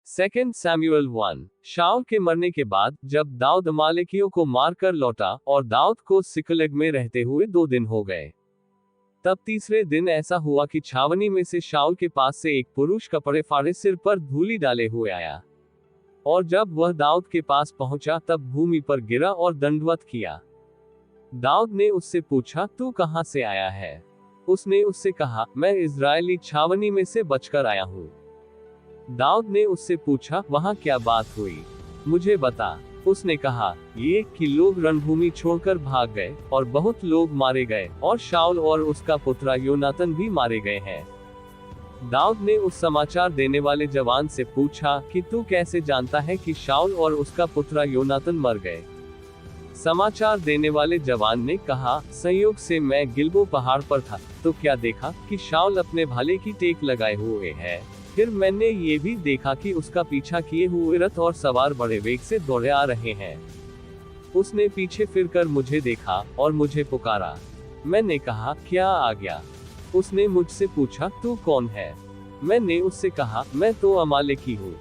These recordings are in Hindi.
2 सैमुएल 1। शाऊल के मरने के बाद जब दाऊद अमालेकियों को मारकर लौटा और दाऊद को सिकलग में रहते हुए 2 दिन हो गए, तब तीसरे दिन ऐसा हुआ कि छावनी में से शाऊल के पास से एक पुरुष कपड़े फाड़े सिर पर धूली डाले हुए आया। और जब वह दाऊद के पास पहुंचा तब भूमि पर गिरा और दंडवत किया। दाऊद ने उससे पूछा, तू कहां से आया है? उसने उससे कहा, मैं इजरायली छावनी में से बचकर आया हूं। दाऊद ने उससे पूछा, वहां क्या बात हुई, मुझे बता। उसने कहा, ये कि लोग रणभूमि छोड़कर भाग गए और बहुत लोग मारे गए और शाऊल और उसका पुत्र योनातन भी मारे गए हैं। दाऊद ने उस समाचार देने वाले जवान से पूछा कि तू कैसे जानता है कि शाऊल और उसका पुत्र योनातन मर गए? समाचार देने वाले जवान ने कहा, संयोग से मैं गिलबो पहाड़ पर था, तो क्या देखा कि शाऊल अपने भाले की टेक लगाए हुए है। फिर मैंने ये भी देखा कि उसका पीछा किए हुए रथ और सवार बड़े वेग से दौड़े आ रहे हैं। उसने पीछे फिरकर मुझे देखा और मुझे पुकारा। मैंने कहा, क्या आ गया? उसने मुझसे पूछा, तू कौन है? मैंने उससे कहा, मैं तो अमालेकी हूँ।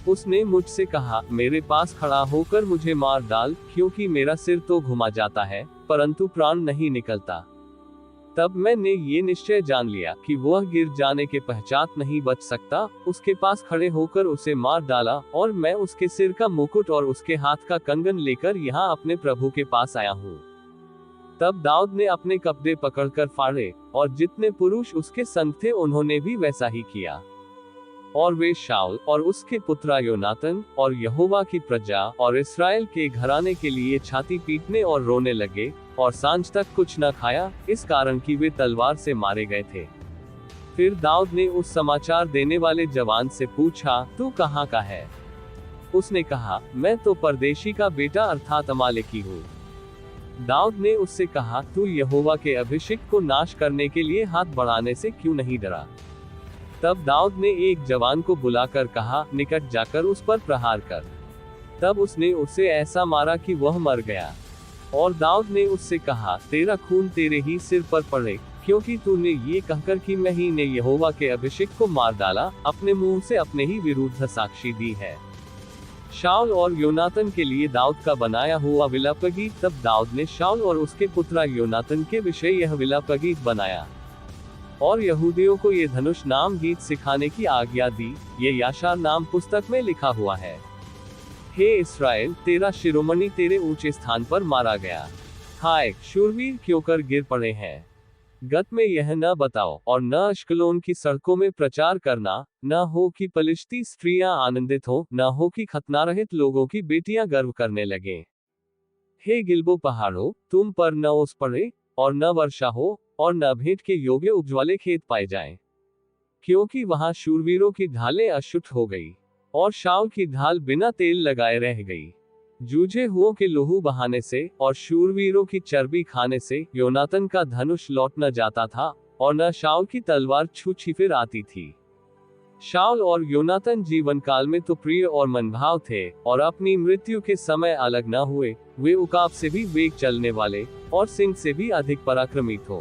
उसने मुझसे कहा, मेरे पास खड़ा होकर मुझे मार डाल, क्योंकि मेरा सिर तो घुमा जाता है परंतु प्राण नहीं निकलता। तब मैंने ये निश्चय जान लिया कि वह गिर जाने के पश्चात नहीं बच सकता। उसके पास खड़े होकर उसे मार डाला और मैं उसके सिर का मुकुट और उसके हाथ का कंगन लेकर यहाँ अपने प्रभु के पास आया हूँ। तब दाऊद ने अपने कपड़े पकड़कर फाड़े और जितने पुरुष उसके संग थे उन्होंने भी वैसा ही किया। और वे शाऊल और उसके पुत्र योनातन और यहोवा की प्रजा और इस्राएल के घराने के लिए छाती पीटने और रोने लगे और सांझ तक कुछ न खाया, इस कारण कि वे तलवार से मारे गए थे। फिर दाऊद ने उस समाचार देने वाले जवान से पूछा, तू कहाँ का है? उसने कहा, मैं तो परदेशी का बेटा अर्थात अमालेकी हूँ। दाऊद ने उससे कहा, तू यहोवा के अभिषिक्त को नाश करने के लिए हाथ बढ़ाने से क्यों नहीं डरा? तब दाऊद ने एक जवान को बुलाकर कहा, निकट जाकर उस पर प्रहार कर। तब उसने उसे ऐसा मारा कि वह मर गया। और दाऊद ने उससे कहा, तेरा खून तेरे ही सिर पर पड़े, क्योंकि तूने ये कहकर कि मैं ही ने यहोवा के अभिषिक्त को मार डाला, अपने मुंह से अपने ही विरुद्ध साक्षी दी है। शाऊल और योनातन के लिए दाऊद का बनाया हुआ विलाप गीत। तब दाऊद ने शाऊल और उसके पुत्र योनातन के विषय यह विलाप गीत बनाया और यहूदियों को ये धनुष नाम गीत सिखाने की आज्ञा दी। ये याशार नाम पुस्तक में लिखा हुआ है। हे इस्राएल, तेरा शिरोमणि तेरे ऊंचे स्थान पर मारा गया। हाय, शूरवीर क्यों कर गिर पड़े हैं? गत में यह न बताओ और न अश्कलोन की सड़कों में प्रचार करना, न हो कि पलिश्ती स्त्रियां आनंदित हो, न हो कि खतनारहित लोगों की बेटियां गर्व करने लगे। हे गिलबो पहाड़ों, तुम पर न ओस पड़े और न वर्षा हो और न भेंट के योग्य उपज्वाले खेत पाए जाएं, क्योंकि वहां शूरवीरों की ढालें अशुद्ध हो गई और शाऊल की ढाल बिना तेल लगाए रह गई। जूझे हुओं के लहू बहाने से और शूरवीरों की चर्बी खाने से योनातन का धनुष लौट न जाता था और न शाऊल की तलवार छूछी फिर आती थी। शाऊल और योनातन जीवन काल में तो प्रिय और मनभाव थे और अपनी मृत्यु के समय अलग न हुए। वे उकाब से भी वेग चलने वाले और सिंह से भी अधिक पराक्रमी थे।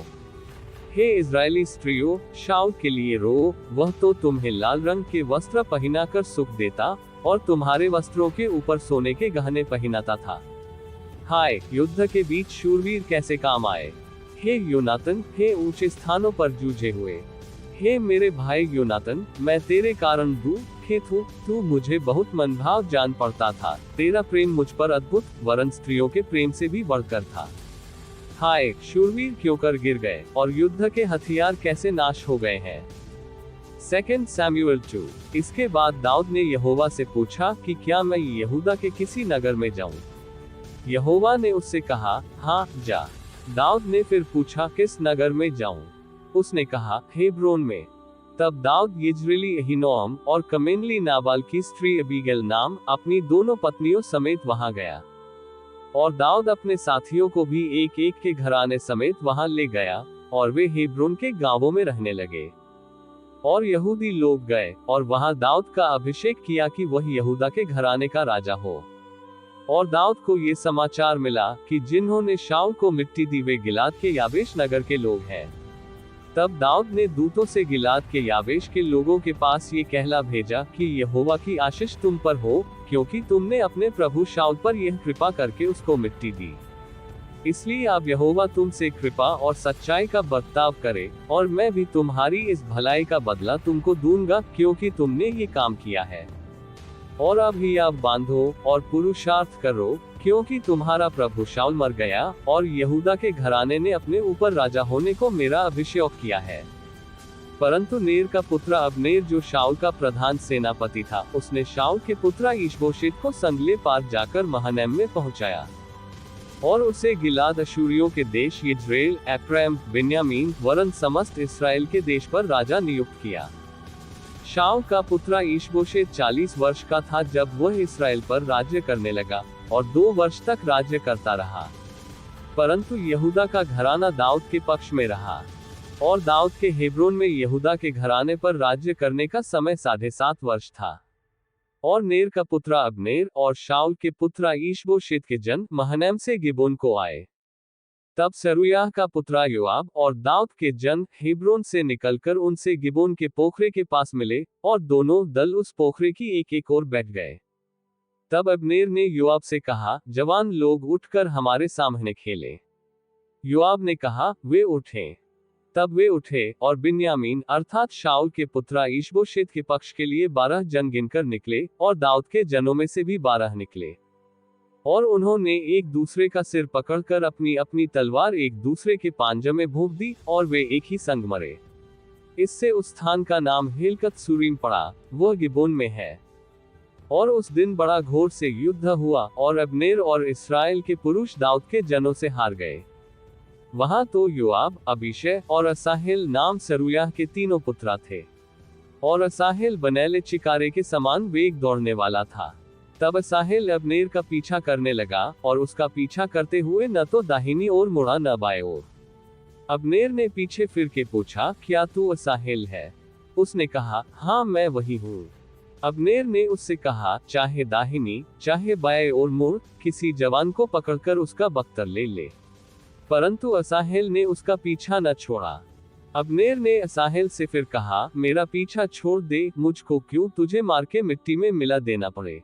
हे इजरायली स्त्रियों, शाऊल के लिए रो, वह तो तुम्हें लाल रंग के वस्त्र पहनाकर सुख देता और तुम्हारे वस्त्रों के ऊपर सोने के गहने पहनाता था। हाय, युद्ध के बीच शूरवीर कैसे काम आए। हे योनातन, हे ऊंचे स्थानों पर जूझे हुए, हे मेरे भाई योनातन, मैं तेरे कारण दुखित हूँ। तू मुझे बहुत मनभाव जान पड़ता था, तेरा प्रेम मुझ पर अद्भुत वरन स्त्रियों के प्रेम से भी बढ़कर था। हाय, शूरवीर क्यों कर गिर गए और युद्ध के हथियार कैसे नाश हो गए हैं। 2 सैमुएल 2। इसके बाद दाऊद ने यहोवा से पूछा कि क्या मैं यहूदा के किसी नगर में जाऊं? यहोवा ने उससे कहा, हाँ, जा। दाऊद ने फिर पूछा, किस नगर में जाऊं? उसने कहा, हेब्रोन में। तब दाऊद यिज्रेली अहीनोअम और कमेनली नाबाल की स्त्री अबीगैल नाम अपनी दोनों पत्नियों समेत वहां गया। और दाऊद अपने साथियों को भी एक एक के घराने समेत वहां ले गया और वे हेब्रोन के गांवों में रहने लगे। और यहूदी लोग गए और वहां दाऊद का अभिषेक किया कि वह यहूदा के घराने का राजा हो। और दाऊद को ये समाचार मिला कि जिन्होंने शाऊल को मिट्टी दी वे गिलाद के याबेश नगर के लोग हैं। तब दाऊद ने दूतों से गिलाद के याबेश के लोगों के पास ये कहला भेजा कि यहोवा की आशीष तुम पर हो, क्योंकि तुमने अपने प्रभु शाऊल पर यह कृपा करके उसको मिट्टी दी। इसलिए अब यहोवा तुमसे कृपा और सच्चाई का बर्ताव करे, और मैं भी तुम्हारी इस भलाई का बदला तुमको दूंगा, क्योंकि तुमने ये काम किया है। और अब ही आप बांधो और पुरुषार्थ करो, क्योंकि तुम्हारा प्रभु शाऊल मर गया, और यहूदा के घराने ने अपने ऊपर राजा होने को मेरा अभिषेक किया है। परंतु नेर का पुत्र अबनेर, जो शाऊल का प्रधान सेनापति था, उसने शाऊल के पुत्र ईशबोशेत को संगले पार जाकर महनैम में पहुंचाया, और उसे गिलाद अशूरियों के देश यिज्रेल, एफ्राइम, बिन्यामीन वरन समस्त इस्राएल के देश पर राजा नियुक्त किया। शाऊल का पुत्र ईशबोशेत 40 वर्ष का था जब वह इसराइल पर राज्य करने लगा, और 2 वर्ष तक राज्य करता रहा। परंतु यहूदा का घराना दाऊद के पक्ष में रहा, और दाऊद के हेब्रोन में यहूदा के घराने पर राज्य करने का समय 7.5 वर्ष था। और नेर का पुत्र अबनेर और शाऊल के पुत्र ईशबोशेत के जन महनैम से गिबोन को आए। तब सरूयाह का पुत्र योआब और दाऊद के जन हेब्रोन से निकलकर उनसे गिबोन के पोखरे के पास मिले, और दोनों दल उस पोखरे की एक ओर बैठ गए। तब अबनेर ने योआब से कहा, जवान लोग उठकर हमारे सामने खेलें। योआब ने कहा, वे उठें। तब वे उठे, और बिन्यामीन अर्थात शाऊल के पुत्र ईशबोशेत के पक्ष के लिए 12 जन गिनकर निकले, और दाऊद के जनों में से भी 12 निकले। और उन्होंने एक दूसरे का सिर पकड़कर अपनी अपनी तलवार एक दूसरे के पांजे में भोंक दी, और वे एक ही संग मरे। इससे उस स्थान का नाम हेलकत सूरीम पड़ा, वह गिबोन में है। और उस दिन बड़ा घोर से युद्ध हुआ, और अबनेर और इस्राएल के पुरुष दाऊद के जनों से हार गए। वहां तो योआब, अबीशै और असाहेल नाम सरूयाह के 3 पुत्र थे। और असाहेल बनैले चिकारे के समान वेग दौड़ने वाला था। तब असाहेल अबनेर का पीछा करने लगा, और उसका पीछा करते हुए न तो दाहिनी ओर मुड़ा न बाएं ओर। अबनेर ने पीछे फिर के पूछा, क्या तू असाहेल है? उसने कहा, हाँ मैं वही हूँ। अबनेर ने उससे कहा, चाहे दाहिनी चाहे बाएं ओर मुड़, किसी जवान को पकड़कर उसका बख्तर ले ले। परंतु असाहेल ने उसका पीछा न छोड़ा। अबनेर ने असाहेल से फिर कहा, मेरा पीछा छोड़ दे, मुझको क्यों तुझे मार के मिट्टी में मिला देना पड़े?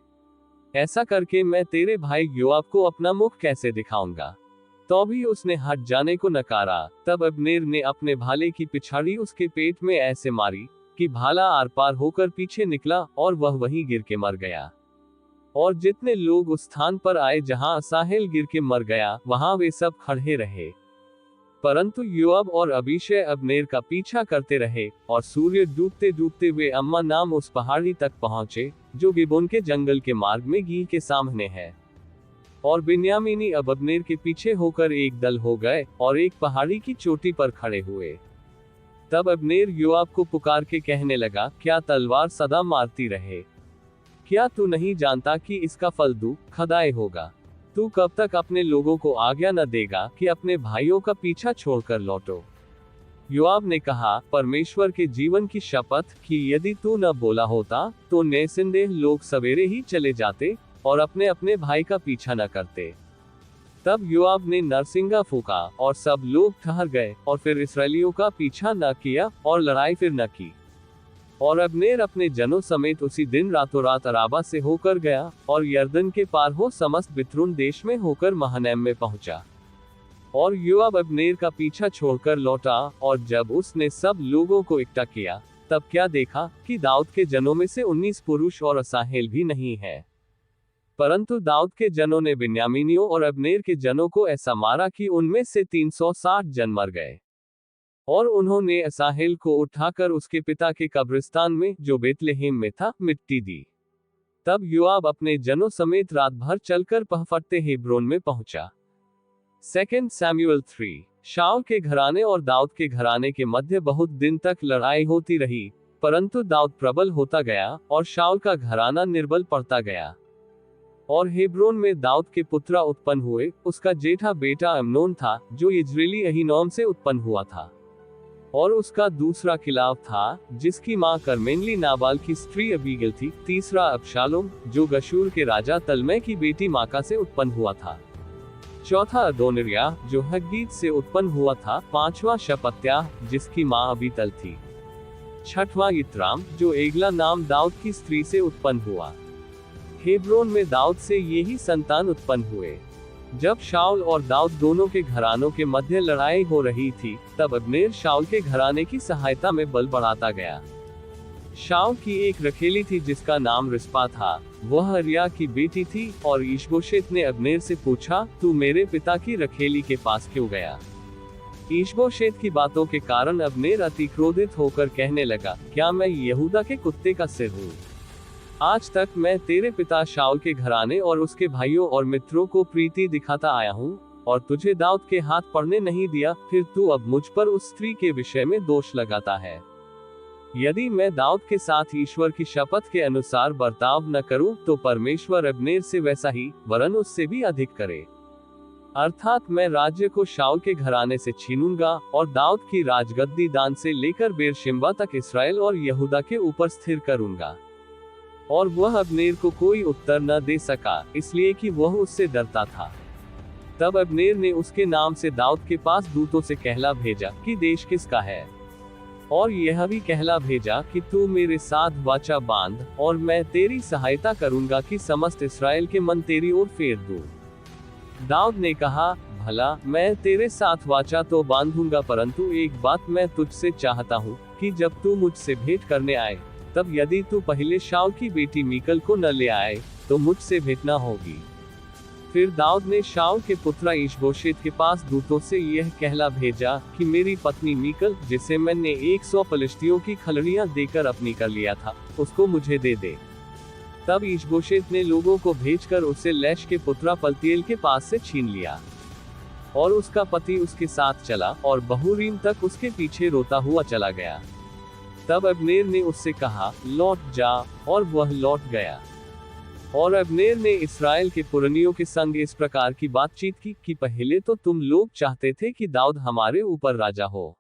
ऐसा करके मैं तेरे भाई योआब को अपना मुख कैसे दिखाऊंगा? तो भी उसने हट जाने को नकारा। तब अबनेर ने अपने भाले की पिछाड़ी उसके पेट में ऐसे मारी कि भाला आर पार होकर पीछे निकला, और वह वहीं गिर के मर गया। और जितने लोग उस स्थान पर आए जहां असाहेल गिर के मर गया, वहां वे सब खड़े रहे। परंतु योआब और अबीशै अबनेर का पीछा करते रहे, और सूर्य डूबते डूबते वे अम्मा नाम उस पहाड़ी तक पहुंचे, जो गिबोन के जंगल के मार्ग में गी के सामने है। और बिन्यामीनी अब अबनेर के पीछे होकर एक दल हो गए, और एक पहाड़ी की चोटी पर खड़े हुए। तब अबनेर योआब को पुकार के कहने लगा, क्या तलवार सदा मारती रहे? क्या तू नहीं जानता कि इसका फल दुखदाई होगा? तू कब तक अपने लोगों को आज्ञा न देगा कि अपने भाइयों का पीछा छोड़कर लौटो? योआब ने कहा, परमेश्वर के जीवन की शपथ कि यदि तू न बोला होता तो निसंदेह लोग सवेरे ही चले जाते और अपने अपने भाई का पीछा न करते। तब योआब ने नरसिंगा फूंका, और सब लोग ठहर गए, और फिर इस्राएलियों का पीछा न किया, और लड़ाई फिर न की। और अबनेर अपने जनों समेत उसी दिन रातों रात अराबा से होकर गया, और यरदन के पार हो समस्त बिथरून देश में होकर महनैम में पहुंचा। और योआब अबनेर का पीछा छोड़कर लौटा, और जब उसने सब लोगों को इकट्ठा किया, तब क्या देखा कि दाऊद के जनों में से 19 पुरुष और असाहेल भी नहीं है। परंतु दाऊद के जनों ने बिन्यामीनियों और अबनेर के जनों को ऐसा मारा कि उनमें से 360 जन मर गए। और उन्होंने असाहेल को उठाकर उसके पिता के कब्रिस्तान में, जो बेतलेहेम में था, मिट्टी दी। तब योआब अपने जनों समेत रात भर चलकर पहफटते हेब्रोन में पहुंचा। 2 सैमुएल 3। शाऊल के घराने और दाऊद के घराने के मध्य बहुत दिन तक लड़ाई होती रही, परंतु दाऊद प्रबल होता गया, और शाऊल का घराना निर्बल पड़ता गया। और हेब्रोन में दाऊद के पुत्र उत्पन्न हुए। उसका जेठा बेटा अम्नोन था, जो यिज्रेली अहीनोम से उत्पन्न हुआ था। और उसका दूसरा किलाव था, जिसकी मां कर्मेली नाबाल की स्त्री अबीगल थी। तीसरा अबशालोम, जो गशूर के राजा तलमै की बेटी माका से उत्पन्न हुआ था। चौथा अदोनिर्याह, जो हग्गीत से उत्पन्न हुआ था। पांचवा शपत्याह, जिसकी मां अबीतल थी। छठवां यित्राम, जो एगला नाम दाऊद की स्त्री से उत्पन्न हुआ। हेब्रोन में दाऊद से यही संतान उत्पन्न हुए। जब शाऊल और दाऊद दोनों के घरानों के मध्य लड़ाई हो रही थी, तब अब्नेर शाऊल के घराने की सहायता में बल बढ़ाता गया। शाऊल की एक रखेली थी जिसका नाम रिस्पा था। वह अरिया की बेटी थी, और ईशबोशेत ने अब्नेर से पूछा, तू मेरे पिता की रखेली के पास क्यों गया? ईशबोशेत की बातों के कारण अब्नेर अति क्रोधित होकर कहने लगा, क्या मैं यहूदा के कुत्ते का सिर हूँ? आज तक मैं तेरे पिता शाऊल के घराने और उसके भाइयों और मित्रों को प्रीति दिखाता आया हूँ, और तुझे दाऊद के हाथ पड़ने नहीं दिया, फिर तू अब मुझ पर उस स्त्री के विषय में दोष लगाता है। यदि मैं दाऊद के साथ ईश्वर की शपथ के अनुसार बर्ताव न करूं, तो परमेश्वर अब्नेर से वैसा ही, वरन उससे भी अधिक करे। अर्थात मैं राज्य को शाऊल के घराने से छीनूंगा, और दाऊद की राजगद्दी दान से लेकर बेरशिम्बा तक इसराइल और यहूदा के ऊपर स्थिर करूंगा। और वह अब्नेर को कोई उत्तर न दे सका, इसलिए कि वह उससे डरता था। तब अब्नेर ने उसके नाम से दाऊद के पास दूतों से कहला भेजा कि देश किसका है, और यह भी कहला भेजा कि तू मेरे साथ वाचा बांध, और मैं तेरी सहायता करूंगा कि समस्त इसराइल के मन तेरी ओर फेर दूं। दाऊद ने कहा, भला मैं तेरे साथ वाचा तो बांधूंगा, परंतु एक बात मैं तुझसे चाहता हूँ कि जब तू मुझसे भेंट करने आए, तब यदि तू पहले शाऊल की बेटी मीकल को न ले आए, तो मुझसे भेंट न होगी। फिर दाऊद ने शाऊल के पुत्र ईशबोशेत के पास दूतों से यह कहला भेजा कि मेरी पत्नी मीकल, जिसे मैंने 100 पलिश्तियों की खलड़ियां देकर अपनी कर लिया था, उसको मुझे दे दे। तब ईशबोशेत ने लोगों को भेजकर उसे लैश के पुत्र पलतीएल के पास से छीन लिया, और उसका पति उसके साथ चला, और बहुरीम तक उसके पीछे रोता हुआ चला गया। तब अब्नेर ने उससे कहा, लौट जा, और वह लौट गया। और अब्नेर ने इस्राएल के पुरनियों के संग इस प्रकार की बातचीत की कि पहले तो तुम लोग चाहते थे कि दाऊद हमारे ऊपर राजा हो।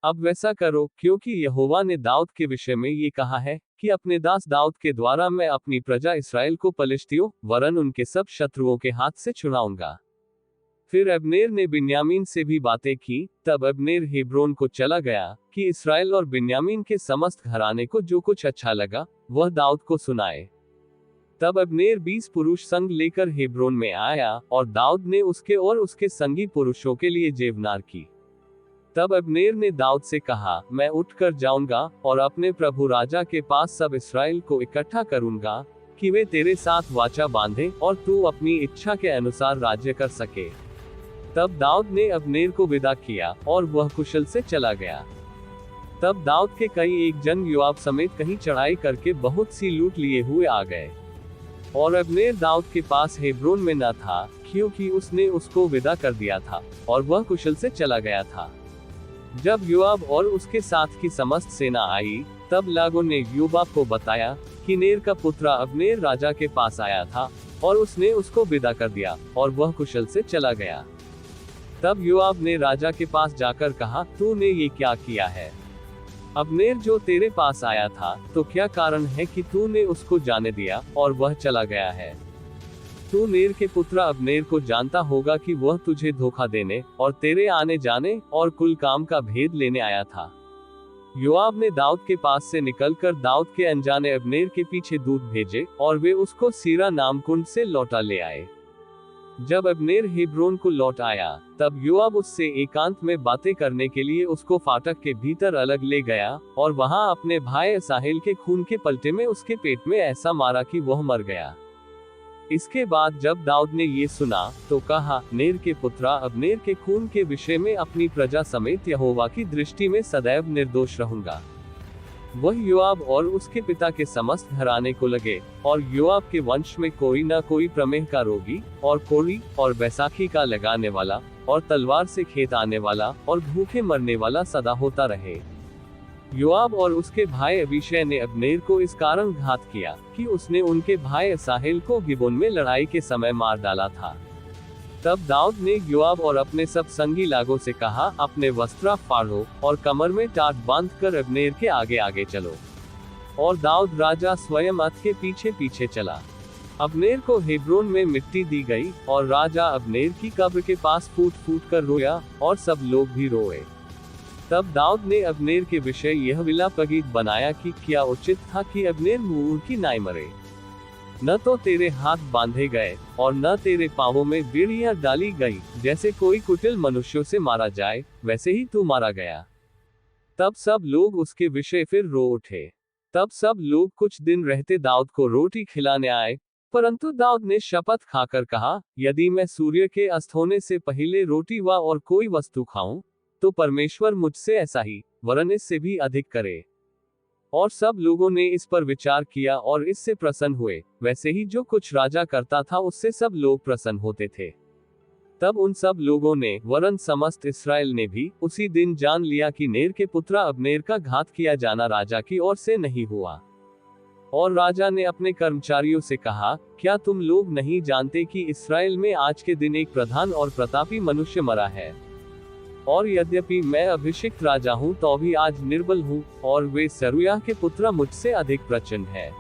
अब वैसा करो, क्योंकि यहोवा ने दाऊद के विषय में ये कहा है कि अपने दास दाऊद के द्वारा मैं अपनी प्रजा इस्राएल को पलिश्तियों वरन उनके सब शत्रुओं के हाथ से छुड़ाऊंगा। फिर अब्नेर ने बिन्यामीन से भी बातें की। तब अब्नेर हेब्रोन को चला गया कि इस्राएल और बिन्यामीन के समस्त घराने को जो कुछ अच्छा लगा, वह दाऊद को सुनाए। तब अब्नेर 20 पुरुष संग लेकर हेब्रोन में आया, और दाऊद ने उसके और उसके संगी पुरुषों के लिए जेवनार की। तब अब्नेर ने दाऊद से कहा, मैं उठकर जाऊंगा और अपने प्रभु राजा के पास सब इस्राएल को इकट्ठा करूंगा कि वे तेरे साथ वाचा बांधें, और तू अपनी इच्छा के अनुसार राज्य कर सके। तब दाऊद ने अब्नेर को विदा किया, और वह कुशल से चला गया। तब दाऊद के कई एक जन योआब समेत कहीं चढ़ाई करके बहुत सी लूट लिए हुए आ गए, और अब्नेर दाऊद के पास हेब्रोन में न था, क्योंकि उसने उसको विदा कर दिया था, और वह कुशल से चला गया था। जब योआब और उसके साथ की समस्त सेना आई, तब लागों ने योआब को बताया कि नेर का पुत्र अब्नेर राजा के पास आया था, और उसने उसको विदा कर दिया, और वह कुशल से चला गया। तब योआब ने राजा के पास जाकर कहा, तूने ये क्या किया है? अब्नेर जो तेरे पास आया था, तो क्या कारण है कि तूने उसको जाने दिया, और वह चला गया है? तू नेर के पुत्र अब्नेर को जानता होगा कि वह तुझे धोखा देने और तेरे आने जाने और कुल काम का भेद लेने आया था। योआब ने दाऊद के पास से निकलकर दाऊद के अनजाने अब्नेर के पीछे दूत भेजे, और वे उसको सीरा नाम कुंड से लौटा ले आए। जब अब्नेर हेब्रोन को लौट आया, तब योआब उससे एकांत में बातें करने के लिए उसको फाटक के भीतर अलग ले गया, और वहां अपने भाई असाहेल के खून के पलटे में उसके पेट में ऐसा मारा कि वह मर गया। इसके बाद जब दाऊद ने ये सुना, तो कहा, नेर के पुत्र अब्नेर के खून के विषय में अपनी प्रजा समेत यहोवा की दृष्टि में सदैव निर्दोष रहूंगा। वह योआब और उसके पिता के समस्त घराने को लगे, और योआब के वंश में कोई न कोई प्रमेह का रोगी, और कोढ़ी, और बैसाखी का लगाने वाला, और तलवार से खेत आने वाला, और भूखे मरने वाला सदा होता रहे। योआब और उसके भाई अबीशै ने अब्नेर को इस कारण घात किया कि उसने उनके भाई असाहेल को गिबोन में लड़ाई के समय मार डाला था। तब दाऊद ने योआब और अपने सब संगी लागों से कहा, अपने वस्त्र फाड़ो और कमर में टाट बांधकर अब्नेर के आगे आगे चलो। और दाऊद राजा स्वयं रथ के पीछे पीछे चला। अब्नेर को हेब्रोन में मिट्टी दी गई और राजा अब्नेर की कब्र के पास फूट फूट कर रोया और सब लोग भी रोए। तब दाऊद ने अब्नेर के विषय यह विलाप गीत बनाया कि क्या उचित था कि अब्नेर मुँह की नाई मरे। न तो तेरे हाथ बांधे गए और न तेरे पांवों में बीड़ियां डाली गई, जैसे कोई कुटिल मनुष्यों से मारा जाए वैसे ही तू मारा गया। तब सब लोग उसके विषय फिर रो उठे। तब सब लोग कुछ दिन रहते दाऊद को रोटी खिलाने आए, परंतु दाऊद ने शपथ खाकर कहा, यदि मैं सूर्य के अस्त होने से पहले रोटी व और कोई वस्तु खाऊं, तो परमेश्वर मुझसे ऐसा ही वरन इससे भी अधिक करे। और सब लोगों ने इस पर विचार किया और इससे प्रसन्न हुए, वैसे ही जो कुछ राजा करता था उससे सब लोग प्रसन्न होते थे। तब उन सब लोगों ने वरन समस्त इस्राएल ने भी उसी दिन जान लिया कि नेर के पुत्र अब्नेर का घात किया जाना राजा की ओर से नहीं हुआ। और राजा ने अपने कर्मचारियों से कहा, क्या तुम लोग नहीं जानते कि इस्राएल में आज के दिन एक प्रधान और प्रतापी मनुष्य मरा है? और यद्यपि मैं अभिषिक्त राजा हूँ तो भी आज निर्बल हूँ, और वे सरूयाह के पुत्र मुझसे अधिक प्रचंड है।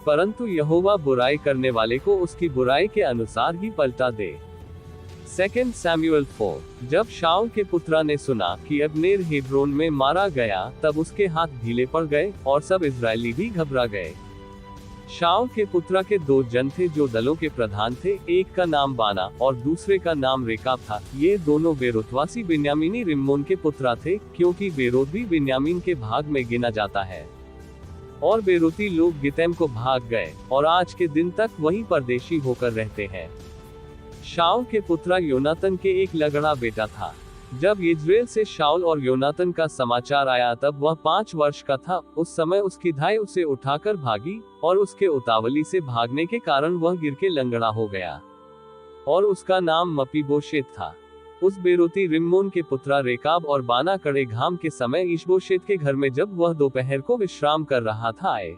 परंतु यहोवा बुराई करने वाले को उसकी बुराई के अनुसार ही पलटा दे। 2 सैमुएल 4। जब शाऊल के पुत्रा ने सुना कि अब्नेर हेब्रोन में मारा गया, तब उसके हाथ ढीले पड़ गए और सब इजरायली भी घबरा गए। शाऊल के पुत्रा के 2 जन थे जो दलों के प्रधान थे, एक का नाम बाना और दूसरे का नाम रेकाब था। ये दोनों बेरोतवासी बिन्यामीनी रिम्मोन के पुत्रा थे, क्योंकि बेरोत भी बिन्यामीन के भाग में गिना जाता है। और बेरोती लोग गितैम को भाग गए और आज के दिन तक वहीं परदेशी होकर रहते हैं। शाऊल के पुत्रा योनातन के एक लगड़ा बेटा था। जब यिज्रेल से शाऊल और योनातन का समाचार आया तब वह 5 वर्ष का था। उस समय उसकी धाई उसे उठाकर भागी और उसके उतावली से भागने के कारण वह गिर के लंगड़ा हो गया, और उसका नाम मपीबोशेत था। उस बेरोती रिम्मोन के पुत्रा रेकाब और बाना कड़े घाम के समय ईशबोशेत के घर में जब वह दोपहर को विश्राम कर रहा था आए,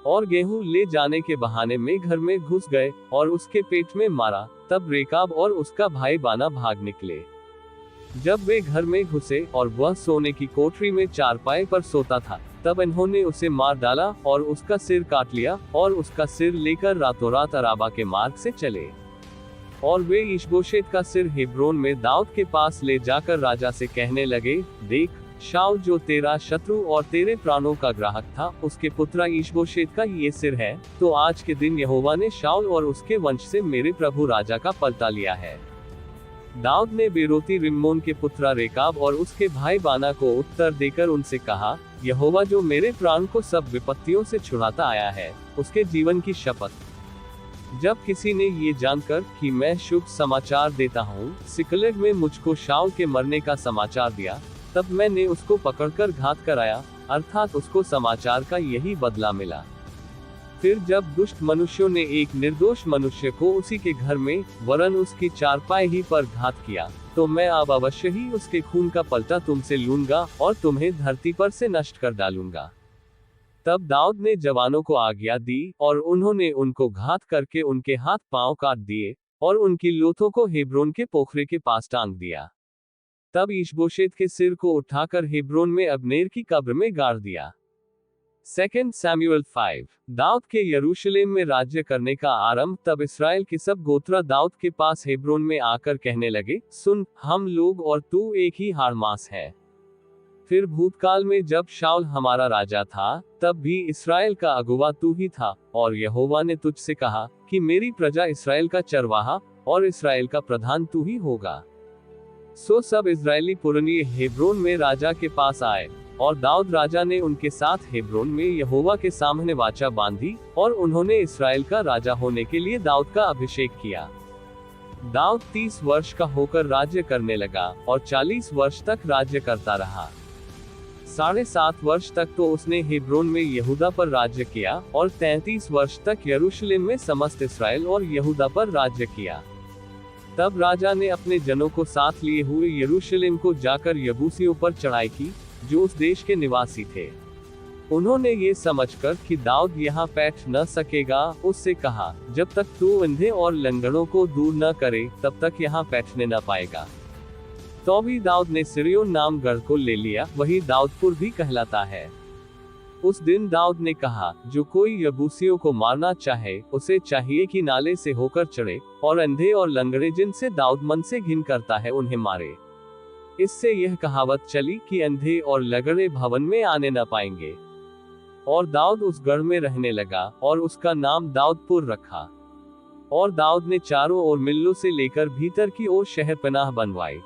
और गेहूं ले जाने के बहाने में घर में घुस गए और उसके पेट में मारा। तब रेकाब और उसका भाई बाना भाग निकले। जब वे घर में घुसे और वह सोने की कोठरी में चारपाई पर सोता था, तब इन्होंने उसे मार डाला और उसका सिर काट लिया और उसका सिर लेकर रातों रात अराबा के मार्ग से चले। और वे ईशबोशेत का सिर हेब्रोन में दाऊद के पास ले जाकर राजा से कहने लगे, देख, शाऊल जो तेरा शत्रु और तेरे प्राणों का ग्राहक था, उसके पुत्र ईशबोशेत का ये सिर है। तो आज के दिन यहोवा ने शाऊल और उसके वंश से मेरे प्रभु राजा का पलटा लिया है। दाऊद ने बेरोती रिम्मोन के पुत्र रेकाब और उसके भाई बाना को उत्तर देकर उनसे कहा, यहोवा जो मेरे प्राण को सब विपत्तियों से छुड़ाता आया है, उसके जीवन की शपथ। जब किसी ने ये जानकर कि मैं शुभ समाचार देता हूँ, सिकलग में मुझको शाऊल के मरने का समाचार दिया, तब मैंने उसको पकड़कर घात कराया, अर्थात उसको समाचार का यही बदला मिला। फिर जब दुष्ट मनुष्यों ने एक निर्दोष मनुष्य को उसी के घर में वरन उसकी चारपाई ही पर घात किया, तो मैं अब अवश्य ही उसके खून का पलटा तुमसे लूंगा और तुम्हें धरती पर से नष्ट कर डालूंगा। तब दाऊद ने जवानों को आज्ञा दी और उन्होंने उनको घात करके उनके हाथ पांव काट दिए और उनकी लोथों को हेब्रोन के पोखरे के पास टांग दिया। तब ईशबोशेत के सिर को उठाकर हेब्रोन में अब्नेर की कब्र में गाड़ दिया। 2 सैमुएल 5। दाऊद के यरूशलेम में राज्य करने का आरंभ। तब इस्राएल के सब गोत्र दाऊद के पास हेब्रोन में आकर कहने लगे, सुन, हम लोग और तू एक ही हाड़ मांस है। फिर भूतकाल में जब शाऊल हमारा राजा था, तब भी इस्राएल का अगुवा तू ही था, और यहोवा ने तुझसे कहा कि मेरी प्रजा इस्राएल का चरवाहा और इस्राएल का प्रधान तू ही होगा। सो सब इस्राएली पुरनिये हेब्रोन में राजा के पास आए, और दाऊद राजा ने उनके साथ हेब्रोन में यहोवा के सामने वाचा बांधी, और उन्होंने इस्राएल का राजा होने के लिए दाऊद का अभिषेक किया। दाऊद 30 वर्ष का होकर राज्य करने लगा और 40 वर्ष तक राज्य करता रहा। 7.5 वर्ष तक तो उसने हेब्रोन में यहूदा पर राज्य किया और 33 वर्ष तक यरूशलेम में समस्त इस्राएल और यहूदा पर राज्य किया। तब राजा ने अपने जनों को साथ लिए हुए यरूशलेम को जाकर यबूसियों पर चढ़ाई की, जो उस देश के निवासी थे। उन्होंने ये समझकर कि दाऊद यहाँ बैठ न सकेगा, उससे कहा, जब तक तू अंधे और लंगड़ों को दूर न करे, तब तक यहाँ बैठने न पाएगा। तो भी दाऊद ने सिरियोन नाम गढ़ को ले लिया, वही दाऊदपुर भी कहलाता है। उस दिन दाऊद ने कहा, जो कोई यबूसियों को मारना चाहे, उसे चाहिए कि नाले से होकर चढ़े, और अंधे और लंगड़े जिनसे दाऊद मन से घिन करता है उन्हें मारे। इससे यह कहावत चली कि अंधे और लंगड़े भवन में आने न पाएंगे। और दाऊद उस गढ़ में रहने लगा, और उसका नाम दाऊदपुर रखा। और दाऊद ने चारों ओर मिल्लो से लेकर भीतर की ओर शहरपनाह बनवाई।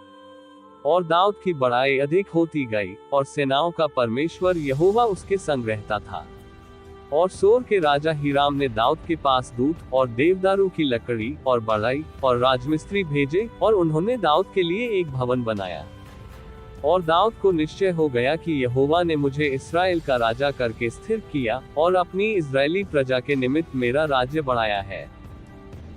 और दाऊद की बड़ाई अधिक होती गई, और सेनाओं का परमेश्वर यहोवा उसके संग रहता था। और सोर के राजा हीराम ने दाऊद के पास दूत और देवदारू की लकड़ी और बढ़ई और राजमिस्त्री भेजे, और उन्होंने दाऊद के लिए एक भवन बनाया। और दाऊद को निश्चय हो गया कि यहोवा ने मुझे इस्राएल का राजा करके स्थिर किया, और अपनी इस्राएली प्रजा के निमित्त मेरा राज्य बढ़ाया है।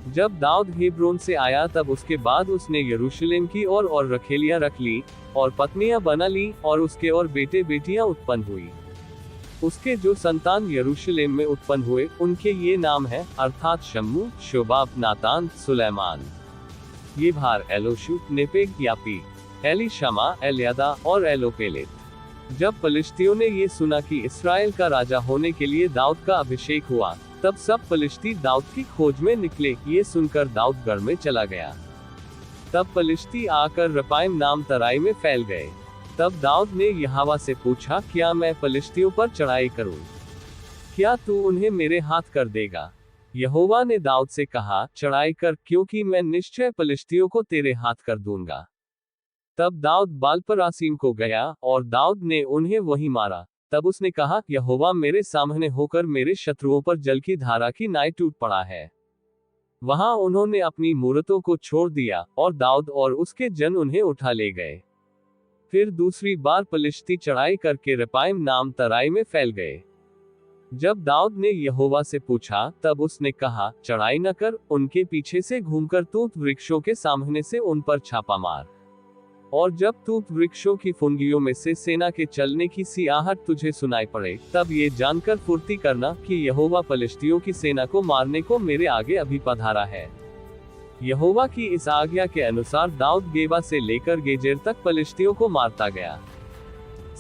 जब दाऊद हेब्रोन से आया, तब उसके बाद उसने यरूशलेम की और रखेलियां रख ली, और पत्नियां बना ली, और उसके और बेटे बेटियां उत्पन्न हुई। उसके जो संतान यरूशलेम में उत्पन्न हुए, उनके ये नाम हैं, अर्थात शम्मू, शोबाब, नातान, सुलैमान, येभार, एलोशू, नेपेग, यापी, एलीशमा, एल्यादा और एलोपेलेत। जब पलिश्तियों ने ये सुना कि इस्राएल का राजा होने के लिए दाऊद का अभिषेक हुआ, तब सब पलिश्ती दाऊद की खोज में निकले। ये सुनकर दाऊद गढ़ में चला गया। तब पलिश्ती आकर रपाइम नाम तराई में फैल गए। तब दाऊद ने यहोवा से पूछा, क्या मैं पलिश्तियों पर चढ़ाई करूं? क्या तू उन्हें मेरे हाथ कर देगा? यहोवा ने दाऊद से कहा, चढ़ाई कर, क्योंकि मैं निश्चय पलिश्तियों को तेरे हाथ कर दूंगा। तब दाऊद बालपरासीम को गया, और दाऊद ने उन्हें वहीं मारा। तब उसने कहा, यहोवा मेरे सामने होकर मेरे शत्रुओं पर जल की धारा की नाई टूट पड़ा है। वहां उन्होंने अपनी मूरतों को छोड़ दिया, और दाऊद और उसके जन उन्हें उठा ले गए। फिर दूसरी बार पलिश्ती चढ़ाई करके रपाइम नाम तराई में फैल गए। जब दाऊद ने यहोवा से पूछा, तब उसने कहा, चढ़ाई न कर, उनके पीछे से घूमकर तूत वृक्षों के सामने से उन पर छापा मार। और जब तूत वृक्षों की फुनगियों में से सेना के चलने की सी आहट तुझे सुनाई पड़े, तब ये जानकर फुर्ती करना कि यहोवा पलिश्तियों की सेना को मारने को मेरे आगे अभी पधारा है। यहोवा की इस आज्ञा के अनुसार दाऊद गेबा से लेकर गेजेर तक पलिश्तियों को मारता गया।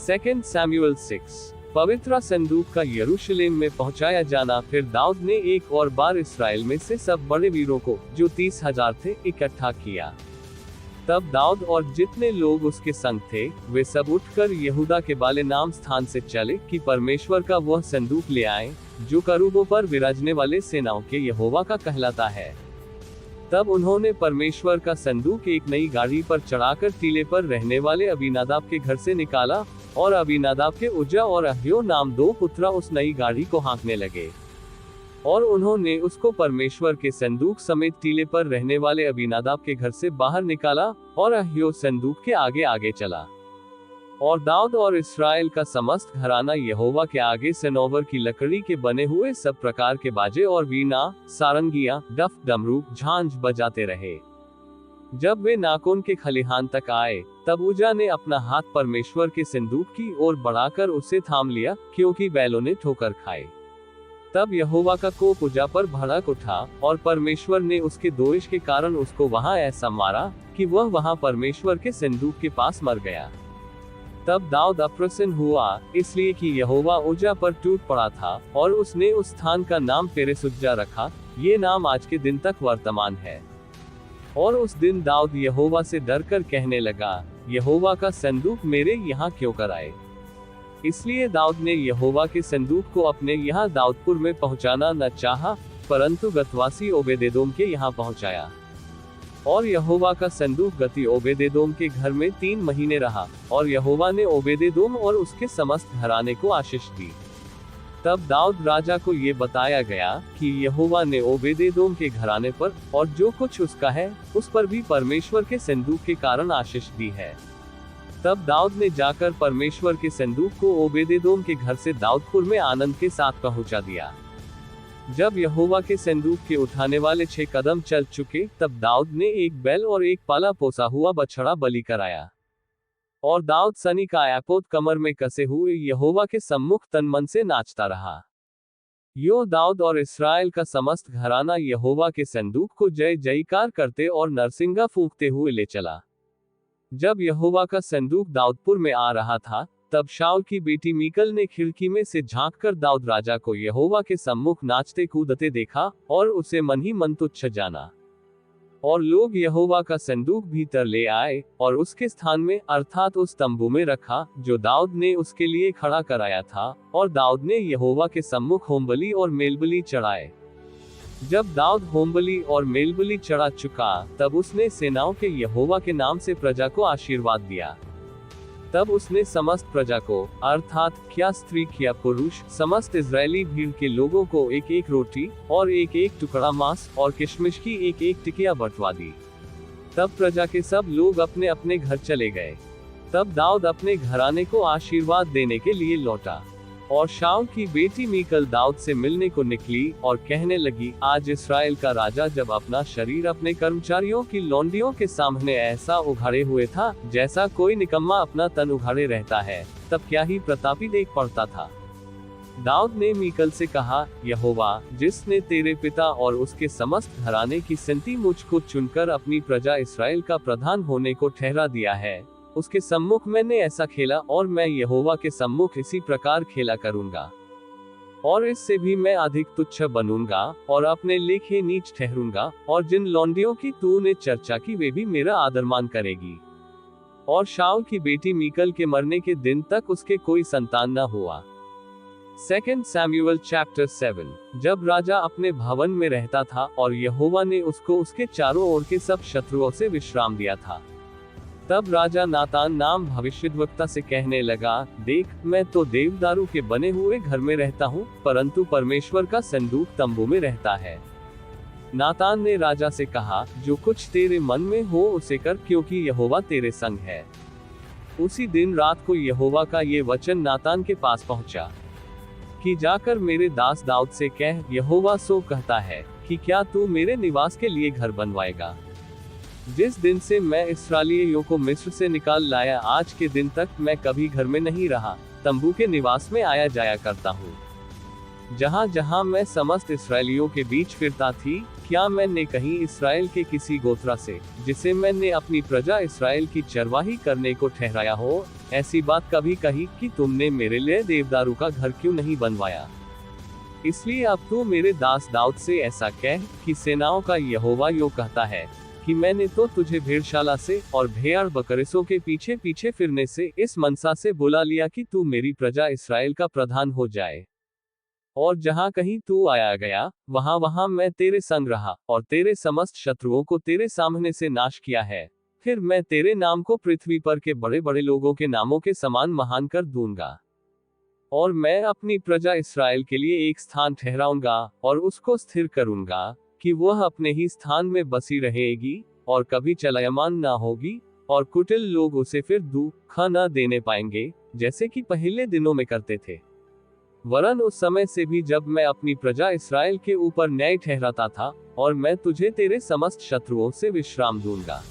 2 सैमुएल 6। पवित्र संदूक का यरूशलेम में पहुंचाया जाना। फिर दाऊद ने एक और बार इसराइल में से सब बड़े वीरों को, जो 30,000 थे, इकट्ठा किया। तब दाऊद और जितने लोग उसके संग थे, वे सब उठकर यहूदा के बाले नाम स्थान से चले, कि परमेश्वर का वह संदूक ले आए, जो करूबों पर विराजने वाले सेनाओं के यहोवा का कहलाता है। तब उन्होंने परमेश्वर का संदूक एक नई गाड़ी पर चढ़ाकर टीले पर रहने वाले अबीनादाब के घर से निकाला, और अबीनादाब के उज्जा और अह्यो नाम 2 पुत्र उस नई गाड़ी को हाँकने लगे। और उन्होंने उसको परमेश्वर के संदूक समेत टीले पर रहने वाले अबीनादाब के घर से बाहर निकाला, और अह्यो संदूक के आगे आगे चला। और दाऊद और इस्राएल का समस्त घराना यहोवा के आगे सनोवर की लकड़ी के बने हुए सब प्रकार के बाजे और वीणा, सारंगियां, डफ, डमरू, झांझ बजाते रहे। जब वे नाकोन के खलिहान तक आए, तब उज्जा ने अपना हाथ परमेश्वर के संदूक की ओर बढ़ाकर उसे थाम लिया, क्योंकि बैलों ने ठोकर खाई। तब यहोवा का कोप उज्जा पर भड़क उठा, और परमेश्वर ने उसके दोष के कारण उसको वहां ऐसा मारा, कि वह वहां परमेश्वर के संदूक के पास मर गया। तब दाऊद अप्रसन्न हुआ, इसलिए कि यहोवा उज्जा पर टूट पड़ा था, और उसने उस स्थान का नाम पेरेसुज्जा रखा। ये नाम आज के दिन तक वर्तमान है। और उस दिन दाऊद यहोवा से डरकर कहने लगा, यहोवा का संदूक मेरे यहाँ क्यों कर आए? इसलिए दाऊद ने यहोवा के संदूक को अपने यहाँ दाऊदपुर में पहुँचाना न चाहा, परंतु गतवासी ओबेदेदोम के यहाँ पहुँचाया। और यहोवा का संदूक गति ओबेदेदोम के घर में 3 महीने रहा, और यहोवा ने ओबेदेदोम और उसके समस्त घराने को आशीष दी। तब दाऊद राजा को ये बताया गया कि यहोवा ने ओबेदेदोम के घराने पर और जो कुछ उसका है, उस पर भी परमेश्वर के संदूक के कारण आशीष दी है। तब दाऊद ने जाकर परमेश्वर के संदूक को ओबेदेदोम के घर से दाऊदपुर में आनंद के साथ पहुंचा दिया। जब यहोवा के संदूक के उठाने वाले 6 कदम चल चुके, तब दाऊद ने एक बैल और एक पाला पोसा हुआ बछड़ा बलि कराया। और दाऊद सनी का एपोद कमर में कसे हुए यहोवा के सम्मुख तन मन से नाचता रहा। यो दाऊद और इस्राएल का समस्त घराना यहोवा के संदूक को जय जयकार करते और नरसिंगा फूंकते हुए ले चला। जब यहोवा का संदूक दाऊदपुर में आ रहा था, तब शाऊल की बेटी मीकल ने खिड़की में से झांककर दाऊद राजा को यहोवा के सम्मुख नाचते कूदते देखा और उसे मन ही मन तुच्छ जाना। और लोग यहोवा का संदूक भीतर ले आए और उसके स्थान में अर्थात उस तंबू में रखा जो दाऊद ने उसके लिए खड़ा कराया था, और दाऊद ने यहोवा के सम्मुख होमबलि और मेलबलि चढ़ाए। जब दाऊद होमबलि और मेलबलि चढ़ा चुका, तब उसने सेनाओं के यहोवा के नाम से प्रजा को आशीर्वाद दिया। तब उसने समस्त प्रजा को, अर्थात क्या स्त्री क्या पुरुष, समस्त इजरायली भीड़ के लोगों को एक एक रोटी और एक एक टुकड़ा मांस और किशमिश की एक एक टिकिया बंटवा दी। तब प्रजा के सब लोग अपने अपने घर चले गए। तब दाऊद अपने घराने को आशीर्वाद देने के लिए लौटा। और शाऊल की बेटी मीकल दाऊद से मिलने को निकली और कहने लगी, आज इस्राएल का राजा जब अपना शरीर अपने कर्मचारियों की लौंडियों के सामने ऐसा उघाड़े हुए था जैसा कोई निकम्मा अपना तन उघाड़े रहता है, तब क्या ही प्रतापी देख पड़ता था। दाऊद ने मीकल से कहा, यहोवा जिसने तेरे पिता और उसके समस्त घराने की संति मुझको चुनकर अपनी प्रजा इस्राएल का प्रधान होने को ठहरा दिया है, उसके सम्मुख मैंने ऐसा खेला और मैं यहोवा के सम्मुख इसी प्रकार खेला करूंगा। और इससे भी मैं अधिक तुच्छ बनूंगा और अपने लेखे नीच ठहरूंगा, और जिन लौंडियों की तूने चर्चा की वे भी मेरा आदरमान करेगी। और शाऊल की बेटी मीकल के मरने के दिन तक उसके कोई संतान न हुआ। 2 सैमुएल चैप्टर 7। जब राजा अपने भवन में रहता था और यहोवा ने उसको उसके चारों ओर के सब शत्रुओं से विश्राम दिया था, तब राजा नातान नाम भविष्यद्वक्ता से कहने लगा, देख मैं तो देवदारू के बने हुए घर में रहता हूँ, परंतु परमेश्वर का संदूक तंबू में रहता है। नातान ने राजा से कहा, जो कुछ तेरे मन में हो उसे कर, क्योंकि यहोवा तेरे संग है। उसी दिन रात को यहोवा का ये वचन नातान के पास पहुंचा कि जाकर मेरे दास दाऊद से कह, यहोवा सो कहता है कि क्या तू मेरे निवास के लिए घर बनवाएगा? जिस दिन से मैं इस्राएलियों को मिस्र से निकाल लाया आज के दिन तक मैं कभी घर में नहीं रहा, तंबू के निवास में आया जाया करता हूँ। जहाँ जहाँ मैं समस्त इस्राएलियों के बीच फिरता थी, क्या मैंने कहीं इस्राएल के किसी गोत्रा से, जिसे मैंने अपनी प्रजा इस्राएल की चरवाही करने को ठहराया हो, ऐसी बात कभी कही कि तुमने मेरे लिए देवदारू का घर क्यों नहीं बनवाया? इसलिए अब तू मेरे दास दाऊद से ऐसा कह कि सेनाओं का यहोवा यो कहता है कि मैंने तो तुझे भेड़शाला से और भेड़ बकरियों के पीछे पीछे फिरने से इस मनसा से बुला लिया कि तू मेरी प्रजा इस्राएल का प्रधान हो जाए। और जहाँ कहीं तू आया गया, वहाँ वहाँ मैं तेरे संग रहा और तेरे समस्त शत्रुओं को तेरे सामने से नाश किया है। फिर मैं तेरे नाम को पृथ्वी पर के बड़े बड़े लोगों के नामों के समान महान कर दूंगा। और मैं अपनी प्रजा इस्राएल के लिए एक स्थान ठहराऊंगा और उसको स्थिर करूंगा कि वह अपने ही स्थान में बसी रहेगी और कभी चलायमान ना होगी, और कुटिल लोग उसे फिर दुख न देने पाएंगे जैसे कि पहले दिनों में करते थे। वरन उस समय से भी जब मैं अपनी प्रजा इस्राएल के ऊपर न्याय ठहराता था, और मैं तुझे तेरे समस्त शत्रुओं से विश्राम दूंगा।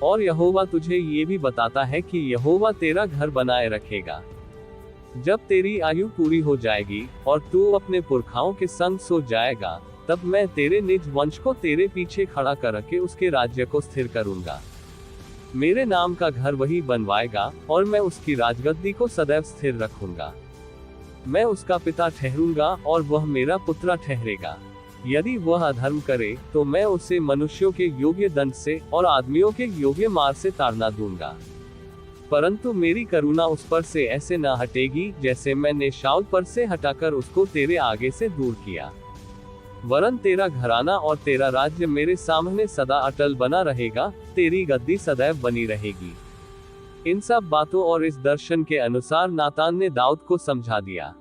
और यहोवा तुझे ये भी बताता है कि यहोवा तेरा घर बनाए रखेगा। जब तेरी आयु पूरी हो जाएगी और तू अपने पुरखाओं के संग सो जाएगा, तब मैं तेरे निज वंश को तेरे पीछे खड़ा करके उसके राज्य को स्थिर करूंगा। मेरे नाम का घर वही बनवाएगा और मैं उसकी राजगद्दी को सदैव स्थिर रखूंगा। मैं उसका पिता ठहरूंगा और वह मेरा पुत्र ठहरेगा। यदि वह अधर्म करे तो मैं उसे मनुष्यों के योग्य दंड से और आदमियों के योग्य मार से ताड़ना दूंगा। परंतु मेरी करुणा उस पर से ऐसे न हटेगी जैसे मैंने शाऊल पर से हटाकर उसको तेरे आगे से दूर किया। वरन तेरा घराना और तेरा राज्य मेरे सामने सदा अटल बना रहेगा, तेरी गद्दी सदैव बनी रहेगी। इन सब बातों और इस दर्शन के अनुसार नातान ने दाऊद को समझा दिया।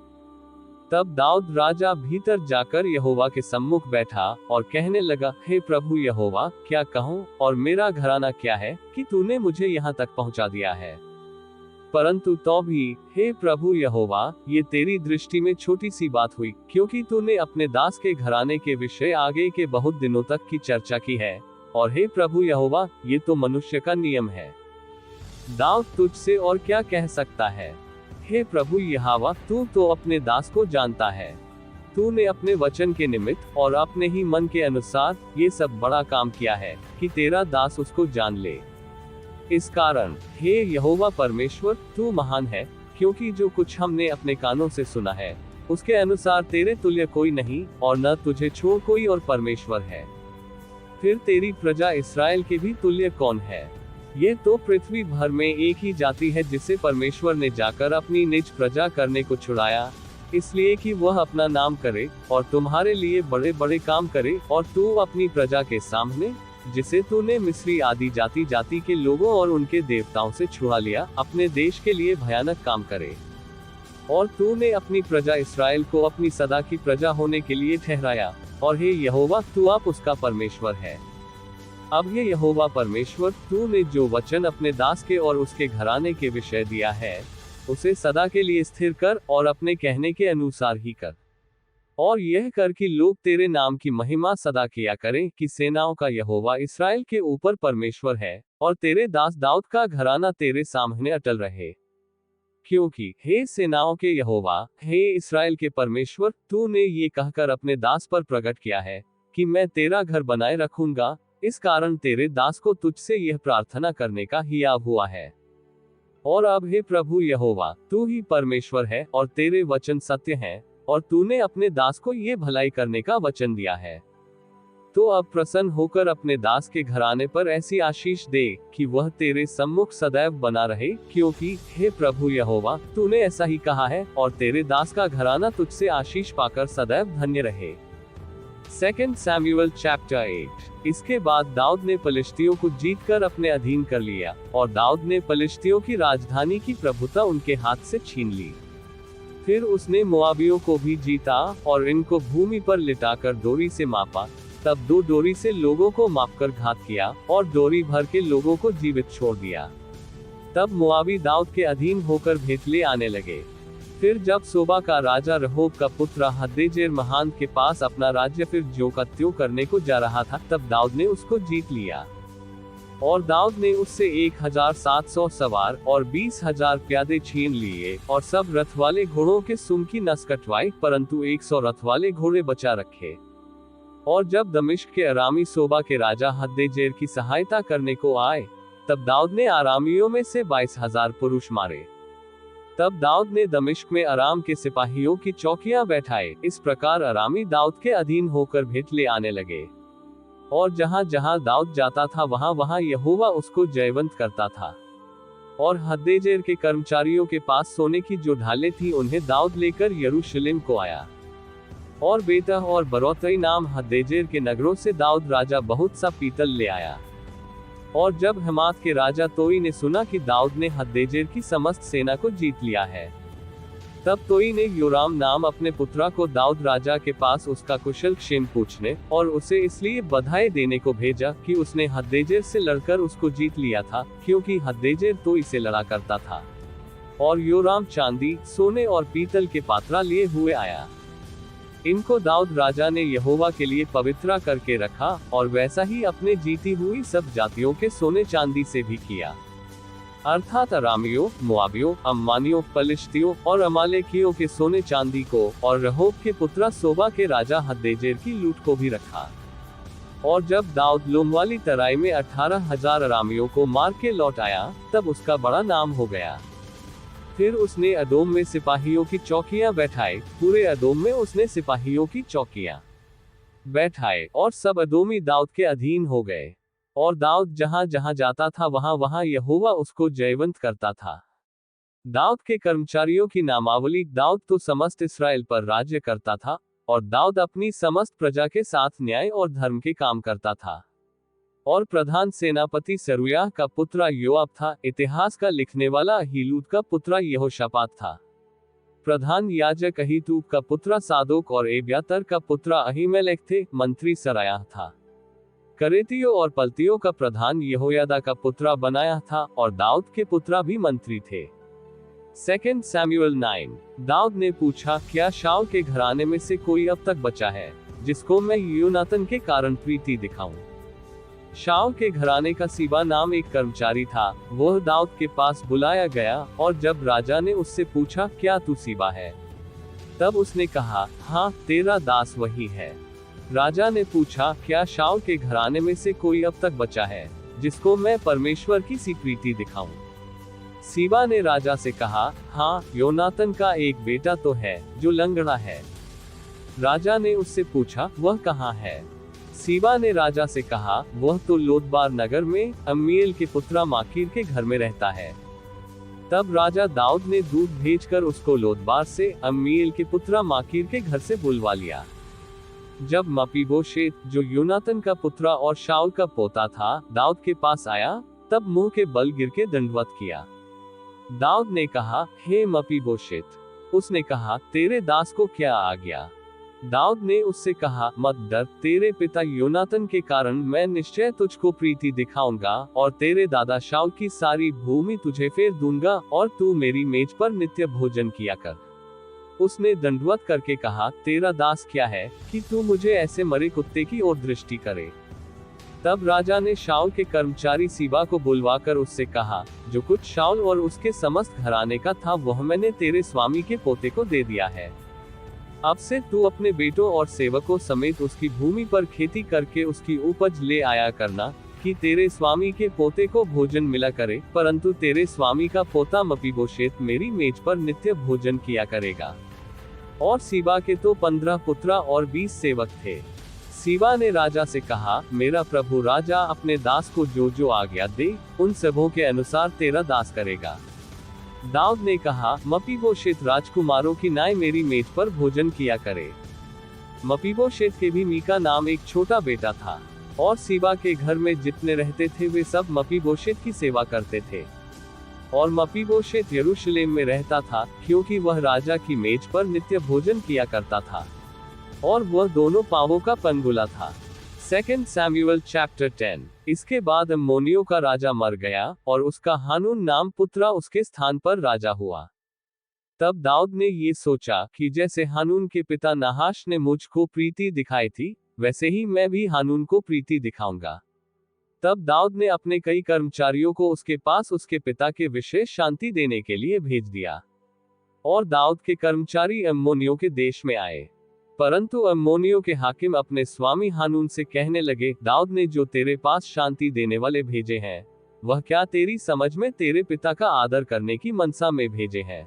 तब दाऊद राजा भीतर जाकर यहोवा के सम्मुख बैठा और कहने लगा, हे प्रभु यहोवा, क्या कहूँ और मेरा घराना क्या है कि तूने मुझे यहाँ तक पहुँचा दिया है? परंतु तो भी हे प्रभु यहोवा, ये तेरी दृष्टि में छोटी सी बात हुई, क्योंकि तूने अपने दास के घराने के विषय आगे के बहुत दिनों तक की चर्चा की है। और हे प्रभु यहोवा, ये तो मनुष्य का नियम है। दाऊद तुझसे और क्या कह सकता है? हे प्रभु यहोवा, तू तो अपने दास को जानता है। तूने अपने वचन के निमित्त और अपने ही मन के अनुसार ये सब बड़ा काम किया है कि तेरा दास उसको जान ले। इस कारण हे यहोवा परमेश्वर, तू महान है क्योंकि जो कुछ हमने अपने कानों से सुना है, उसके अनुसार तेरे तुल्य कोई नहीं, और न तुझे छोड़ कोई और परमेश्वर है। फिर तेरी प्रजा इस्राएल के भी तुल्य कौन है? ये तो पृथ्वी भर में एक ही जाति है जिसे परमेश्वर ने जाकर अपनी निज प्रजा करने को छुड़ाया, इसलिए कि वह अपना नाम करे और तुम्हारे लिए बड़े बड़े काम करे, और तू अपनी प्रजा के सामने, जिसे तूने मिस्री आदि जाति जाति के लोगों और उनके देवताओं से छुड़ा लिया, अपने देश के लिए भयानक काम करे। और तूने अपनी प्रजा इस्राएल को अपनी सदा की प्रजा होने के लिए ठहराया, और हे यहोवा, तू आप उसका परमेश्वर है। अब ये यहोवा परमेश्वर, तूने जो वचन अपने दास के और उसके घराने के विषय दिया है, उसे सदा के लिए स्थिर कर, और अपने कहने के अनुसार ही कर। और यह कर कि लोग तेरे नाम की महिमा सदा किया करें, कि सेनाओं का यहोवा इस्राएल के ऊपर परमेश्वर है, और तेरे दास दाऊद का घराना तेरे सामने अटल रहे। क्योंकि हे सेनाओं के यहोवा, हे इस्राएल के परमेश्वर, तूने ये कहकर अपने दास पर प्रकट किया है कि मैं तेरा घर बनाए रखूंगा, इस कारण तेरे दास को तुझसे यह प्रार्थना करने का हियाव हुआ है। और अब हे प्रभु यहोवा, तू ही परमेश्वर है, और तेरे वचन सत्य हैं, और तूने अपने दास को ये भलाई करने का वचन दिया है। तो अब प्रसन्न होकर अपने दास के घराने पर ऐसी आशीष दे कि वह तेरे सम्मुख सदैव बना रहे, क्योंकि हे प्रभु यहोवा, तूने ऐसा ही कहा है, और तेरे दास का घराना तुझसे आशीष पाकर सदैव धन्य रहे। 2 सैमुएल चैप्टर 8। इसके बाद दाऊद ने पलिश्तियों को जीतकर अपने अधीन कर लिया, और दाऊद ने पलिश्तियों की राजधानी की प्रभुता उनके हाथ से छीन ली। फिर उसने मोआबियों को भी जीता, और इनको भूमि पर लिटाकर डोरी से मापा। तब 2 डोरी से लोगों को मापकर घात किया, और डोरी भर के लोगों को जीवित छोड़ दिया। तब मोआबी दाऊद के अधीन होकर भेंट ले आने लगे। फिर जब सोबा का राजा रहोब का पुत्र हद्देजेर महान के पास अपना राज्य फिर ज्यों का त्यों करने को जा रहा था, तब दाऊद ने उसको जीत लिया। और दाऊद ने उससे 1700 सवार और 20,000 प्यादे छीन लिए, और सब रथ वाले घोड़ों के सुम की नस कटवाई, परंतु 100 रथ वाले घोड़े बचा रखे। और जब दमिश्क के अरामी सोबा के राजा हद्देजेर की सहायता करने को आए, तब दाऊद ने आरामियों में से 22,000 पुरुष मारे। तब दाऊद ने दमिश्क में अराम के सिपाहियों की चौकियां बैठाए। इस प्रकार अरामी दाऊद के अधीन होकर भेंट ले आने लगे, और जहां जहां दाऊद जाता था वहां वहां यहोवा उसको जयवंत करता था। और हद्देजेर के कर्मचारियों के पास सोने की जो ढालें थी, उन्हें दाऊद लेकर यरूशलेम को आया। और बेतह और बरोतई नाम हद्देजेर के नगरों से दाऊद राजा बहुत सा पीतल ले आया। और जब हमात के राजा तोई ने सुना कि दाऊद ने हद्देजेर की समस्त सेना को जीत लिया है, तब तोई ने योराम नाम अपने पुत्रा को दाऊद राजा के पास उसका कुशल क्षेम पूछने और उसे इसलिए बधाई देने को भेजा कि उसने हद्देजेर से लड़कर उसको जीत लिया था, क्योंकि हद्देजेर तोई से लड़ा करता था। और योराम चांदी, सोने और पीतल के पात्रा लिए हुए आया। इनको दाऊद राजा ने यहोवा के लिए पवित्र करके रखा, और वैसा ही अपने जीती हुई सब जातियों के सोने चांदी से भी किया, अर्थात अरामियों, मोआबियों, अम्मानियों, पलिश्तियों और अमालेकियों के सोने चांदी को, और रहोब के पुत्र सोबा के राजा हद्देजेर की लूट को भी रखा। और जब दाऊद लोम वाली तराई में 18,000 अरामियों को मार के लौट आया, तब उसका बड़ा नाम हो गया। फिर उसने अदोम में सिपाहियों की चौकियां बैठाए, पूरे अदोम में उसने सिपाहियों की चौकियां बैठाए, और सब अदोमी दाऊद के अधीन हो गए। और दाऊद जहां जहां जाता था वहां वहां यहोवा उसको जयवंत करता था। दाऊद के कर्मचारियों की नामावली। दाऊद तो समस्त इस्राएल पर राज्य करता था, और दाऊद अपनी समस्त प्रजा के साथ न्याय और धर्म के काम करता था। और प्रधान सेनापति सरूयाह का पुत्र योआब था। इतिहास का लिखने वाला अहीलूद का पुत्र यहोशापात था। प्रधान याजक अहीतूब का पुत्र सादोक और एब्यातर का पुत्र अहीमेलेक थे। मंत्री सरायाह था। करेतियों और पलतियों का प्रधान यहोयादा का पुत्र बनाया था, और दाऊद के पुत्र भी मंत्री थे। 2 सैमुएल 9। दाऊद ने पूछा, क्या शाऊल के घराने में से कोई अब तक बचा है, जिसको मैं योनातन के कारण प्रीति दिखाऊं? शाऊल के घराने का सीबा नाम एक कर्मचारी था। वह दाऊद के पास बुलाया गया, और जब राजा ने उससे पूछा, क्या तू सीबा है? तब उसने कहा, हाँ, तेरा दास वही है। राजा ने पूछा, क्या शाऊल के घराने में से कोई अब तक बचा है, जिसको मैं परमेश्वर की सी प्रीति दिखाऊं? सीबा ने राजा से कहा, हाँ, योनातन का एक बेटा तो है जो लंगड़ा है। राजा ने उससे पूछा, वह कहाँ है? सीबा ने राजा से कहा, वह तो लोदबार नगर में अम्मीएल के पुत्रा माकीर के घर में रहता है। तब राजा दाऊद ने दूत भेजकर उसको लोदबार से अम्मीएल के पुत्रा माकीर के घर से बुलवा लिया। जब मपीबोशेत, जो योनातन का पुत्रा और शाऊल का पोता था, दाऊद के पास आया, तब मुंह के बल गिर के दंडवत किया। दाऊद ने कहा, हे मपीबोशेत। उसने कहा, तेरे दास को क्या आ गया? दाऊद ने उससे कहा, मत डर, तेरे पिता योनातन के कारण मैं निश्चय तुझको प्रीति दिखाऊंगा और तेरे दादा शाऊल की सारी भूमि तुझे फेर दूंगा और तू मेरी मेज पर नित्य भोजन किया कर। उसने दंडवत करके कहा, तेरा दास क्या है कि तू मुझे ऐसे मरे कुत्ते की ओर दृष्टि करे? तब राजा ने शाऊल के कर्मचारी सीबा को बुलवाकर उससे कहा, जो कुछ शाऊल और उसके समस्त घराने का था वह मैंने तेरे स्वामी के पोते को दे दिया है। अब से तू अपने बेटों और सेवकों समेत उसकी भूमि पर खेती करके उसकी उपज ले आया करना, कि तेरे स्वामी के पोते को भोजन मिला करे, परंतु तेरे स्वामी का पोता मपीबोशेत मेरी मेज पर नित्य भोजन किया करेगा। और सीबा के तो 15 पुत्रा और 20 सेवक थे। सीबा ने राजा से कहा, मेरा प्रभु राजा अपने दास को जो जो आज्ञा दे, उन सबों के अनुसार तेरा दास करेगा। दाऊद ने कहा, मपीबोशेत राजकुमारों की नाई मेरी मेज पर भोजन किया करे। मपीबोशेत के भी मीका नाम एक छोटा बेटा था, और सीबा के घर में जितने रहते थे वे सब मपीबोशेत की सेवा करते थे। और मपीबोशेत यरूशलेम में रहता था, क्योंकि वह राजा की मेज पर नित्य भोजन किया करता था, और वह दोनों पांवों का पंगुला था। 2 सैमुएल चैप्टर 10। इसके बाद अम्मोनियों का राजा मर गया और उसका हानून नाम पुत्रा उसके स्थान पर राजा हुआ। तब दाऊद ने ये सोचा कि जैसे हानून के पिता नाहाश ने मुझको प्रीति दिखाई थी, वैसे ही मैं भी हानून को प्रीति दिखाऊंगा। तब दाऊद ने अपने कई कर्मचारियों को उसके पास उसके पिता के विशेष शांति देने के लिए भेज दिया। और दाऊद के कर्मचारी अम्मोनियों के देश में आए। परंतु अम्मोनियों के हाकिम अपने स्वामी हानून से कहने लगे, दाऊद ने जो तेरे पास शांति देने वाले भेजे हैं, वह क्या तेरी समझ में तेरे पिता का आदर करने की मनसा में भेजे हैं?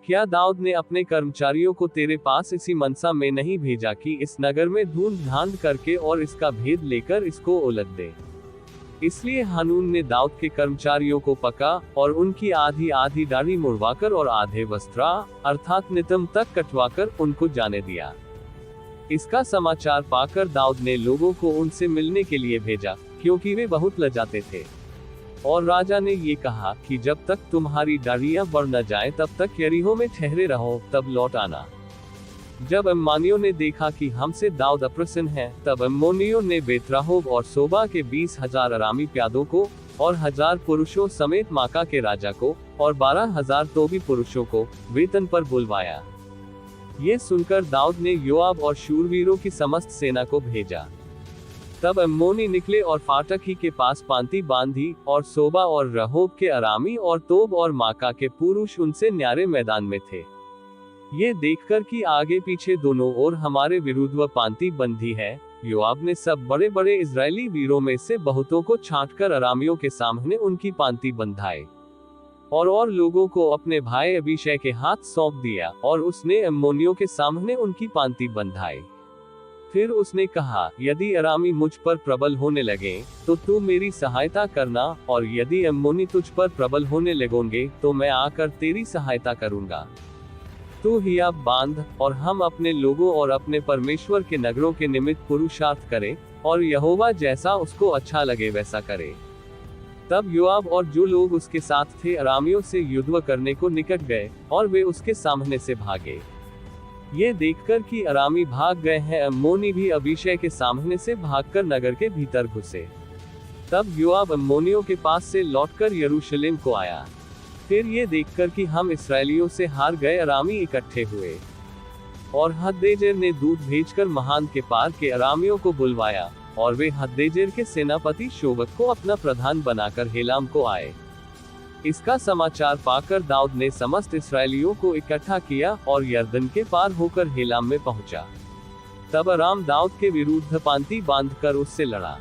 क्या दाऊद ने अपने कर्मचारियों को तेरे पास इसी मनसा में नहीं भेजा कि इस नगर में ढूंढ ढांढ करके और इसका भेद लेकर इसको उलट दे? इसलिए हानून ने दाऊद के कर्मचारियों को पका और उनकी आधी आधी दाढ़ी मुड़वाकर और आधे वस्त्रा अर्थात नितंब तक कटवाकर उनको जाने दिया। इसका समाचार पाकर दाऊद ने लोगों को उनसे मिलने के लिए भेजा, क्योंकि वे बहुत लजाते थे। और राजा ने ये कहा कि जब तक तुम्हारी दाढ़ियां बढ़ न जाएं तब तक यरीहो में ठहरे रहो, तब लौट आना। जब अम्मोनियों ने देखा कि हमसे दाऊद अप्रसन्न है, तब अम्मोनियों ने बेतराहोब और सोबा के 20,000 अरामी प्यादों को और 1000 पुरुषों समेत माका के राजा को और 12,000 तोबी पुरुषों को वेतन पर बुलवाया। ये सुनकर दाऊद ने योआब और शूरवीरों की समस्त सेना को भेजा। तब अम्मोनी निकले और फाटक ही के पास पांति बांधी, और सोबा और रहोब के अरामी और तोब और माका के पुरुष उनसे न्यारे मैदान में थे। ये देखकर कि आगे पीछे दोनों ओर हमारे विरुद्ध वह पांति बंधी है, योआब ने सब बड़े बड़े इजरायली वीरों में से बहुतों को छांटकर अरामियों के सामने उनकी पांति बंधाए, और लोगों को अपने भाई अबीशै के हाथ सौंप दिया, और उसने अम्मोनियों के सामने उनकी पांति बंधाई। फिर उसने कहा, यदि अरामी मुझ पर प्रबल होने लगे तो तू मेरी सहायता करना, और यदि अम्मोनी तुझ पर प्रबल होने लगोगे तो मैं आकर तेरी सहायता करूंगा। तू हियाब बांध, और हम अपने लोगों और अपने परमेश्वर के नगरों के निमित्त पुरुषार्थ करें, और यहोवा जैसा उसको अच्छा लगे वैसा करे। तब योआब और जो लोग उसके साथ थे अरामियों से युद्ध करने को निकट गए, और वे उसके सामने से भागे। ये देखकर कि अरामी भाग गए हैं, अम्मोनी भी अबीशै के सामने से भागकर नगर के भीतर घुसे। तब योआब अम्मोनियों के पास से लौटकर यरूशलेम को आया। फिर ये देखकर कि हम इस्राएलियों से हार गए अरामी इकट्ठे हुए, और हद्देजेर ने दूत भेजकर महान के पार के अरामियों को बुलवाया, और वे हद्देजेर के सेनापति शोबक को अपना प्रधान बनाकर हेलाम को आए। इसका समाचार पाकर दाऊद ने समस्त इस्राएलियों को इकट्ठा किया और यरदन के पार होकर हेलाम में पहुंचा। तब अराम दाऊद के विरुद्ध पांति बांधकर उससे लड़ा।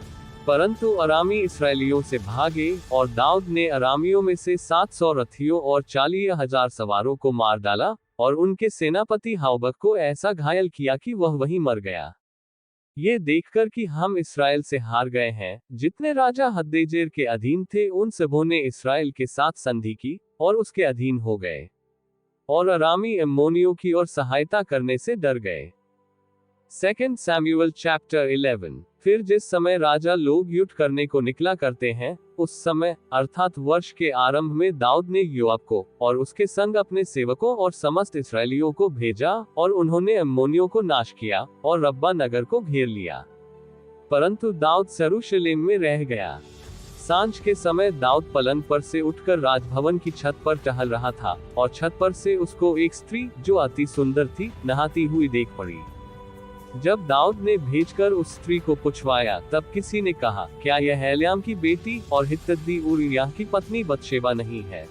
परंतु अरामी इसराइलियों से भागे, और दाऊद ने अरामियों में से 700 रथियों और 40,000 सवारों को मार डाला, और उनके सेनापति हावबक को ऐसा घायल किया कि वह वहीं मर गया। ये देखकर कि हम इस्राएल से हार गए हैं, जितने राजा हद्देजेर के अधीन थे उन सबों ने इस्राएल के साथ संधि की, और उसके अधीन हो गए, और अरामी अम्मोनियों की ओर सहायता करने से डर गए। 2 सैमुअल चैप्टर 11। फिर जिस समय राजा लोग युद्ध करने को निकला करते हैं, उस समय अर्थात वर्ष के आरंभ में दाऊद ने योआब को और उसके संग अपने सेवकों और समस्त इस्राएलियों को भेजा, और उन्होंने अम्मोनियों को नाश किया और रब्बा नगर को घेर लिया। परंतु दाऊद यरूशलेम में रह गया। सांझ के समय दाऊद पलंग पर से उठकर राजभवन की छत पर टहल रहा था, और छत पर से उसको एक स्त्री जो अति सुंदर थी नहाती हुई देख पड़ी। जब दाऊद ने भेजकर उस स्त्री को पूछवाया, तब किसी ने कहा, क्या यह एल्याम की बेटी और हित्तदी ऊरिय्याह की पत्नी बतशेबा नहीं है?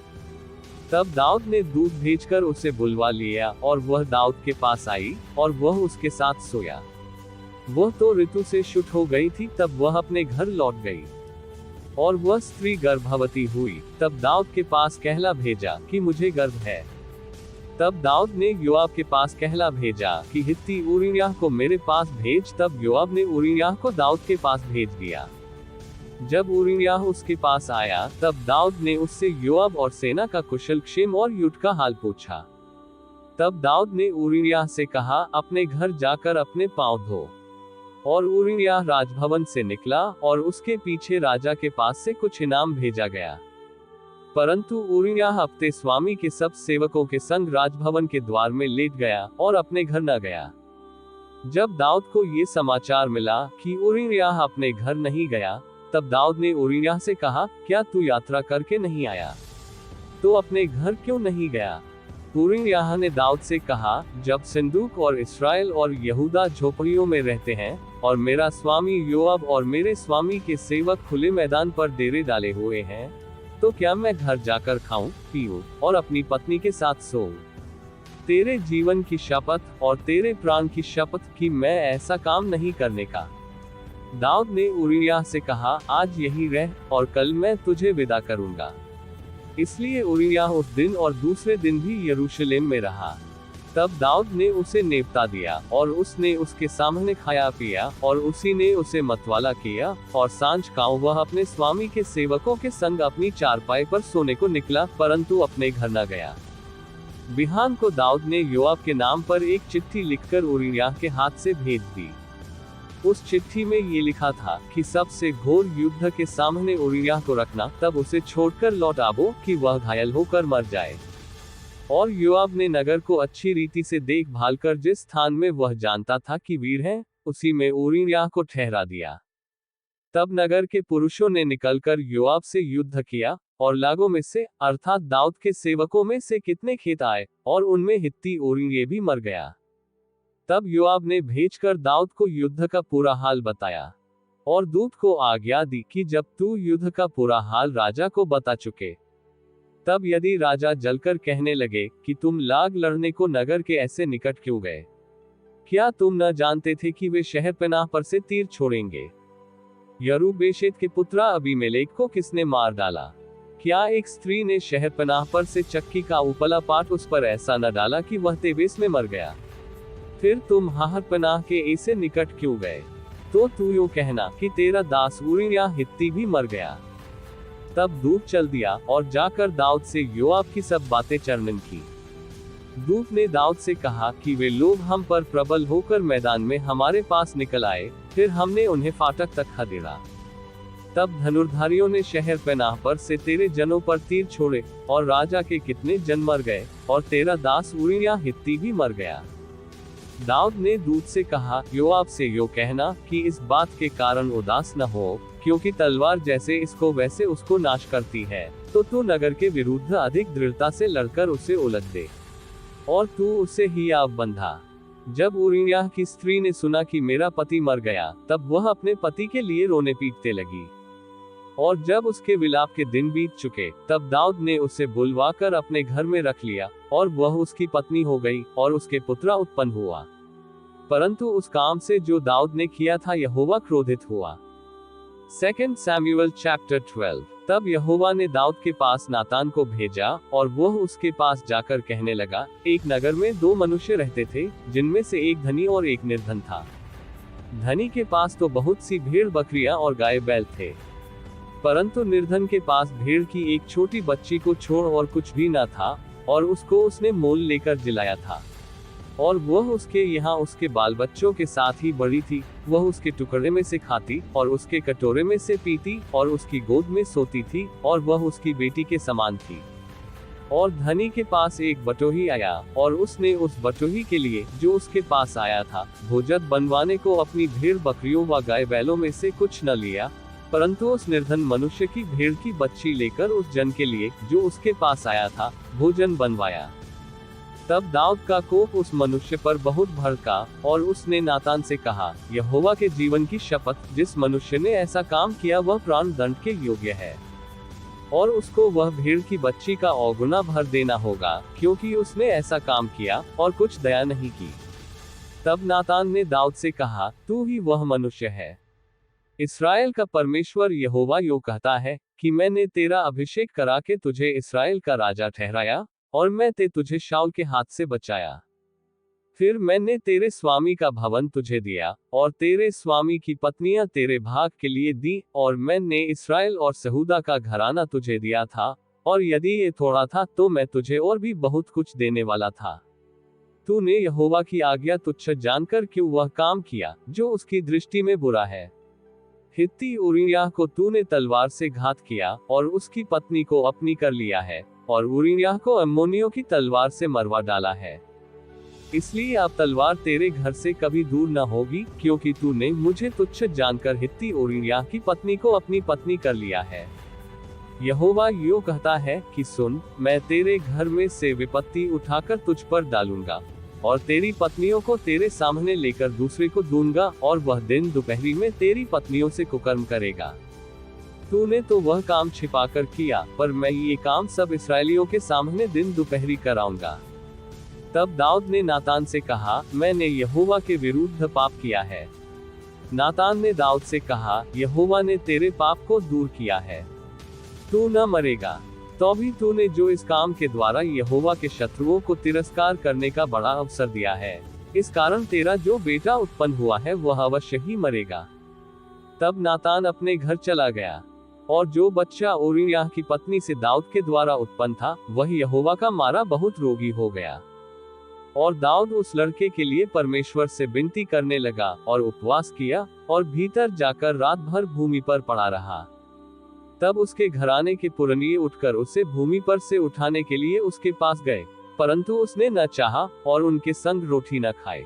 तब दाऊद ने दूत भेजकर उसे बुलवा लिया, और वह दाऊद के पास आई, और वह उसके साथ सोया। वह तो ऋतु से शुद्ध हो गई थी, तब वह अपने घर लौट गई, और वह स्त्री गर्भवती हुई। तब दाऊद के पास कहला भेजा कि मुझे गर्भ है। तब दाऊद ने योआब के पास कहला भेजा कि हित्ती ऊरिय्याह को मेरे पास भेज। तब योआब ने ऊरिय्याह को दाऊद के पास भेज दिया। जब ऊरिय्याह उसके पास आया, तब दाऊद ने उससे योआब और सेना का कुशल क्षेम और युद्ध का हाल पूछा। तब दाऊद ने ऊरिय्याह से कहा, अपने घर जाकर अपने पांव धो। और ऊरिय्याह राजभवन से निकला, और उसके पीछे राजा के पास से कुछ इनाम भेजा गया। परंतु ऊरिय्याह अपने स्वामी के सब सेवकों के संग राजभवन के द्वार में लेट गया और अपने घर न गया। जब दाऊद को ये समाचार मिला कि ऊरिय्याह अपने घर नहीं गया, तब दाऊद ने ऊरिय्याह से कहा, क्या तू यात्रा करके नहीं आया? तो अपने घर क्यों नहीं गया? ऊरिय्याह ने दाऊद से कहा, जब संदूक और इस्राएल और यहूदा झोपड़ियों में रहते हैं, और मेरा स्वामी योआब और मेरे स्वामी के सेवक खुले मैदान पर डेरे डाले हुए हैं, तो क्या मैं घर जाकर खाऊं, पीऊं और अपनी पत्नी के साथ सोऊं? तेरे जीवन की शपथ और तेरे प्राण की शपथ कि मैं ऐसा काम नहीं करने का। दाऊद ने ऊरिय्याह से कहा, आज यहीं रह, और कल मैं तुझे विदा करूंगा। इसलिए ऊरिय्याह उस दिन और दूसरे दिन भी यरूशलेम में रहा। तब दाऊद ने उसे नेवता दिया, और उसने उसके सामने खाया पिया, और उसी ने उसे मतवाला किया, और सांझ का वह अपने स्वामी के सेवकों के संग अपनी चारपाई पर सोने को निकला, परंतु अपने घर न गया। बिहान को दाऊद ने योआब के नाम पर एक चिट्ठी लिखकर ऊरिय्याह के हाथ से भेज दी। उस चिट्ठी में ये लिखा था कि सबसे घोर युद्ध के सामने ऊरिय्याह को रखना, तब उसे छोड़कर लौट आवो कि वह घायल होकर मर जाए। और योआब ने नगर को अच्छी रीति से देखभाल कर जिस स्थान में वह जानता था कि वीर है, उसी में ऊरिय्याह को ठहरा दिया। तब नगर के पुरुषों ने निकलकर योआब से युद्ध किया, और लागों में से अर्थात दाऊद के सेवकों में से कितने खेत आए, और उनमें हित्ती ऊरिय्याह भी मर गया। तब योआब ने भेजकर दाऊद को युद्ध का पूरा हाल बताया, और दूत को आज्ञा दी कि जब तू युद्ध का पूरा हाल राजा को बता चुके, तब यदि राजा जलकर कहने लगे कि तुम लाग लड़ने को नगर के ऐसे निकट क्यों गए? क्या तुम न जानते थे कि वे शहरपनाह पर से तीर छोड़ेंगे? यरूब्बेशेत के पुत्र अबीमेलेक को किसने मार डाला? क्या एक स्त्री ने शहरपनाह पर से चक्की का उपला पाट उस पर ऐसा न डाला कि वह तेबेस में मर गया? फिर तुम हाहरपनाह के ऐसे निकट क्यों गए? तो तू यूं कहना कि तेरा दास ऊरिय्याह हित्ती भी मर गया। तब दूत चल दिया, और जाकर दाऊद से योआब की सब बातें वर्णन की। दूत ने दाऊद से कहा कि वे लोग हम पर प्रबल होकर मैदान में हमारे पास निकल आए, फिर हमने उन्हें फाटक तक खदेड़ा। तब धनुर्धारियों ने शहरपनाह पर से तेरे जनों पर तीर छोड़े, और राजा के कितने जन मर गए, और तेरा दास ऊरिय्याह हित्ती भी मर गया। दाऊद ने दूत से कहा, योआब से यो कहना कि इस बात के कारण उदास न हो, क्योंकि तलवार जैसे इसको वैसे उसको नाश करती है, तो तू नगर के विरुद्ध अधिक दृढ़ता से लड़कर उसे उलट दे, और तू उसे हियाव बंधा। जब ऊरिय्याह की स्त्री ने सुना कि मेरा पति मर गया, तब वह अपने पति के लिए रोने पीटने लगी। और जब उसके विलाप के दिन बीत चुके, तब दाऊद ने उसे बुलवाकर अपने घर में रख लिया, और वह उसकी पत्नी हो गई, और उसके पुत्र उत्पन्न हुआ। परंतु उस काम से जो दाऊद ने किया था, यहोवा क्रोधित हुआ। 2 सैमुएल चैप्टर 12। तब यहोवा ने दाऊद के पास नातान को भेजा, और वह उसके पास जाकर कहने लगा, एक नगर में 2 मनुष्य रहते थे, जिनमें से एक धनी और एक निर्धन था। धनी के पास तो बहुत सी भेड़ बकरियां और गाय बैल थे, परंतु निर्धन के पास भेड़ की एक छोटी बच्ची को छोड़ और कुछ भी न था, और उसको उसने मोल लेकर जिलाया था। और वह उसके यहाँ उसके बाल बच्चों के साथ ही बड़ी थी। वह उसके टुकड़े में से खाती और उसके कटोरे में से पीती और उसकी गोद में सोती थी, और वह उसकी बेटी के समान थी। और धनी के पास एक बटोही आया, और उसने उस बटोही के लिए, जो उसके पास आया था, भोजन बनवाने को अपनी भेड़ बकरियों व गाय बैलों में से कुछ न लिया, परंतु उस निर्धन मनुष्य की भेड़ की बच्ची लेकर उस जन के लिए, जो उसके पास आया था, भोजन बनवाया। तब दाऊद का कोप उस मनुष्य पर बहुत भड़का, और उसने नातान से कहा, यहोवा के जीवन की शपथ, जिस मनुष्य ने ऐसा काम किया वह प्राण दंड के योग्य है, और उसको वह भेड़ की बच्ची का औगुना भर देना होगा, क्योंकि उसने ऐसा काम किया और कुछ दया नहीं की। तब नातान ने दाऊद से कहा, तू ही वह मनुष्य है। इस्राएल का परमेश्वर यहोवा यो कहता है कि मैंने तेरा अभिषेक करा के तुझे इस्राएल का राजा ठहराया, और मैं तुझे शाऊल के हाथ से बचाया। फिर मैंने तेरे स्वामी का भवन तुझे दिया, और तेरे स्वामी की पत्नियां तेरे भाग के लिए दी, और मैंने इस्राएल और सहुदा का घराना तुझे दिया था, और यदि ये थोड़ा था तो मैं तुझे और भी बहुत कुछ देने वाला था। तूने यहोवा की आज्ञा तुच्छ जानकर क्यों वह काम किया, जो उसकी दृष्टि में बुरा है। हित्ती उरिय्याह को तूने तलवार से घात किया, और उसकी पत्नी को अपनी कर लिया है, और उरिय्याह को अम्मोनियों की तलवार से मरवा डाला है। इसलिए अब तलवार तेरे घर से कभी दूर न होगी, क्योंकि तूने मुझे तुच्छ जानकर हित्ती उरिय्याह की पत्नी को अपनी पत्नी कर लिया है। यहोवा यो कहता है कि सुन, मैं तेरे घर में से विपत्ति उठाकर तुझ पर डालूंगा, और तेरी पत्नियों को तेरे सामने लेकर दूसरे को दूंगा, और वह दिन दोपहरी में तेरी पत्नियों से कुकर्म करेगा। तूने तो वह काम छिपाकर किया, पर मैं ये काम सब इस्राएलियों के सामने दिन दोपहरी कराऊंगा। तब दाऊद ने नातान से कहा, मैंने यहोवा के विरुद्ध पाप किया है। नातान ने दाऊद से कहा, यहोवा ने तेरे पाप को दूर किया है, तू न मरेगा। तो भी तूने जो इस काम के द्वारा यहोवा के शत्रुओं को तिरस्कार करने का बड़ा अवसर दिया है, इस कारण तेरा जो बेटा उत्पन्न हुआ है वह अवश्य ही मरेगा। तब नातान अपने घर चला गया, और जो बच्चा उरिय्याह की पत्नी से दाऊद के द्वारा उत्पन्न था, वह यहोवा का मारा बहुत रोगी हो गया। और दाऊद उस लड़के के लिए परमेश्वर से विनती करने लगा, और उपवास किया, और भीतर जाकर रात भर भूमि पर पड़ा रहा। तब उसके घराने के पुरनिये उठकर उसे भूमि पर से उठाने के लिए उसके पास गए, परंतु उसने न चाहा, और उनके संग रोटी न खाए।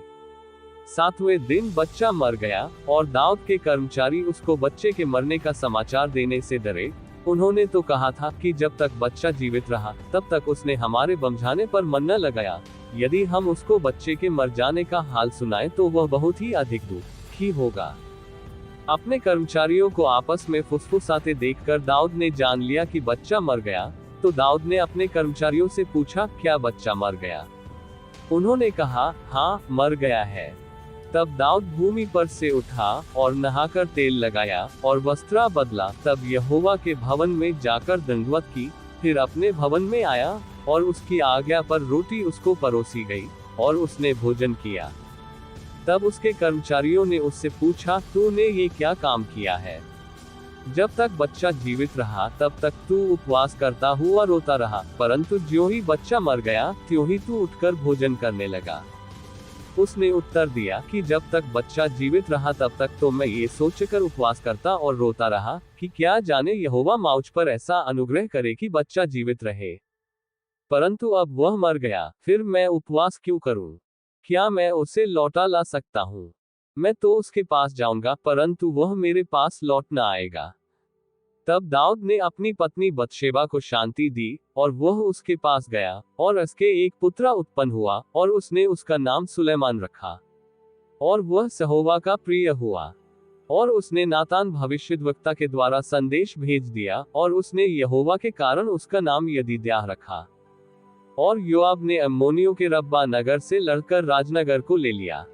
7वें दिन बच्चा मर गया, और दाऊद के कर्मचारी उसको बच्चे के मरने का समाचार देने से डरे। उन्होंने तो कहा था कि जब तक बच्चा जीवित रहा तब तक उसने हमारे बमझाने पर मन न लगाया, यदि हम उसको बच्चे के मर जाने का हाल सुनाए तो वह बहुत ही अधिक दुखी होगा। अपने कर्मचारियों को आपस में फुसफुसाते देखकर दाऊद ने जान लिया कि बच्चा मर गया। तो दाऊद ने अपने कर्मचारियों से पूछा, क्या बच्चा मर गया? उन्होंने कहा, हाँ, मर गया है। तब दाऊद भूमि पर से उठा, और नहाकर तेल लगाया, और वस्त्र बदला। तब यहोवा के भवन में जाकर दंडवत की, फिर अपने भवन में आया, और उसकी आज्ञा पर रोटी उसको परोसी गई, और उसने भोजन किया। तब उसके कर्मचारियों ने उससे पूछा, तूने ये क्या काम किया है? जब तक बच्चा जीवित रहा तब तक तू उपवास करता हुआ रोता रहा, परंतु ज्यों ही बच्चा मर गया त्यों ही तू उठकर भोजन करने लगा। उसने उत्तर दिया कि जब तक बच्चा जीवित रहा तब तक तो मैं ये सोचकर उपवास करता और रोता रहा कि क्या जाने यहोवा मुझ पर ऐसा अनुग्रह करे कि बच्चा जीवित रहे। परंतु अब वह मर गया, फिर मैं उपवास क्यों करूं? क्या मैं उसे लौटा ला सकता हूं? मैं तो उसके पास जाऊंगा, परंतु वह मेरे पास लौट न आएगा। तब दाऊद ने अपनी पत्नी बतशेबा को शांति दी, और वह उसके पास गया, और उसके एक पुत्र उत्पन्न हुआ, और उसने उसका नाम सुलेमान रखा, और वह यहोवा का प्रिय हुआ। और उसने नातान भविष्यद्वक्ता के द्वारा संदेश भेज दिया, और उसने यहोवा के कारण उसका नाम यदीद्याह रखा। और योआब ने अम्मोनियों के रब्बा नगर से लड़कर राजनगर को ले लिया।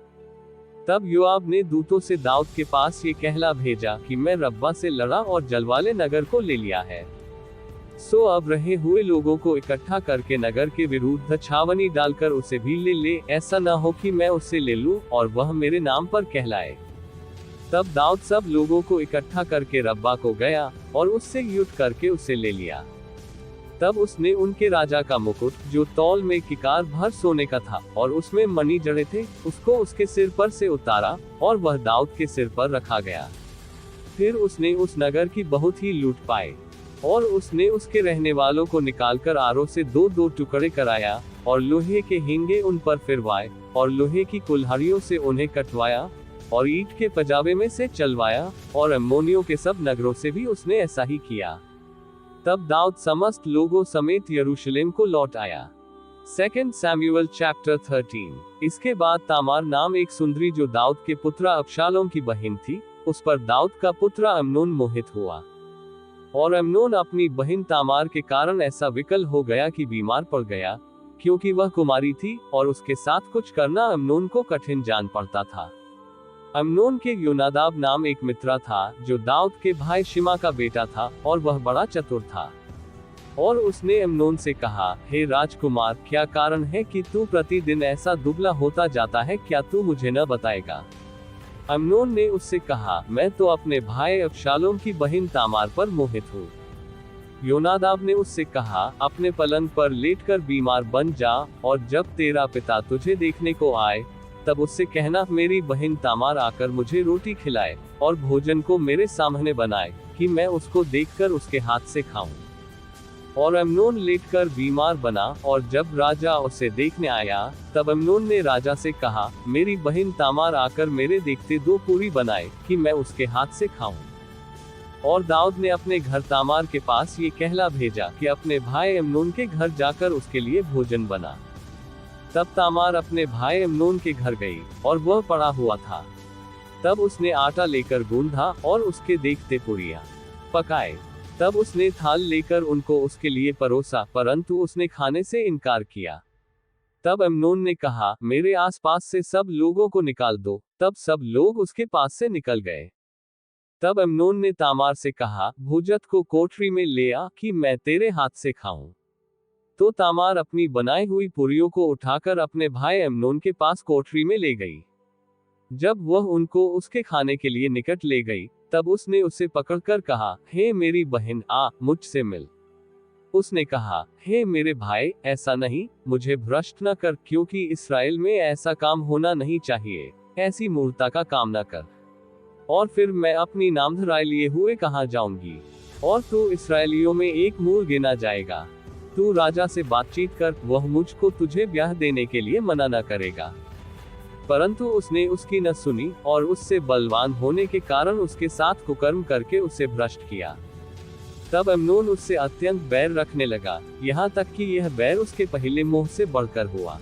तब योआब ने दूतों से दाऊद के पास ये कहला भेजा कि मैं रब्बा से लड़ा और जलवाले नगर को ले लिया है। सो अब रहे हुए लोगों को इकट्ठा करके नगर के विरुद्ध छावनी डालकर उसे भी ले ले, ऐसा न हो कि मैं उससे ले लूं और वह मेरे नाम पर कहलाए। तब दाऊद सब लोगों को इकट्ठा करके रब्बा को गया और उससे युद्ध करके उसे ले लिया। तब उसने उनके राजा का मुकुट, जो तौल में किकार भर सोने का था और उसमें मणि जड़े थे, उसको उसके सिर पर से उतारा और वह दाऊद के सिर पर रखा गया। फिर उसने उस नगर की बहुत ही लूट पाई और उसने उसके रहने वालों को निकालकर आरों से दो दो टुकड़े कराया और लोहे के हिंगे उन पर फिरवाए और लोहे की कुल्हाड़ियों से उन्हें कटवाया और ईंट के पजावे में से चलवाया, और अम्मोनियों के सब नगरों से भी उसने ऐसा ही किया। तब दाऊद समस्त लोगों समेत यरूशलेम को लौट आया। 2 सैमुएल चैप्टर 13। इसके बाद तामार नाम एक सुंदरी जो दाऊद के पुत्र अबशालोम की बहन थी, उस पर दाऊद का पुत्र अम्नोन मोहित हुआ। और अम्नोन अपनी बहन तामार के कारण ऐसा विकल हो गया कि बीमार पड़ गया, क्योंकि वह कुमारी थी और उसके साथ कुछ करना अम्नोन को कठिन जान पड़ता था। अम्नोन के योनादाब नाम एक मित्र था, जो दाऊद के भाई शिमा का बेटा था और वह बड़ा चतुर था। और उसने अम्नोन से कहा, हे राजकुमार, क्या कारण है कि तू प्रतिदिन ऐसा दुबला होता जाता है, क्या तू मुझे न बताएगा? अम्नोन ने उससे कहा, मैं तो अपने भाई अबशालोम की बहन तामार पर मोहित हूँ। योनादाब ने उससे कहा, अपने पलंग पर लेटकर बीमार बन जा और जब तेरा पिता तुझे देखने को आए तब उससे कहना, मेरी बहन तामार आकर मुझे रोटी खिलाए और भोजन को मेरे सामने बनाए कि मैं उसको देखकर उसके हाथ से खाऊं। और अम्नोन लेटकर बीमार बना और जब राजा उसे देखने आया तब अम्नोन ने राजा से कहा, मेरी बहन तामार आकर मेरे देखते 2 पूरी बनाए कि मैं उसके हाथ से खाऊं। और दाऊद ने अपने घर तामार के पास ये कहला भेजा कि अपने भाई अम्नोन के घर जाकर उसके लिए भोजन बना। तब तामार अपने भाई अम्नोन के घर गई और वह पड़ा हुआ था। तब उसने आटा लेकर गूंधा और उसके देखते पूरियां पकाए। तब उसने थाल लेकर उनको उसके लिए परोसा, परंतु उसने खाने से इनकार किया। तब अम्नोन ने कहा, मेरे आसपास से सब लोगों को निकाल दो। तब सब लोग उसके पास से निकल गए। तब अम्नोन ने तामार से कहा, भुजत को कोठरी में ले आ कि मैं तेरे हाथ से खाऊं। तो तामार अपनी बनाई हुई पुरियों को उठाकर अपने भाई अम्नोन के पास कोठरी में ले गई। जब वह उनको उसके खाने के लिए निकट ले गई, तब उसने उसे पकड़कर कहा, हे मेरी बहन, आ मुझसे मिल। उसने कहा, हे मेरे भाई, ऐसा नहीं, मुझे भ्रष्ट न कर, क्योंकि इस्राएल में ऐसा काम होना नहीं चाहिए, ऐसी मूर्खता का काम न कर। और फिर मैं अपनी नामधराई लिए हुए कहाँ जाऊंगी? और तू इस्राएलियों में एक मूल गिना जाएगा। तू राजा से बातचीत कर, वह मुझको तुझे ब्याह देने के लिए मना न करेगा। परंतु उसने उसकी न सुनी और उससे बलवान होने के कारण उसके साथ कुकर्म करके उसे भ्रष्ट किया। तब अम्नोन उससे अत्यंत बैर रखने लगा, यहाँ तक कि यह बैर उसके पहले मोह से बढ़कर हुआ।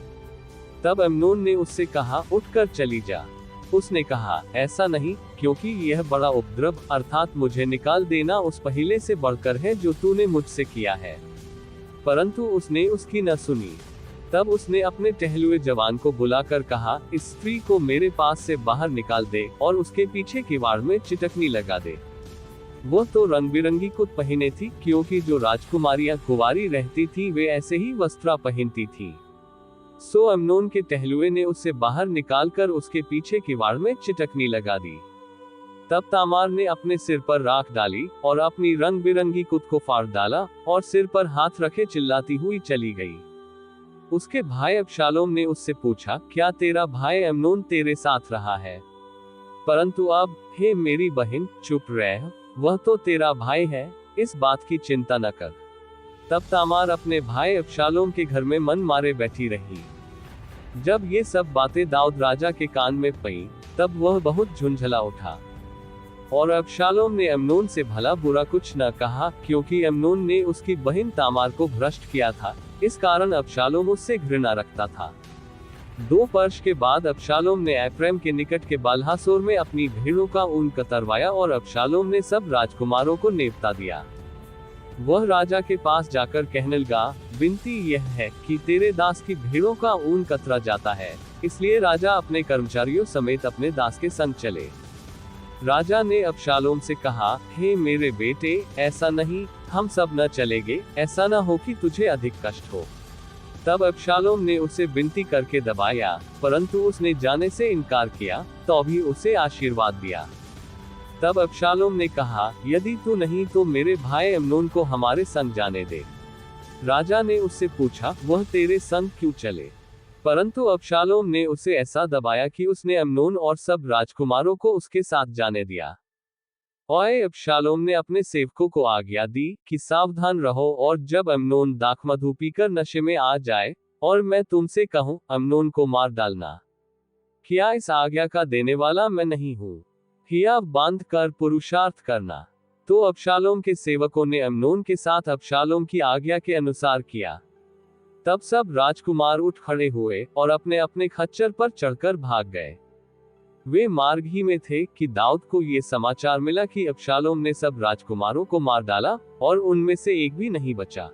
तब अम्नोन ने उससे कहा, उठकर चली जा। उसने कहा, ऐसा नहीं, क्योंकि यह बड़ा उपद्रव अर्थात मुझे निकाल देना उस पहले से बढ़कर है जो तूने मुझसे किया है। परंतु उसने उसकी न सुनी। तब उसने अपने टहलुए जवान को बुलाकर कहा, इस स्त्री को मेरे पास से बाहर निकाल दे और उसके पीछे किवाड़ में चिटकनी लगा दे। वो तो रंग बिरंगी कुत पहने थी, क्योंकि जो राजकुमारियां कुंवारी रहती थी वे ऐसे ही वस्त्र पहनती थी। सो अम्नोन के टहलुए ने उसे बाहर निकालकर उसके पीछे किवाड़ में चिटकनी लगा दी। तब तामार ने अपने सिर पर राख डाली और अपनी रंग बिरंगी कुत को फाड़ डाला और सिर पर हाथ रखे चिल्लाती हुई चली गई। उसके भाई अबशालोम ने उससे पूछा, क्या तेरा भाई अम्नोन तेरे साथ रहा है? परंतु अब, हे मेरी बहन, चुप रह, वह तो तेरा भाई है, इस बात की चिंता न कर। तब तामार अपने भाई अबशालोम के घर में मन मारे बैठी रही। जब ये सब बातें दाऊद राजा के कान में पईं, तब वह बहुत झुंझला उठा। और अबशालोम ने अम्नोन से भला बुरा कुछ न कहा, क्योंकि अम्नोन ने उसकी बहन तामार को भ्रष्ट किया था, इस कारण अबशालोम उससे घृणा रखता था। 2 वर्ष के बाद अबशालोम ने एफ्रेम के निकट के बालहासोर में अपनी भेड़ों का ऊन कतरवाया और अबशालोम ने सब राजकुमारों को नेवता दिया। वह राजा के पास जाकर कहने लगा, विनती यह है कि तेरे दास की भेड़ों का ऊन कतरा जाता है, इसलिए राजा अपने कर्मचारियों समेत अपने दास के संग चले। राजा ने अबशालोम से कहा, हे मेरे बेटे, ऐसा नहीं, हम सब न चलेंगे, ऐसा न हो कि तुझे अधिक कष्ट हो। तब अबशालोम ने उसे विनती करके दबाया, परंतु उसने जाने से इनकार किया, तो भी उसे आशीर्वाद दिया। तब अबशालोम ने कहा, यदि तू नहीं तो मेरे भाई अम्नोन को हमारे संग जाने दे। राजा ने उससे पूछा, वह तेरे संग क्यों चले? परंतु अबशालोम ने उसे ऐसा दबाया कि उसने अम्नोन और सब राजकुमारों को उसके साथ जाने दिया। और अबशालोम ने अपने सेवकों को आज्ञा दी कि सावधान रहो, और जब अम्नोन दाखमधु पीकर नशे में आ जाए और मैं तुमसे कहूं, अम्नोन को मार डालना, क्या इस आज्ञा का देने वाला मैं नहीं हूं? हिया बांध कर पुरुषार्थ करना। तो अबशालोम के सेवकों ने अम्नोन के साथ अबशालोम की आज्ञा के अनुसार किया। तब सब राजकुमार उठ खड़े हुए और अपने अपने खच्चर पर चढ़कर भाग गए। वे मार्ग ही में थे कि दाऊद को ये समाचार मिला कि अबशालोम ने सब राजकुमारों को मार डाला और उनमें से एक भी नहीं बचा।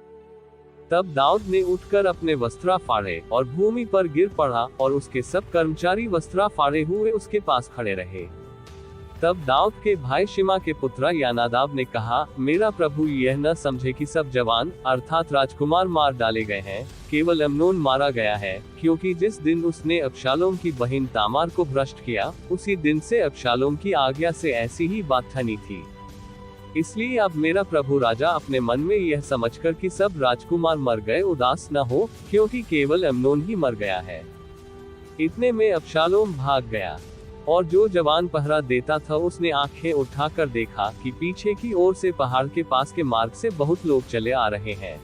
तब दाऊद ने उठकर अपने वस्त्र फाड़े और भूमि पर गिर पड़ा, और उसके सब कर्मचारी वस्त्र फाड़े हुए उसके पास खड़े रहे। तब दाऊद के भाई शिमा के पुत्र यानादाब ने कहा, मेरा प्रभु यह न समझे कि सब जवान अर्थात राजकुमार मार डाले गए हैं, केवल अम्नोन मारा गया है, क्योंकि जिस दिन उसने अबशालोम की बहन तामार को भ्रष्ट किया, उसी दिन से अबशालोम की आज्ञा से ऐसी ही बात ठनी थी। इसलिए अब मेरा प्रभु राजा अपने मन में यह समझकर कि सब राजकुमार मर गए उदास न हो, क्योंकि केवल अम्नोन ही मर गया है। इतने में अबशालोम भाग गया, और जो जवान पहरा देता था उसने आंखें उठाकर देखा कि पीछे की ओर से पहाड़ के पास के मार्ग से बहुत लोग चले आ रहे हैं।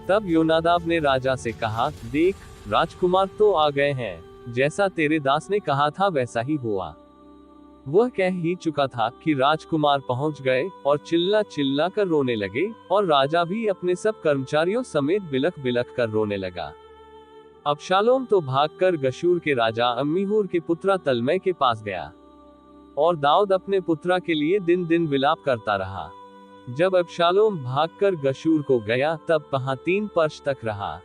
तब योनादाब ने राजा से कहा, देख, राजकुमार तो आ गए हैं, जैसा तेरे दास ने कहा था वैसा ही हुआ। वह कह ही चुका था कि राजकुमार पहुंच गए, और चिल्ला चिल्ला कर रोने लगे, और राजा भी अपने सब कर्मचारियों समेत बिलख बिलख कर रोने लगा। अबशालोम तो भागकर गशूर के राजा अम्मीहूर के पुत्र तलमै के पास गया, और दाऊद अपने पुत्र के लिए दिन दिन विलाप करता रहा। जब अबशालोम भागकर गशूर को गया तब वहां 3 वर्ष तक रहा,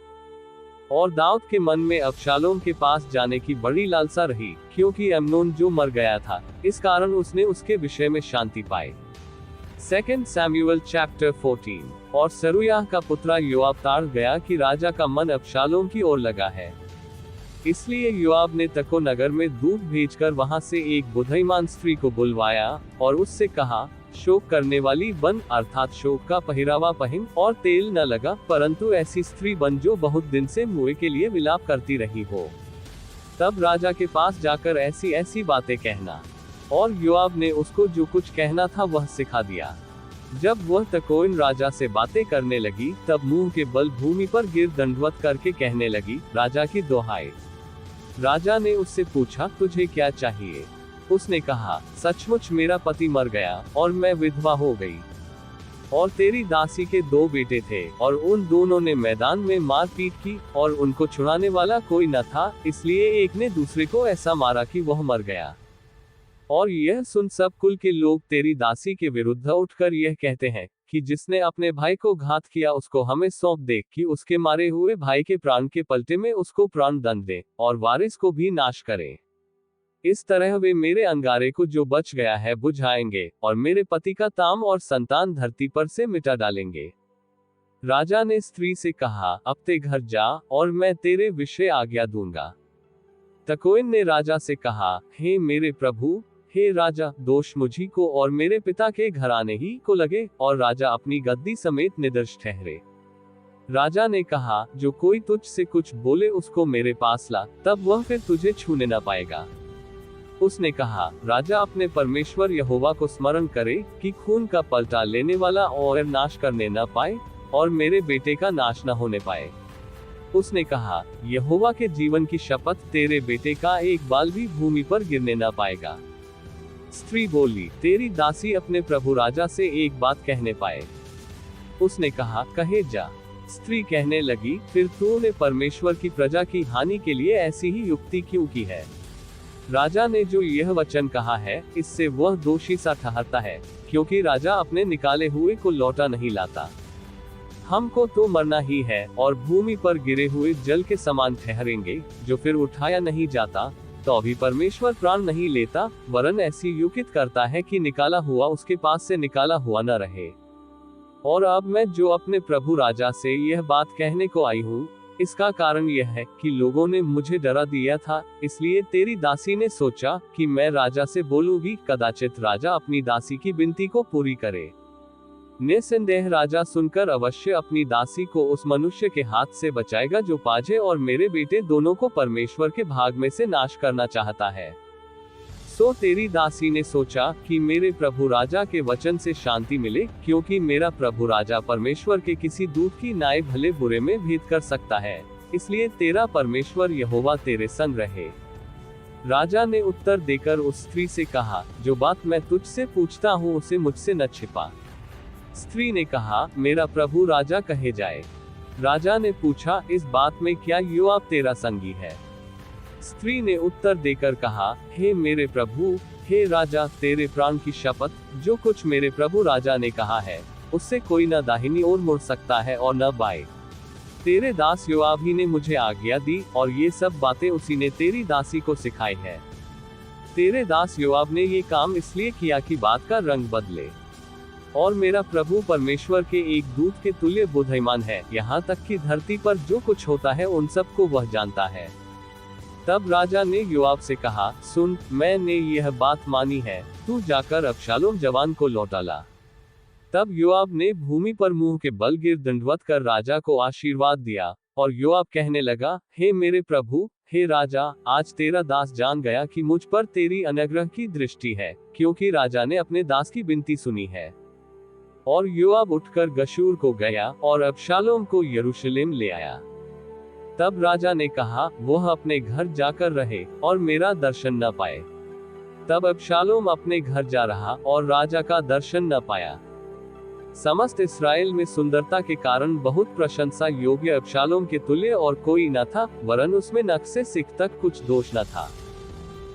और दाऊद के मन में अबशालोम के पास जाने की बड़ी लालसा रही, क्योंकि अम्नोन जो मर गया था, इस कारण उसने उसके विषय में शांति पाई। 2 सैमुएल चैप्टर 14। और सरूयाह का पुत्र योआब ताड़ गया कि राजा का मन अबशालोम की ओर लगा है। इसलिए योआब ने तको नगर में दूत भेजकर वहां से एक बुद्धिमान स्त्री को बुलवाया, और उससे कहा, शोक करने वाली बन, अर्थात शोक का पहिरावा पहन, और तेल न लगा, परंतु ऐसी स्त्री बन जो बहुत दिन से मुए के लिए विलाप करती रही हो। तब राजा के पास जाकर ऐसी ऐसी बातें कहना। और योआब ने उसको जो कुछ कहना था वह सिखा दिया। जब वह तकोइन राजा से बातें करने लगी, तब मुंह के बल भूमि पर गिर दंडवत करके कहने लगी, राजा की दोहाई। राजा ने उससे पूछा, तुझे क्या चाहिए? उसने कहा, सचमुच मेरा पति मर गया, और मैं विधवा हो गई, और तेरी दासी के 2 बेटे थे, और उन दोनों ने मैदान में मारपीट की, और उनको छुड़ाने वाला कोई न था, इसलिए एक ने दूसरे को ऐसा मारा कि वह मर गया। और यह सुन सब कुल के लोग तेरी दासी के विरुद्ध उठकर यह कहते हैं कि जिसने अपने भाई को घात किया उसको हमें सौंप दे, कि उसके मारे हुए भाई के प्राण के पलटे में उसको प्राण दंड दे, और वारिस को भी नाश करे। इस तरह वे मेरे अंगारे को जो बच गया है बुझाएंगे, और मेरे पति का ताम और संतान धरती पर से मिटा डालेंगे। राजा ने स्त्री से कहा, अब ते घर जा, और मैं तेरे विषय आज्ञा दूंगा। तकोइन ने राजा से कहा, हे मेरे प्रभु, हे राजा, दोष मुझी को और मेरे पिता के घराने ही को लगे, और राजा अपनी गद्दी समेत निदर्श ठहरे। राजा ने कहा, जो कोई तुझ से कुछ बोले उसको मेरे पास ला, तब वह फिर तुझे छूने न पाएगा। उसने कहा, राजा अपने परमेश्वर यहोवा को स्मरण करे, कि खून का पलटा लेने वाला और नाश करने न पाए, और मेरे बेटे का नाश न होने पाए। उसने कहा, यहोवा के जीवन की शपथ, तेरे बेटे का एक बाल भी भूमि पर गिरने न पाएगा। स्त्री बोली, तेरी दासी अपने प्रभु राजा से एक बात कहने पाए। उसने कहा, कहे जा। स्त्री कहने लगी, फिर तूने परमेश्वर की प्रजा की हानि के लिए ऐसी ही युक्ति क्यों की है? राजा ने जो यह वचन कहा है, इससे वह दोषी सा ठहरता है, क्योंकि राजा अपने निकाले हुए को लौटा नहीं लाता। हमको तो मरना ही है और भूमि पर गिरे हुए जल के समान ठहरेंगे, जो फिर उठाया नहीं जाता, तो भी परमेश्वर प्राण नहीं लेता, वरन ऐसी युक्ति करता है कि निकाला हुआ उसके पास से निकाला हुआ न रहे। और अब मैं जो अपने प्रभु राजा से यह बात कहने को आई हूँ, इसका कारण यह है कि लोगों ने मुझे डरा दिया था, इसलिए तेरी दासी ने सोचा कि मैं राजा से बोलूंगी, कदाचित राजा अपनी दासी की विनती को पूरी करे। निसंदेह राजा सुनकर अवश्य अपनी दासी को उस मनुष्य के हाथ से बचाएगा जो पाजे और मेरे बेटे दोनों को परमेश्वर के भाग में से नाश करना चाहता है। सो तेरी दासी ने सोचा कि मेरे प्रभु राजा के वचन से शांति मिले, क्योंकि मेरा प्रभु राजा परमेश्वर के किसी दूत की न्याय भले बुरे में भेद कर सकता है, इसलिए तेरा परमेश्वर यहोवा तेरे संग रहे। राजा ने उत्तर देकर उस स्त्री से कहा, जो बात मैं तुझसे पूछता हूँ उसे मुझसे न छिपा। स्त्री ने कहा, मेरा प्रभु राजा कहे जाए। राजा ने पूछा, इस बात में क्या योआब तेरा संगी है? स्त्री ने उत्तर देकर कहा, हे मेरे प्रभु, हे राजा, तेरे प्राण की शपथ, जो कुछ मेरे प्रभु राजा ने कहा है, उससे कोई न दाहिनी ओर मुड़ सकता है और न बाएं। तेरे दास योआब ही ने मुझे आज्ञा दी, और ये सब बातें उसी ने तेरी दासी को सिखाई है। तेरे दास योआब ने ये काम इसलिए किया कि बात का रंग बदले। और मेरा प्रभु परमेश्वर के एक दूत के तुल्य बुद्धिमान है, यहाँ तक कि धरती पर जो कुछ होता है उन सबको वह जानता है। तब राजा ने योआब से कहा, सुन, मैंने यह बात मानी है, तू जाकर अबशालोम जवान को लौटा ला। तब योआब ने भूमि पर मुंह के बल गिर दंडवत कर राजा को आशीर्वाद दिया, और योआब कहने लगा, हे मेरे प्रभु, हे राजा, आज तेरा दास जान गया कि मुझ पर तेरी अनुग्रह की दृष्टि है, क्योंकि राजा ने अपने दास की विनती सुनी है। और योआब उठकर गशूर को गया और अबशालोम को यरूशलेम ले आया। तब राजा ने कहा, वह अपने घर जाकर रहे और मेरा दर्शन न पाए। तब अबशालोम अपने घर जा रहा और राजा का दर्शन न पाया। समस्त इस्राएल में सुंदरता के कारण बहुत प्रशंसा योग्य अबशालोम के तुल्य और कोई न था, वरन उसमें नख से सिक तक कुछ दोष न था।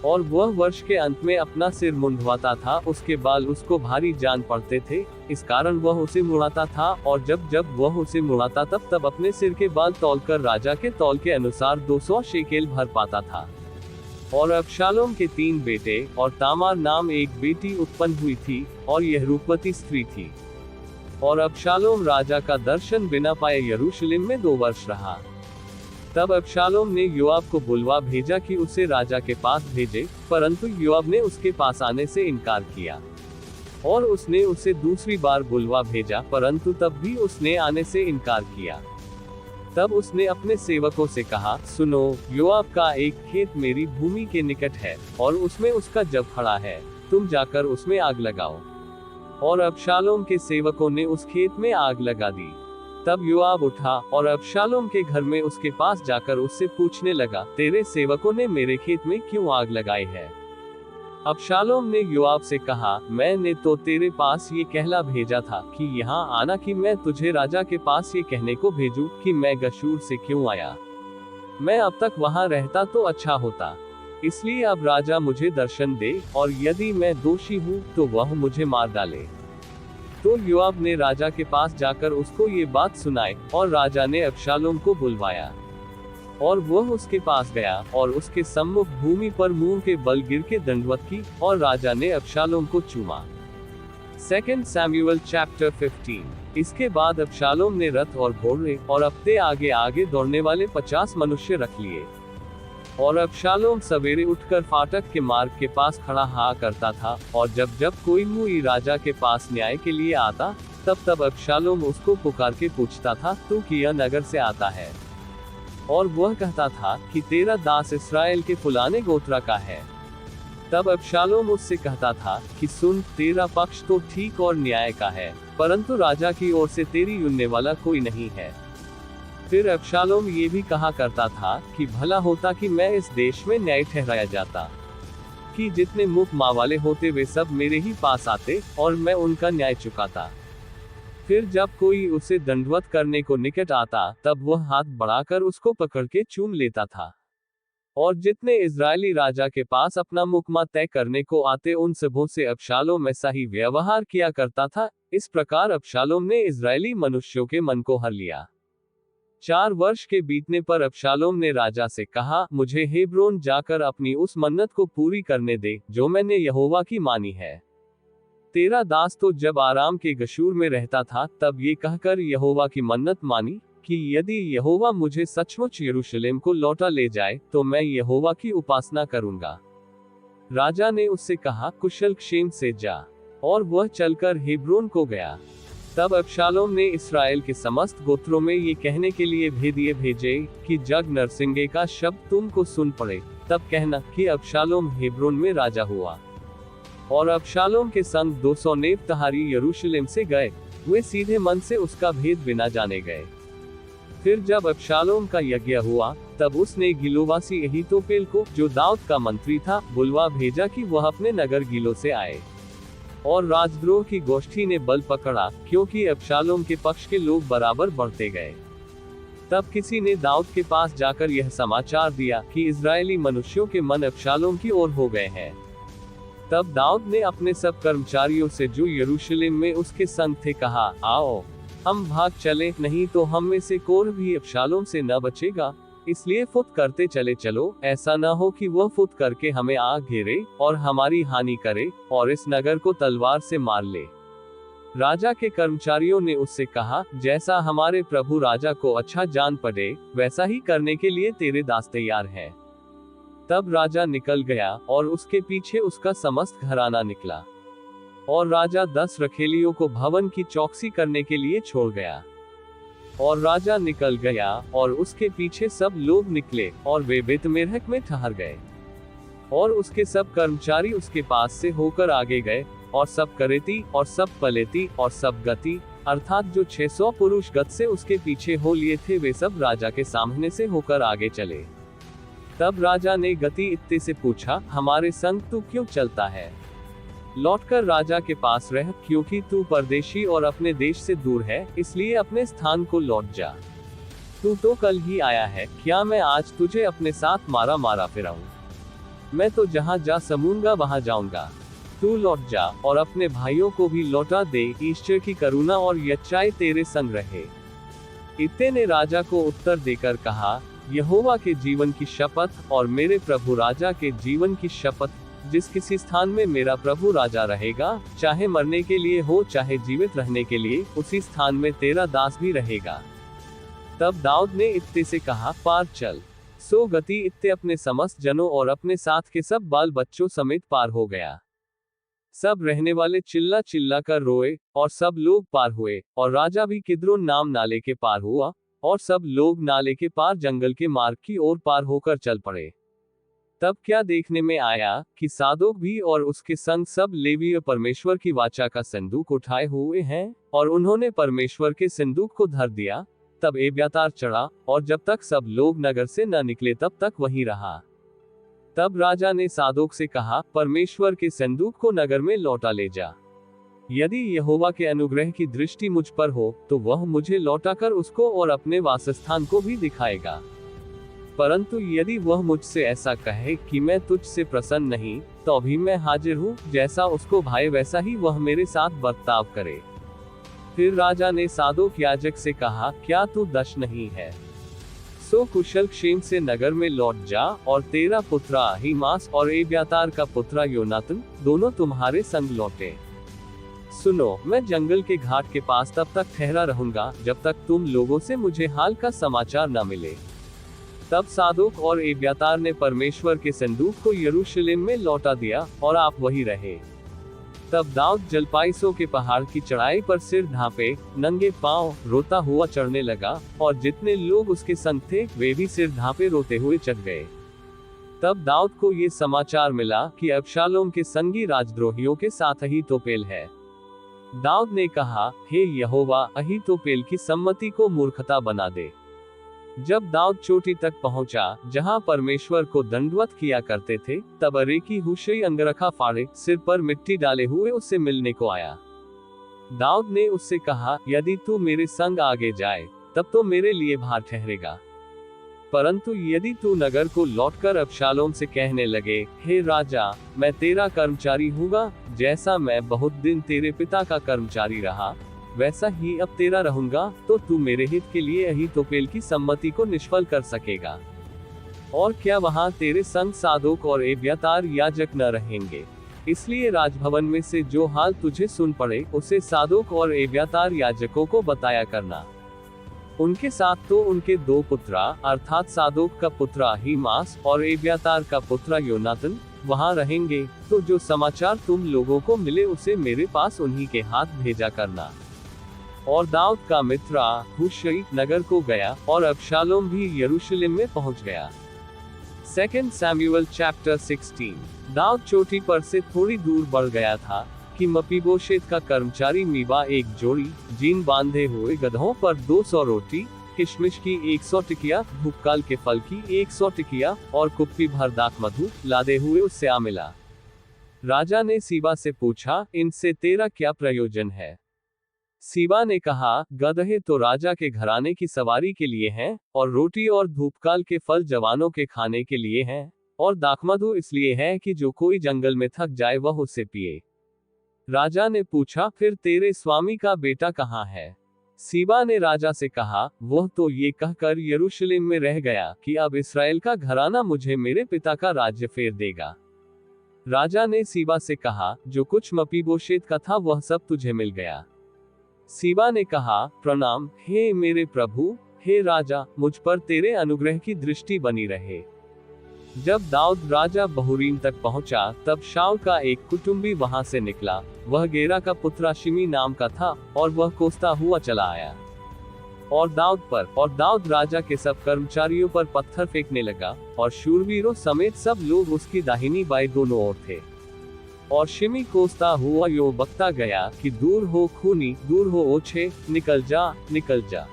और वह वर्ष के अंत में अपना सिर मुंडवाता था, उसके बाल उसको भारी जान पड़ते थे, इस कारण वह उसे मुड़ाता था, और जब जब वह उसे मुड़ाता तब अपने सिर के बाल तौलकर राजा के तौल के अनुसार 200 शेकेल भर पाता था। और अबशालोम के 3 बेटे और तामार नाम एक बेटी उत्पन्न हुई थी, और यह रूपवती स्त्री थी। और अबशालोम राजा का दर्शन बिना पाए यरूशलेम में 2 वर्ष रहा। तब अबशालोम ने योआब को बुलवा भेजा कि उसे राजा के पास भेजे, परंतु योआब ने उसके पास आने से इनकार किया। और उसने उसे दूसरी बार बुलवा भेजा, परंतु तब भी उसने आने से इनकार किया। तब उसने अपने सेवकों से कहा, सुनो, योआब का एक खेत मेरी भूमि के निकट है, और उसमें उसका जब खड़ा है, तुम जाकर उसमें आग लगाओ। और अबशालोम के सेवकों ने उस खेत में आग लगा दी। तब योआब उठा और अबशालोम के घर में उसके पास जाकर उससे पूछने लगा, तेरे सेवकों ने मेरे खेत में क्यों आग लगाई है? अबशालोम ने योआब से कहा, मैंने तो तेरे पास ये कहला भेजा था कि यहाँ आना, कि मैं तुझे राजा के पास ये कहने को भेजूं कि मैं गशूर से क्यों आया। मैं अब तक वहाँ रहता तो अच्छा होता, इसलिए अब राजा मुझे दर्शन दे, और यदि मैं दोषी हूँ तो वह मुझे मार डाले। तो योआब ने राजा के पास जाकर उसको ये बात सुनाई, और राजा ने अबशालोम को बुलवाया। और वह उसके पास गया और उसके सम्मुख भूमि पर मुंह के बल गिर के दंडवत की, और राजा ने अबशालोम को चूमा। 2 सैमुएल चैप्टर 15। इसके बाद अबशालोम ने रथ और घोड़े और अपने आगे आगे दौड़ने वाले 50 मनुष्य रख लिए। और अबशालोम सवेरे उठकर फाटक के मार्ग के पास खड़ा हा करता था, और जब जब कोई मुई राजा के पास न्याय के लिए आता, तब अबशालोम उसको पुकार के पूछता था, तू किया नगर से आता है? और वह कहता था कि तेरा दास इस्राएल के फुलाने गोत्रा का है। तब अबशालोम उससे कहता था कि सुन, तेरा पक्ष तो ठीक और न्याय का है, परंतु राजा की ओर से तेरी युन्ने वाला कोई नहीं है। फिर अबशालोम ये भी कहा करता था कि भला होता कि मैं इस देश में न्याय ठहराया जाता, कि जितने मुख माँ वाले होते वे सब मेरे ही पास आते, और मैं उनका न्याय चुकाता। फिर जब कोई उसे दंडवत करने को निकट आता, तब वह हाथ बढ़ाकर उसको पकड़ के चूम लेता था। और जितने इजरायली राजा के पास अपना मुकमा तय करने को आते उन सबों से अबशालोम ऐसा ही व्यवहार किया करता था। इस प्रकार अबशालोम ने इजरायली मनुष्यों के मन को हर लिया। 4 वर्ष के बीतने पर अबशालोम ने राजा से कहा, मुझे हेब्रोन जाकर अपनी उस मन्नत को पूरी करने दे जो मैंने यहोवा की मानी है। तेरा दास तो जब आराम के गशूर में रहता था तब ये कहकर यहोवा की मन्नत मानी कि यदि यहोवा मुझे सचमुच यरूशलेम को लौटा ले जाए तो मैं यहोवा की उपासना करूंगा। राजा ने उससे कहा, कुशल क्षेम से जा। और वह चलकर हेब्रोन को गया। तब अबशालोम ने इस्राएल के समस्त गोत्रों में ये कहने के लिए भेदिए भेजे कि जग नरसिंगे का शब्द तुमको सुन पड़े, तब कहना कि अबशालोम हेब्रोन में राजा हुआ। और अबशालोम के संग 200 नेफ्तहारी यरूशलेम से गए, वे सीधे मन से उसका भेद बिना जाने गए। फिर जब अबशालोम का यज्ञ हुआ तब उसने गिलोवासी अहीतोपेल को, जो दाऊद का मंत्री था, बुलवा भेजा कि वह अपने नगर गिलो से आए। और राजद्रोह की गोष्ठी ने बल पकड़ा, क्योंकि अबशालोम के पक्ष के लोग बराबर बढ़ते गए। तब किसी ने दाऊद के पास जाकर यह समाचार दिया कि इजरायली मनुष्यों के मन अबशालोम की ओर हो गए हैं। तब दाऊद ने अपने सब कर्मचारियों से जो यरूशलेम में उसके संग थे कहा, आओ हम भाग चले, नहीं तो हम में से कोई भी अबशालोम से न बचेगा। इसलिए फुत करते चले चलो, ऐसा न हो कि वह फुत करके हमें आ घेरे और हमारी हानि करे और इस नगर को तलवार से मार ले। राजा के कर्मचारियों ने उससे कहा, जैसा हमारे प्रभु राजा को अच्छा जान पड़े वैसा ही करने के लिए तेरे दास तैयार हैं। तब राजा निकल गया और उसके पीछे उसका समस्त घराना निकला। और राजा 10 रखेलियों को भवन की चौकसी करने के लिए छोड़ गया। और राजा निकल गया और उसके पीछे सब लोग निकले और वे बेतमेरहक में ठहर गए। और उसके सब कर्मचारी उसके पास से होकर आगे गए, और सब करेती और सब पलेती और सब गति, अर्थात जो 600 पुरुष गत से उसके पीछे हो लिए थे, वे सब राजा के सामने से होकर आगे चले। तब राजा ने गति इत्ते से पूछा, हमारे संग तू क्यों चलता है? लौटकर राजा के पास रह, क्योंकि तू परदेशी और अपने देश से दूर है, इसलिए अपने स्थान को लौट जा। तू तो कल ही आया है, क्या मैं आज तुझे अपने साथ मारा मारा फिराऊं? मैं तो जहां जा समूंगा वहां जाऊंगा। तू लौट जा और अपने भाइयों को भी लौटा दे, ईश्वर की करुणा और यच्चाई तेरे संग रहे। इत्ते ने राजा को उत्तर देकर कहा, यहोवा के जीवन की शपथ और मेरे प्रभु राजा के जीवन की शपथ, जिस किसी स्थान में मेरा प्रभु राजा रहेगा, चाहे मरने के लिए हो चाहे जीवित रहने के लिए, उसी स्थान में तेरा दास भी रहेगा। तब दाऊद ने इत्ते से कहा, पार चल। सो गति इत्ते अपने समस्त जनों और अपने साथ के सब बाल बच्चों समेत पार हो गया। सब रहने वाले चिल्ला चिल्ला कर रोए, और सब लोग पार हुए, और राजा भी किद्रोन नाम नाले के पार हुआ, और सब लोग नाले के पार जंगल के मार्ग की ओर पार होकर चल पड़े। तब क्या देखने में आया कि सादोक भी और उसके संग सब लेवीय परमेश्वर की वाचा का संदूक उठाए हुए हैं, और उन्होंने परमेश्वर के संदूक को धर दिया। तब एब्यातार चढ़ा, और जब तक सब लोग नगर से न निकले तब तक वहीं रहा। तब राजा ने सादोक से कहा, परमेश्वर के संदूक को नगर में लौटा ले जा। यदि यहोवा के अनुग्रह की दृष्टि मुझ पर हो तो वह मुझे लौटाकर उसको और अपने वासस्थान को भी दिखाएगा। परंतु यदि वह मुझसे ऐसा कहे कि मैं तुझसे प्रसन्न नहीं, तो भी मैं हाजिर हूँ, जैसा उसको भाए वैसा ही वह मेरे साथ बर्ताव करे। फिर राजा ने सादोक याजक से कहा, क्या तू दश नहीं है? सो कुशल क्षेम से नगर में लौट जा, और तेरा पुत्र अहीमास और एब्यातार का पुत्र योनातन दोनों तुम्हारे संग लौटे। सुनो, मैं जंगल के घाट के पास तब तक ठहरा रहूंगा जब तक तुम लोगों से मुझे हाल का समाचार न मिले। तब सादोक और एब्यातार ने परमेश्वर के संदूक को यरूशलेम में लौटा दिया, और आप वही रहे। तब दाऊद जलपाइसों के पहाड़ की चढ़ाई पर सिर ढांपे, नंगे पांव, रोता हुआ चढ़ने लगा, और जितने लोग उसके संग थे वे भी सिर ढांपे रोते हुए चढ़ गए। तब दाऊद को ये समाचार मिला कि अबशालोम के संगी राजद्रोहियों के साथ अहीतोपेल है। दाऊद ने कहा, हे यहोवा, अहीतोपेल की सम्मति को मूर्खता बना दे। जब दाऊद चोटी तक पहुंचा जहां परमेश्वर को दंडवत किया करते थे, तब अरेकी हुशै अंगरखा फाड़े, सिर पर मिट्टी डाले हुए उससे मिलने को आया। दाऊद ने उससे कहा, यदि तू मेरे संग आगे जाए तब तो मेरे लिए भार ठहरेगा। परंतु यदि तू नगर को लौटकर अबशालोम से कहने लगे, हे राजा, मैं तेरा कर्मचारी हूँगा, जैसा मैं बहुत दिन तेरे पिता का कर्मचारी रहा, वैसा ही अब तेरा रहूंगा, तो तू मेरे हित के लिए अहीतोपेल की सम्मति को निष्फल कर सकेगा। और क्या वहां तेरे संग सादोक और एब्यातार याजक न रहेंगे? इसलिए राजभवन में से जो हाल तुझे सुन पड़े, उसे सादोक और एब्यातार याजकों को बताया करना। उनके साथ तो उनके 2 पुत्रा, अर्थात सादोक का पुत्र अहीमास और एब्यातार का पुत्र योनातन वहां रहेंगे, तो जो समाचार तुम लोगों को मिले उसे मेरे पास उन्हीं के हाथ भेजा करना। और दाऊद का मित्र हुशै नगर को गया, और अबशालोम भी यरूशलेम में पहुंच गया। 2 सैमुएल चैप्टर 16। दाऊद चोटी पर से थोड़ी दूर बढ़ गया था कि मपीबोशेत का कर्मचारी मीबा एक जोड़ी जीन बांधे हुए गधों पर 200 रोटी, किशमिश की 100 टिकिया, भूपकाल के फल की 100 टिकिया और कुप्पी भर दाखमधु लादे हुए उससे आ मिला। राजा ने सीबा से पूछा, इनसे तेरा क्या प्रयोजन है? सीबा ने कहा, गधे तो राजा के घराने की सवारी के लिए हैं, और रोटी और धूपकाल के फल जवानों के खाने के लिए हैं, और दाखमधु इसलिए है कि जो कोई जंगल में थक जाए वह उसे पिए। राजा ने पूछा, फिर तेरे स्वामी का बेटा कहाँ है? सीबा ने राजा से कहा, वह तो ये कहकर यरूशलेम में रह गया कि अब इस्राएल का घराना मुझे मेरे पिता का राज्य फेर देगा। राजा ने सीबा से कहा, जो कुछ मपीबोशेत का था वह सब तुझे मिल गया। सीबा ने कहा, प्रणाम, हे मेरे प्रभु, हे राजा, मुझ पर तेरे अनुग्रह की दृष्टि बनी रहे। जब दाऊद राजा बहूरीम तक पहुंचा, तब शाऊल का एक कुटुंबी वहां से निकला। वह गेरा का पुत्र शिमी नाम का था, और वह कोसता हुआ चला आया और दाऊद राजा के सब कर्मचारियों पर पत्थर फेंकने लगा, और शूरवीरों समेत सब लोग उसकी दाहिनी बाएं दोनों ओर थे। और शिमी कोसता हुआ यो बकता गया कि दूर हो खूनी, दूर हो ओछे, निकल जा, निकल जा।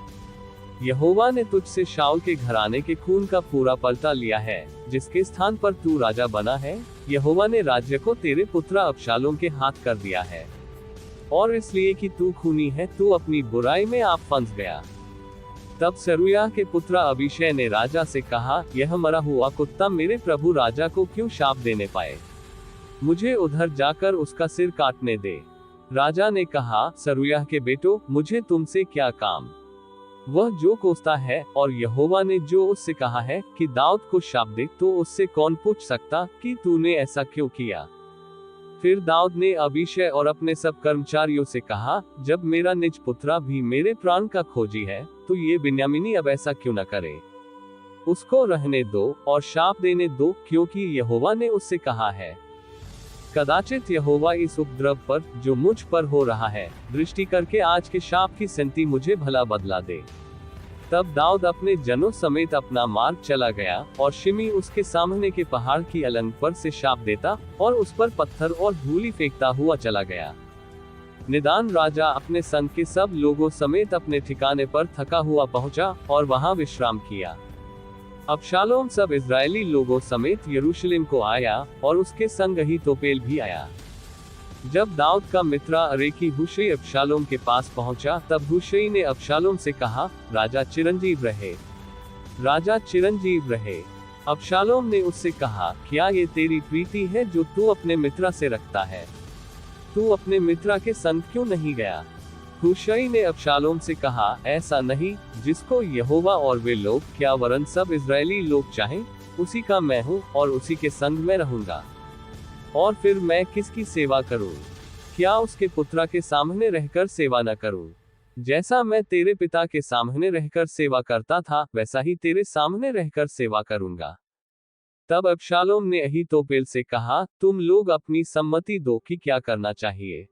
यहोवा ने तुझसे शाऊल के घराने के खून का पूरा पलटा लिया है, जिसके स्थान पर तू राजा बना है। यहोवा ने राज्य को तेरे पुत्र अबशालोम के हाथ कर दिया है, और इसलिए कि तू खूनी है, तू अपनी बुराई में आप फंस गया। तब सरूयाह के पुत्र अबीशै ने राजा से कहा, यह मरा हुआ कुत्ता मेरे प्रभु राजा को क्यों शाप देने पाए? मुझे उधर जाकर उसका सिर काटने दे। राजा ने कहा, सरूयाह के बेटो, मुझे तुमसे क्या काम? वह जो कोसता है, और यहोवा ने जो उससे कहा है कि दाऊद को शाप दे, तो उससे कौन पूछ सकता कि तूने ऐसा क्यों किया? फिर दाऊद ने अबीशै और अपने सब कर्मचारियों से कहा, जब मेरा निज पुत्रा भी मेरे प्राण का खोजी है, तो ये बिन्यामीनी अब ऐसा क्यों न करे? उसको रहने दो और शाप देने दो, क्योंकि यहोवा ने उससे कहा है। कदाचित यहोवा इस उपद्रव पर, जो मुझ पर हो रहा है, दृष्टि करके आज के शाप की संति मुझे भला बदला दे। तब दाऊद अपने जनों समेत अपना मार्ग चला गया, और शिमी उसके सामने के पहाड़ की अलंग पर से शाप देता, और उस पर पत्थर और धूलि फेंकता हुआ चला गया। निदान राजा अपने संग के सब लोगों समेत अपने ठिकाने पर थका हुआ पहुंचा, और वहां विश्राम किया। अबशालोम सब इजरायली लोगों समेत यरूशलेम को आया, और उसके संग अहीतोपेल भी आया। जब दाऊद का मित्र अरेकी हुशै अबशालोम के पास पहुंचा, तब हुशै ने अबशालोम से कहा, राजा चिरंजीव रहे, राजा चिरंजीव रहे। अबशालोम ने उससे कहा, क्या ये तेरी प्रीति है जो तू अपने मित्र से रखता है? तू अपने मित्र के संग क्यों नहीं गया? हुशै ने अबशालोम से कहा, ऐसा नहीं, जिसको यहोवा और वे लोग, क्या वरन सब इजरायली लोग चाहें, उसी का मैं हूँ, और उसी के संग मैं रहूंगा। और फिर मैं किसकी सेवा करूं? क्या उसके पुत्र के सामने रहकर सेवा न करूं? जैसा मैं तेरे पिता के सामने रहकर सेवा करता था, वैसा ही तेरे सामने रहकर सेवा करूंगा। तब अबशालोम ने अहीतोपेल से कहा, तुम लोग अपनी सम्मति दो कि क्या करना चाहिए।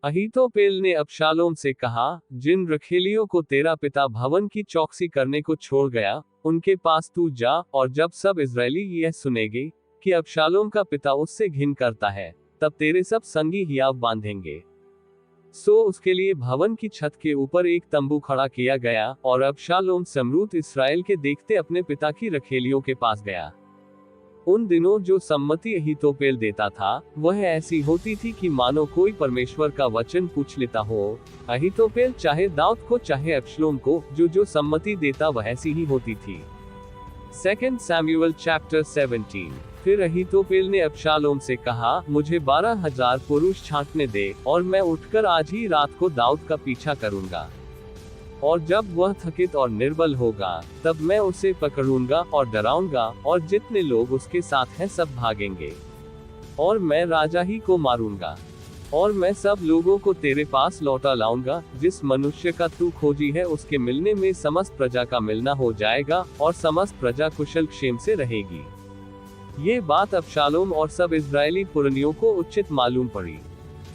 अहीतोपेल ने अबशालोम से कहा, जिन रखेलियों को तेरा पिता भवन की चौकसी करने को छोड़ गया, उनके पास तू जा, और जब सब इजरायली यह सुनेंगे कि अबशालोम का पिता उससे घिन करता है, तब तेरे सब संगी हियाव बांधेंगे। सो उसके लिए भवन की छत के ऊपर एक तंबू खड़ा किया गया, और अबशालोम सम्रूत इस्राएल के देखते अपने पिता की रखेलियों के पास गया। उन दिनों जो सम्मति अहीतोपेल देता था, वह ऐसी होती थी कि मानो कोई परमेश्वर का वचन पूछ लेता हो। अहीतोपेल चाहे दाऊद को चाहे अबशालोम को, जो सम्मति देता वह ऐसी ही होती थी। 2 सैमुअल चैप्टर 17। फिर अहीतोपेल ने अबशालोम से कहा, मुझे 12,000 पुरुष छांटने दे, और मैं उठकर आज ही रात को दाऊद का पीछा करूंगा। और जब वह थकित और निर्बल होगा, तब मैं उसे पकड़ूंगा और डराऊंगा, और जितने लोग उसके साथ हैं सब भागेंगे। और मैं राजा ही को मारूंगा। और मैं सब लोगों को तेरे पास लौटा लाऊंगा। जिस मनुष्य का तू खोजी है उसके मिलने में समस्त प्रजा का मिलना हो जाएगा, और समस्त प्रजा कुशल क्षेम से रहेगी। ये बात अबशालोम और सब इस्राएली पुरनियों को उचित मालूम पड़ी।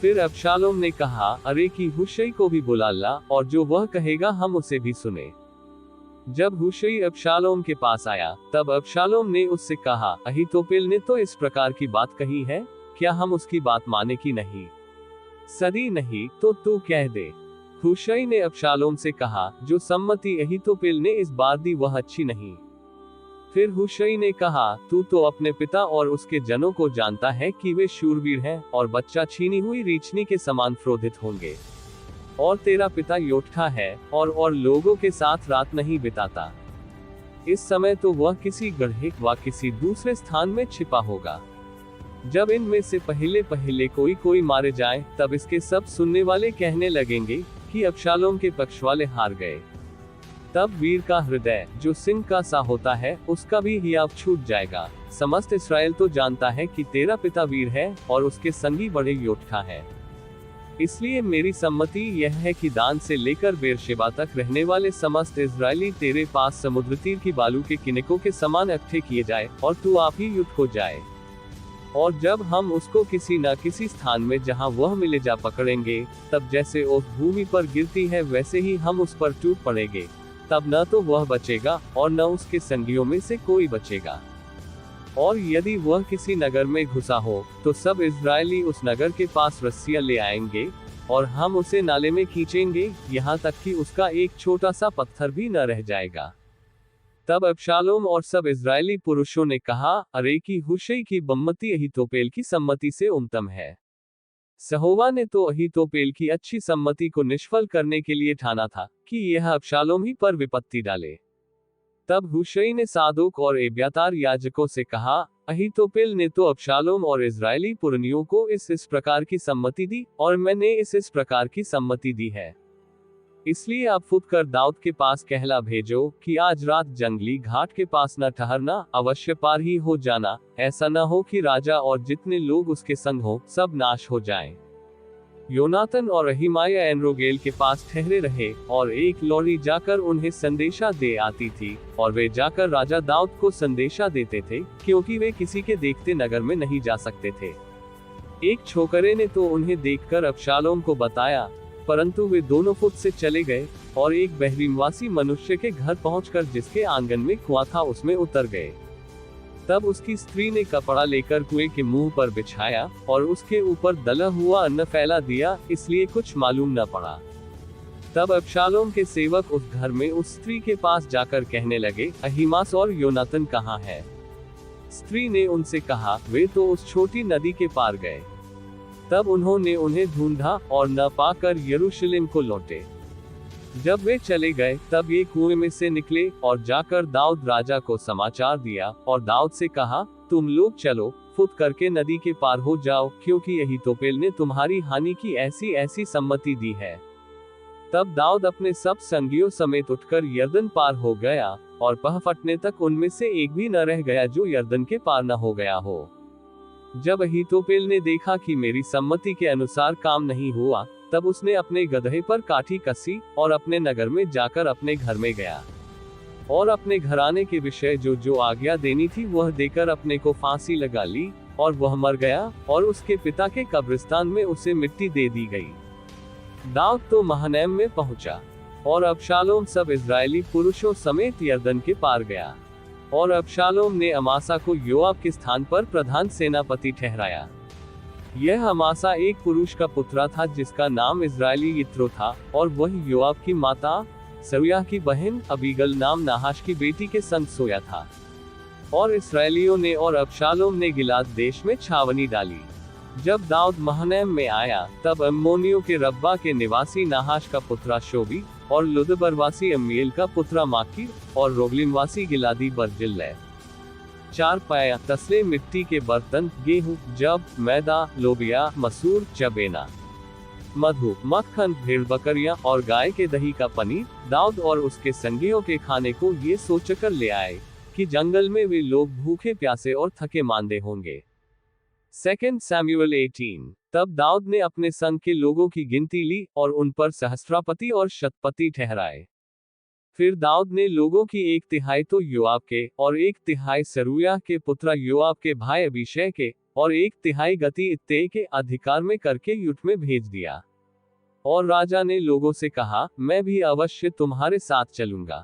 फिर अबशालोम ने कहा, अरे कि हुशै को भी बुला ला, और जो वह कहेगा हम उसे भी सुने। जब हुशै अबशालोम के पास आया, तब अबशालोम ने उससे कहा, अहीतोपेल ने तो इस प्रकार की बात कही है, क्या हम उसकी बात माने की नहीं? सदी नहीं तो तू कह दे। हुशै ने अबशालोम से कहा, जो सम्मति अहीतोपेल ने इस बार दी वह अच्छी नहीं। फिर हुशै ने कहा, तू तो अपने पिता और उसके जनों को जानता है कि वे शूरवीर हैं, और बच्चा छीनी हुई रीछनी के समान क्रोधित होंगे। और तेरा पिता योद्धा है, और लोगों के साथ रात नहीं बिताता। इस समय तो वह किसी गड्ढे व किसी दूसरे स्थान में छिपा होगा। जब इनमें से पहले कोई मारे जाए, तब इसके सब सुनने वाले कहने लगेंगे कि अबशालोम के पक्ष वाले हार गए। तब वीर का हृदय, जो सिंह का सा होता है, उसका भी हियाव छूट जाएगा। समस्त इस्राएल तो जानता है कि तेरा पिता वीर है, और उसके संगी बड़े योद्धा है। इसलिए मेरी सम्मति यह है कि दान से लेकर बेरशेबा तक रहने वाले समस्त इस्राएली तेरे पास समुद्र तीर की बालू के किनकों के समान इकट्ठे किए जाए, और तू आप ही युद्ध को जाए। और जब हम उसको किसी न किसी स्थान में जहां वह मिले जा पकड़ेंगे, तब जैसे ओस भूमि पर गिरती है वैसे ही हम उस पर टूट पड़ेंगे। तब न तो वह बचेगा, और न उसके संगियों में से कोई बचेगा। और यदि वह किसी नगर में घुसा हो, तो सब इस्राएली उस नगर के पास रस्सियां ले आएंगे, और हम उसे नाले में खींचेंगे, यहाँ तक कि उसका एक छोटा सा पत्थर भी न रह जाएगा। तब अबशालोम और सब इस्राएली पुरुषों ने कहा, अरे कि हुशै की बम्मती अहीतोपेल की सम्मति से उत्तम है। यहोवा ने तो अहीतोपेल की अच्छी सम्मति को निष्फल करने के लिए ठाना था कि यह अबशालोम ही पर विपत्ति डाले। तब हुशै ने सादोक और एब्यातार याजकों से कहा, अहीतोपेल ने तो अबशालोम और इस्राएली पुरनियों को इस प्रकार की सम्मति दी, और मैंने इस प्रकार की सम्मति दी है। इसलिए अब फुटकर दाऊद के पास कहला भेजो कि आज रात जंगली घाट के पास न ठहरना, अवश्य पार ही हो जाना, ऐसा न हो कि राजा और जितने लोग उसके संग हो सब नाश हो जाएं। योनातन और अहीमाया एनरोगेल के पास ठहरे रहे, और एक लौड़ी जाकर उन्हें संदेशा दे आती थी, और वे जाकर राजा दाऊद को संदेशा देते थे, क्योंकि वे किसी के देखते नगर में नहीं जा सकते थे। एक छोकरे ने तो उन्हें देखकर अबशालोम को बताया, परंतु वे दोनों फुट से चले गए, और एक बहरीमवासी मनुष्य के घर पहुंचकर जिसके आंगन में कुआं था उसमें उतर गए। तब उसकी स्त्री ने कपड़ा लेकर कुएं के मुंह पर बिछाया, और उसके ऊपर दला हुआ अन्न फैला दिया, इसलिए कुछ मालूम न पड़ा। तब अबशालोम के सेवक उस घर में उस स्त्री के पास जाकर कहने लगे, अहीमास और योनातन कहाँ है? स्त्री ने उनसे कहा, वे तो उस छोटी नदी के पार गए। तब उन्होंने उन्हें ढूंढा, और न पाकर यरूशलेम को लौटे। जब वे चले गए, तब ये कुएं में से निकले, और जाकर दाऊद राजा को समाचार दिया, और दाऊद से कहा, तुम लोग चलो, फुट करके नदी के पार हो जाओ, क्योंकि अहीतोपेल ने तुम्हारी हानि की ऐसी ऐसी सम्मति दी है। तब दाऊद अपने सब संगियों समेत उठकर यर्दन पार हो गया, और पह फटने तक उनमें से एक भी न रह गया जो यर्दन के पार न हो गया हो। जब अहीतोपेल ने देखा कि मेरी सम्मति के अनुसार काम नहीं हुआ, तब उसने अपने गदहे पर काठी कसी, और अपने नगर में जाकर अपने घर में गया, और अपने घराने के विषय जो आज्ञा देनी थी वह देकर अपने को फांसी लगा ली, और वह मर गया, और उसके पिता के कब्रिस्तान में उसे मिट्टी दे दी गई। दाऊद तो महनैम में पहुंचा, और अबशालोम सब इस्राएली पुरुषों समेत यर्दन के पार गया। और अबशालोम ने अमासा को योआब के स्थान पर प्रधान सेनापति ठहराया। यह अमासा एक पुरुष का पुत्रा था जिसका नाम इस्राएली यित्रो था, और वह योआब की माता सरूयाह की बहन अबीगल नाम नाहाश की बेटी के संग सोया था। और इस्राएलियों ने और अबशालोम ने गिलाद देश में छावनी डाली। जब दाऊद महनैम में आया, तब अम्मोनियों के रब्बा के निवासी नाहाश का पुत्रा शोबी, और लुदबरवासी अम्मीएल का पुत्रा माकीर, और रोगलिमवासी गिलादी बर्जिल्लै। 4 पाया तसले मिट्टी के बर्तन, गेहूं, जब, मैदा, लोबिया, मसूर, चबेना, मधु, मक्खन, भेड़ बकरियां और गाय के दही का पनीर। दाऊद और उसके संगियों के खाने को ये सोचकर ले आए कि जंगल में वे लोग भूखे प्यासे और थके मांदे होंगे। 2 सैमुएल 18। तब दाऊद ने अपने संग के लोगों की गिनती ली और उन पर सहस्त्रापति और शतपति ठहराए। फिर दाऊद ने लोगों की 1/3 तो योआब के, और 1/3 सरूया के पुत्र योआब के भाई अबीशै के, और 1/3 गती इत्ते के अधिकार में करके युद्ध में भेज दिया। और राजा ने लोगों से कहा, मैं भी अवश्य तुम्हारे साथ चलूंगा।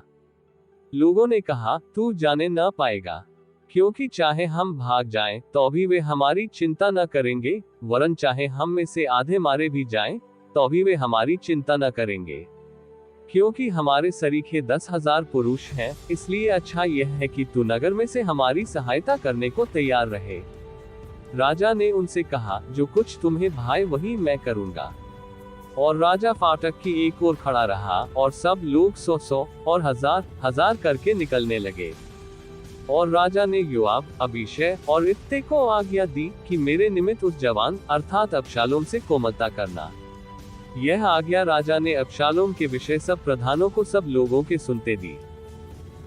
लोगों ने कहा, तू जाने न पाएगा, क्योंकि चाहे हम भाग जाएं, तो भी वे हमारी चिंता न करेंगे, वरन चाहे हम में से आधे मारे भी जाएं, तो भी वे हमारी चिंता न करेंगे, क्योंकि हमारे सरीखे 10,000 पुरुष हैं। इसलिए अच्छा यह है कि तू नगर में से हमारी सहायता करने को तैयार रहे। राजा ने उनसे कहा, जो कुछ तुम्हें भाई वही मैं करूंगा। और राजा फाटक की एक ओर खड़ा रहा, और सब लोग 100 और 1000 करके निकलने लगे। और राजा ने योआब, अबीशै और इत्ते को आज्ञा दी कि मेरे निमित्त उस जवान अर्थात अबशालोम से कोमलता करना। यह आज्ञा राजा ने अबशालोम के विषय सब प्रधानों को सब लोगों के सुनते दी।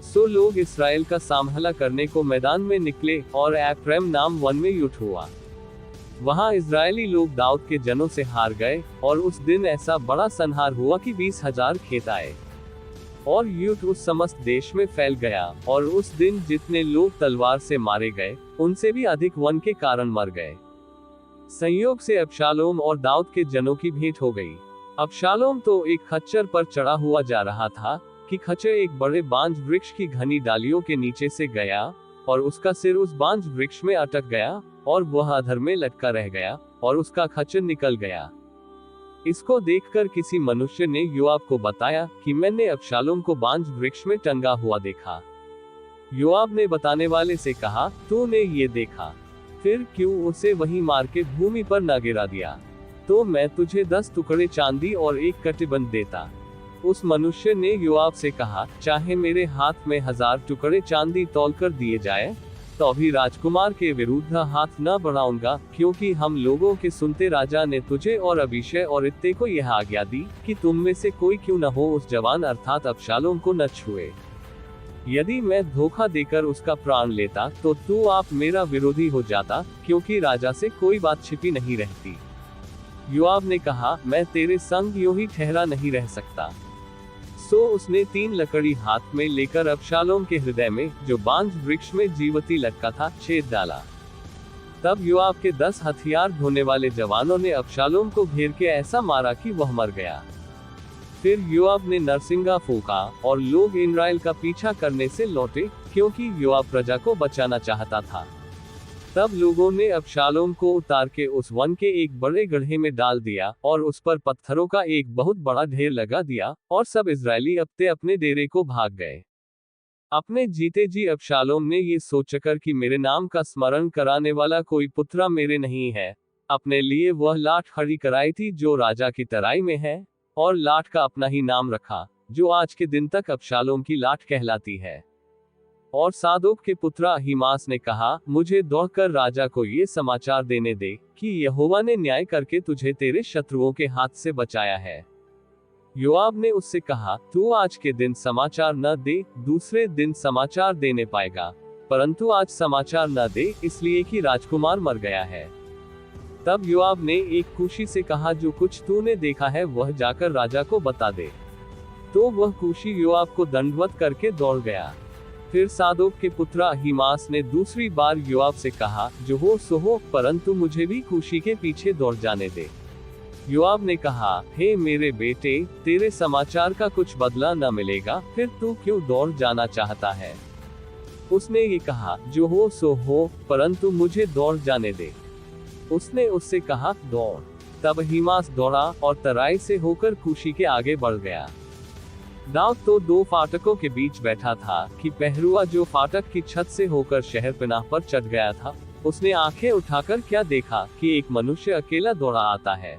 सो लोग इस्राएल का सामना करने को मैदान में निकले, और एप्रैम नाम वन में युद्ध हुआ। वहां इजरायली लोग दाऊद के जनों से हार गए, और उस दिन ऐसा बड़ा संहार हुआ कि 20,000 खेत आए। और युद्ध उस समस्त देश में फैल गया, और उस दिन जितने लोग तलवार से मारे गए, उनसे भी अधिक वन के कारण मर गए। संयोग से अबशालोम और दाऊद के जनों की भेंट हो गई। अबशालोम तो एक खच्चर पर चढ़ा हुआ जा रहा था कि खच्चर एक बड़े बांज वृक्ष की घनी डालियों के नीचे से गया, और उसका सिर उस बांज वृक्ष में अटक गया, और वह अधर में लटका रह गया, और उसका खच्चर निकल गया। इसको देखकर किसी मनुष्य ने योआब को बताया कि मैंने अबशालोम को बांज वृक्ष में टंगा हुआ देखा। योआब ने बताने वाले से कहा, तूने ये देखा, फिर क्यों उसे वहीं मार के भूमि पर न गिरा दिया? तो मैं तुझे 10 टुकड़े चांदी और 1 कटिबंध देता। उस मनुष्य ने योआब से कहा, चाहे मेरे हाथ में 1000 टुकड़े चांदी तौलकर दिए जाए, तो भी राजकुमार के विरुद्ध हाथ न बढ़ाऊंगा, क्योंकि हम लोगों के सुनते राजा ने तुझे और अबीशै और इत्ते को यह आज्ञा दी कि तुम में से कोई क्यों न हो उस जवान अर्थात अबशालोम को न छुए। यदि मैं धोखा देकर उसका प्राण लेता, तो तू आप मेरा विरोधी हो जाता, क्योंकि राजा से कोई बात छिपी नहीं रहती। योआब ने कहा, मैं तेरे संग यूं ही ठहरा नहीं रह सकता। सो उसने 3 लकड़ी हाथ में लेकर अबशालोम के हृदय में, जो बांज वृक्ष में जीवती लटका था, छेद डाला। तब योआब के 10 हथियार ढोने वाले जवानों ने अबशालोम को घेर के ऐसा मारा कि वह मर गया। फिर योआब ने नरसिंगा फूंका, और लोग इस्राएल का पीछा करने से लौटे, क्योंकि योआब प्रजा को बचाना चाहता था। तब लोगों ने अबशालोम को उतार के उस वन के एक बड़े गड्ढे में डाल दिया, और उस पर पत्थरों का एक बहुत बड़ा ढेर लगा दिया, और सब इस्राएली अपने अपने डेरे को भाग गए। अपने जीते जी अबशालोम ने ये सोचकर कि मेरे नाम का स्मरण कराने वाला कोई पुत्र मेरे नहीं है, अपने लिए वह लाठ खड़ी कराई थी जो राजा की तराई में है, और लाठ का अपना ही नाम रखा, जो आज के दिन तक अबशालोम की लाठ कहलाती है। और सादोक के पुत्र अहीमास ने कहा, मुझे दौड़कर राजा को ये समाचार देने दे कि यहोवा ने न्याय करके तुझे तेरे शत्रुओं के हाथ से बचाया है। योआब ने उससे कहा, तू आज के दिन समाचार न दे, दूसरे दिन समाचार देने पाएगा, परंतु आज समाचार न दे, इसलिए कि राजकुमार मर गया है। तब योआब ने एक कूशी से कहा, जो कुछ तूने देखा है वह जाकर राजा को बता दे। तो वह कूशी योआब को दंडवत करके दौड़ गया। फिर सादोक के पुत्र अहीमास ने दूसरी बार योआब से कहा, जो हो सो हो, परंतु मुझे भी कूशी के पीछे दौड़ जाने दे। योआब ने कहा, हे मेरे बेटे, तेरे समाचार का कुछ बदला न मिलेगा, फिर तू क्यों दौड़ जाना चाहता है? उसने ये कहा, जो हो सो हो, परंतु मुझे दौड़ जाने दे। उसने उससे कहा, दौड़। तब अहीमास दौड़ा और तराई से होकर कूशी के आगे बढ़ गया। दाऊद तो 2 फाटकों के बीच बैठा था कि पहरुआ जो फाटक की छत से होकर शहर पनाह पर चढ़ गया था, उसने आंखें उठाकर क्या देखा कि एक मनुष्य अकेला दौड़ा आता है।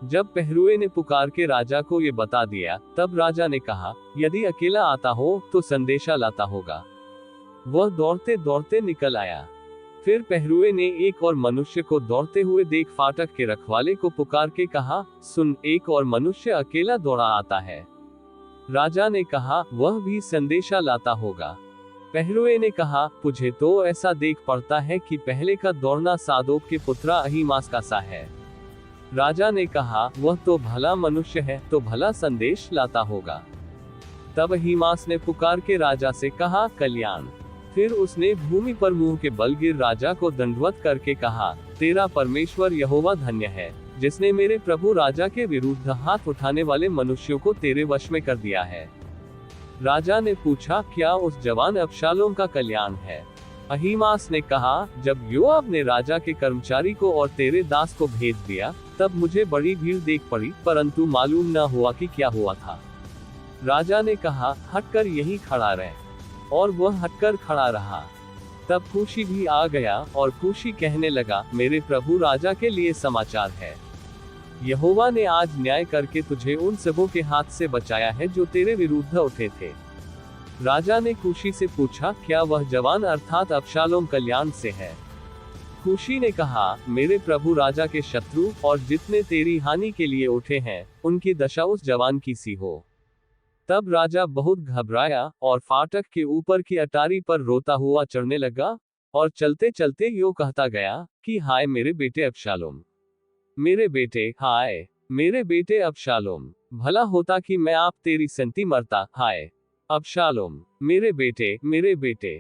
जब पहरुए ने पुकार के राजा को ये बता दिया, तब राजा ने कहा, यदि अकेला आता हो तो संदेशा लाता होगा। वह दौड़ते दौड़ते निकल आया। फिर पहरुए ने एक और मनुष्य को दौड़ते हुए देख फाटक के रखवाले को पुकार के कहा, सुन, एक और मनुष्य अकेला दौड़ा आता है। राजा ने कहा, वह भी संदेशा लाता होगा। पहरुए ने कहा, मुझे तो ऐसा देख पड़ता है कि पहले का दौड़ना सादोक के पुत्रा अहीमास का सा है। राजा ने कहा, वह तो भला मनुष्य है, तो भला संदेश लाता होगा। तब अहीमास ने पुकार के राजा से कहा, कल्याण। फिर उसने भूमि पर मुंह के बल गिर राजा को दंडवत करके कहा, तेरा परमेश्वर यहोवा धन्य है, जिसने मेरे प्रभु राजा के विरुद्ध हाथ उठाने वाले मनुष्यों को तेरे वश में कर दिया है। राजा ने पूछा, क्या उस जवान अबशालोम का कल्याण है? अहीमास ने कहा, जब योआब ने राजा के कर्मचारी को और तेरे दास को भेज दिया, तब मुझे बड़ी भीड़ देख पड़ी, परंतु मालूम न हुआ कि क्या हुआ था। राजा ने कहा, हटकर यहीं खड़ा रह। और वह हटकर खड़ा रहा। तब कूशी भी आ गया, और कूशी कहने लगा, मेरे प्रभु राजा के लिए समाचार है। यहोवा ने आज न्याय करके तुझे उन सबों के हाथ से बचाया है जो तेरे विरुद्ध उठे थे। राजा ने कूशी से पूछा, क्या वह जवान अर्थात अबशालोम कल्याण से है? कूशी ने कहा, मेरे प्रभु राजा के शत्रु और जितने तेरी हानि के लिए उठे हैं, उनकी दशा उस जवान की सी हो। तब राजा बहुत घबराया और फाटक के ऊपर की अटारी पर रोता हुआ चढ़ने लगा, और चलते चलते यूं कहता गया कि हाय मेरे बेटे अबशालोम, मेरे बेटे, हाय मेरे बेटे अबशालोम, भला होता कि मैं आप तेरी संति मरता, हाय अबशालोम, मेरे बेटे, मेरे बेटे।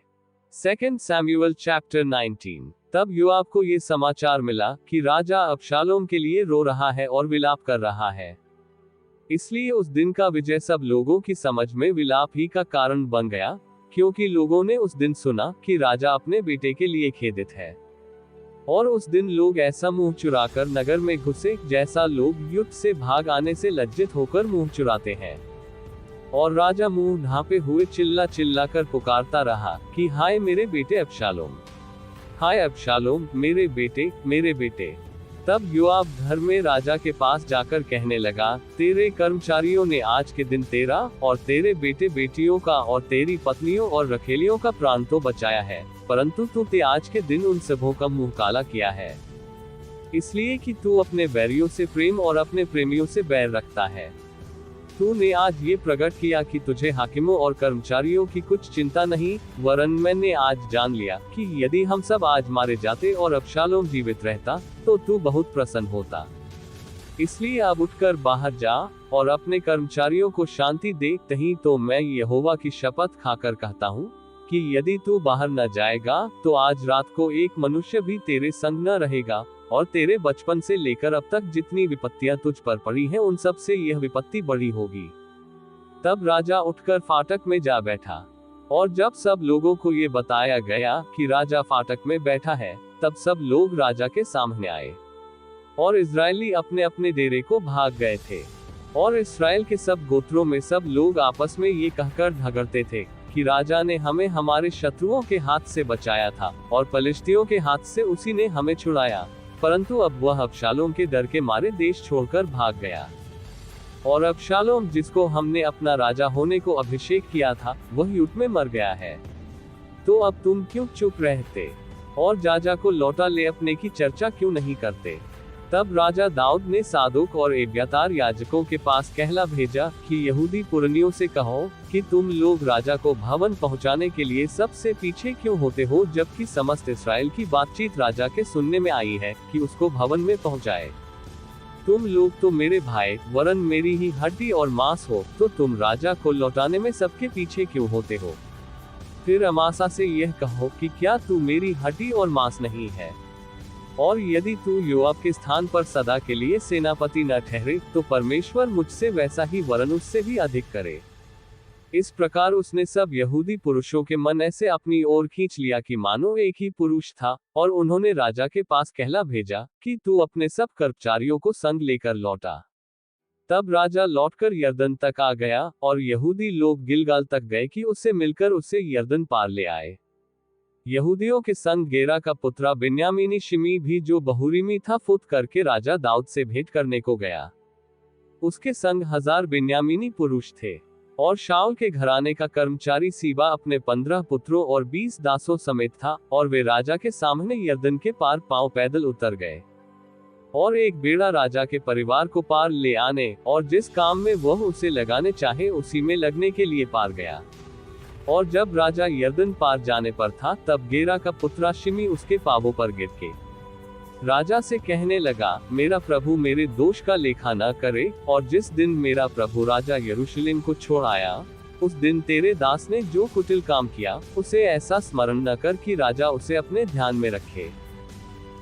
2 सैमुअल चैप्टर 19। तब योआब को ये समाचार मिला कि राजा अबशालोम के लिए रो रहा है और विलाप कर रहा है। इसलिए उस दिन का विजय सब लोगों की समझ में विलाप ही का कारण बन गया, क्योंकि लोगों ने उस दिन सुना कि राजा अपने बेटे के लिए खेदित है। और उस दिन लोग ऐसा मुंह चुराकर नगर में घुसे, जैसा लोग युद्ध से भाग आने से लज्जित होकर मुंह चुराते हैं। और राजा मुंह ढांपे हुए चिल्ला चिल्ला कर पुकारता रहा कि हाय मेरे बेटे अबशालोम, हाय अबशालोम, मेरे बेटे, मेरे बेटे। तब योआब घर में राजा के पास जाकर कहने लगा, तेरे कर्मचारियों ने आज के दिन तेरा और तेरे बेटे बेटियों का और तेरी पत्नियों और रखेलियों का प्राण तो बचाया है, परंतु तूने आज के दिन उन सबों का मुंह काला किया है, इसलिए कि तू अपने बैरियों से प्रेम और अपने प्रेमियों से बैर रखता है। तूने आज ये प्रकट किया कि तुझे हाकिमों और कर्मचारियों की कुछ चिंता नहीं, वरन मैंने आज जान लिया कि यदि हम सब आज मारे जाते और अबशालोम जीवित रहता, तो तू बहुत प्रसन्न होता। इसलिए अब उठकर बाहर जा और अपने कर्मचारियों को शांति दे। नहीं तो मैं यहोवा की शपथ खाकर कहता हूँ कि यदि तू बाहर न जाएगा, तो आज रात को एक मनुष्य भी तेरे संग न रहेगा, और तेरे बचपन से लेकर अब तक जितनी विपत्तियां तुझ पर पड़ी हैं, उन सब से यह विपत्ति बड़ी होगी। तब राजा उठकर फाटक में जा बैठा। और जब सब लोगों को ये बताया गया कि राजा फाटक में बैठा है, तब सब लोग राजा के सामने आए। और इजरायली अपने अपने डेरे को भाग गए थे। और इसराइल के सब गोत्रों में सब लोग आपस में ये कहकर झगड़ते थे कि राजा ने हमें हमारे शत्रुओं के हाथ से बचाया था, और पलिश्तियों के हाथ से उसी ने हमें छुड़ाया, परंतु अब वह अबशालोम के डर के मारे देश छोड़कर भाग गया। और अबशालोम, जिसको हमने अपना राजा होने को अभिषेक किया था, वह युद्ध में मर गया है। तो अब तुम क्यों चुप रहते और राजा को लौटा ले अपने की चर्चा क्यों नहीं करते? तब राजा दाऊद ने सादोक और एब्यातार याजकों के पास कहला भेजा कि यहूदी पुरनियों से कहो कि तुम लोग राजा को भवन पहुंचाने के लिए सबसे पीछे क्यों होते हो, जबकि समस्त इस्राएल की बातचीत राजा के सुनने में आई है कि उसको भवन में पहुंचाए। तुम लोग तो मेरे भाई वरन मेरी ही हड्डी और मांस हो, तो तुम राजा को लौटाने में सबके पीछे क्यों होते हो? फिर अमासा से यह कहो कि क्या तू मेरी हड्डी और मांस नहीं है? और यदि तू योआब के स्थान पर सदा के लिए सेनापति न ठहरे, तो परमेश्वर मुझसे वैसा ही वरन उससे भी अधिक करे। इस प्रकार उसने सब यहूदी पुरुषों के मन ऐसे अपनी ओर खींच लिया कि मानो एक ही पुरुष था, और उन्होंने राजा के पास कहला भेजा कि तू अपने सब कर्मचारियों को संग लेकर लौटा। तब राजा लौटकर यरदन तक आ गया, और यहूदी लोग गिलगाल तक गए कि उससे मिलकर उससे यरदन पार ले आए। यहूदियों के संग गेरा का पुत्र बिन्यामीनी शिमी भी, जो बहुरीमी था, फुत करके राजा दाऊद से भेंट करने को गया। उसके संग 1000 बिन्यामीनी पुरुष थे। और शाऊल के घराने का कर्मचारी सीबा अपने 15 पुत्रों और 20 दासों समेत था, और वे राजा के सामने यरदन के पार पांव पैदल उतर गए। और एक बेड़ा राजा के परिवार को पार ले आने और जिस काम में वह उसे लगाने चाहे उसी में लगने के लिए पार गया। और जब राजा यरदन पार जाने पर था, तब गेरा का पुत्र शिमी उसके पांवों पर गिर के राजा से कहने लगा, मेरा प्रभु मेरे दोष का लेखा न करे, और जिस दिन मेरा प्रभु राजा यरूशलेम को छोड़ आया, उस दिन तेरे दास ने जो कुटिल काम किया, उसे ऐसा स्मरण न कर कि राजा उसे अपने ध्यान में रखे।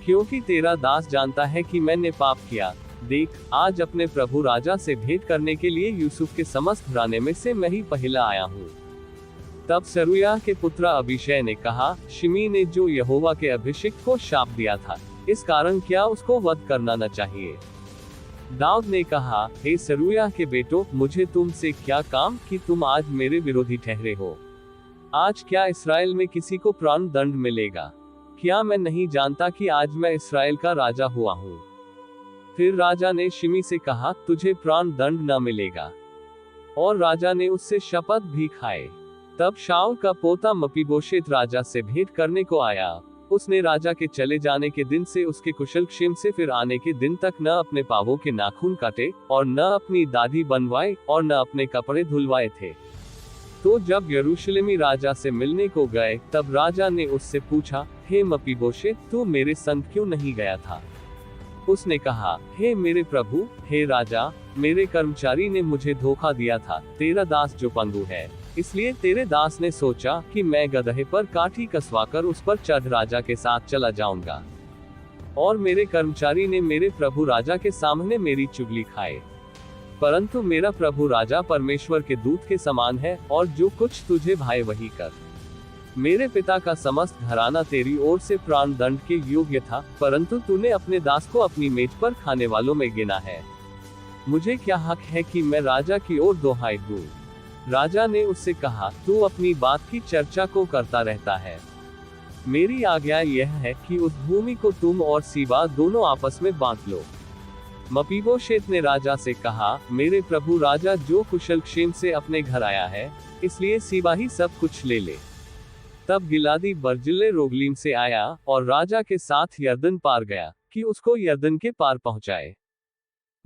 क्योंकि तेरा दास जानता है कि मैंने पाप किया। देख, आज अपने प्रभु राजा से भेंट करने के लिए यूसुफ के समस्त घराने में से मैं ही पहला आया हूँ। तब सरूयाह के पुत्र अबीशै ने कहा, शिमी ने जो यहोवा के अभिषिक्त को शाप दिया था, इस कारण क्या उसको वध करना न चाहिए? दाऊद ने कहा, हे सरूयाह के बेटो, मुझे तुमसे क्या काम कि तुम आज मेरे विरोधी ठहरे हो? आज क्या इस्राएल में किसी को प्राण दंड मिलेगा? क्या मैं नहीं जानता कि आज मैं इस्राएल का राजा हुआ हूँ? फिर राजा ने शिमी से कहा, तुझे प्राण दंड न मिलेगा। और राजा ने उससे शपथ भी खाए। तब शाऊल का पोता मपीबोशेत राजा से भेंट करने को आया। उसने राजा के चले जाने के दिन से उसके कुशल क्षेम से फिर आने के दिन तक न अपने पांवों के नाखून काटे, और न अपनी दाढ़ी बनवाए, और न अपने कपड़े धुलवाए थे। तो जब यरूशलेमी राजा से मिलने को गए, तब राजा ने उससे पूछा, हे मपीबोशेत, तू मेरे संग क्यों नहीं गया था? उसने कहा, हे मेरे प्रभु, हे राजा, मेरे कर्मचारी ने मुझे धोखा दिया था। तेरा दास जो पंगु है, इसलिए तेरे दास ने सोचा कि मैं गदहे पर काठी कसवाकर उस पर चढ़ राजा के साथ चला जाऊंगा। और मेरे कर्मचारी ने मेरे प्रभु राजा के सामने मेरी चुगली खाए। परंतु मेरा प्रभु राजा परमेश्वर के दूत के समान है, और जो कुछ तुझे भाए वही कर। मेरे पिता का समस्त घराना तेरी ओर से प्राण दंड के योग्य था, परंतु तूने अपने दास को अपनी मेज पर खाने वालों में गिना है। मुझे क्या हक है कि मैं राजा की ओर दोहाई दूं? राजा ने उससे कहा, तू अपनी बात की चर्चा को करता रहता है। मेरी आज्ञा यह है कि उस भूमि को तुम और सीबा दोनों आपस में बांट लो। मपीबोशेत ने राजा से कहा, मेरे प्रभु राजा जो कुशल क्षेम से अपने घर आया है, इसलिए सीबा ही सब कुछ ले ले। तब गिलादी बर्जिल्ले रोगलीम से आया और राजा के साथ यरदन पार गया कि उसको यरदन के पार पहुंचाए।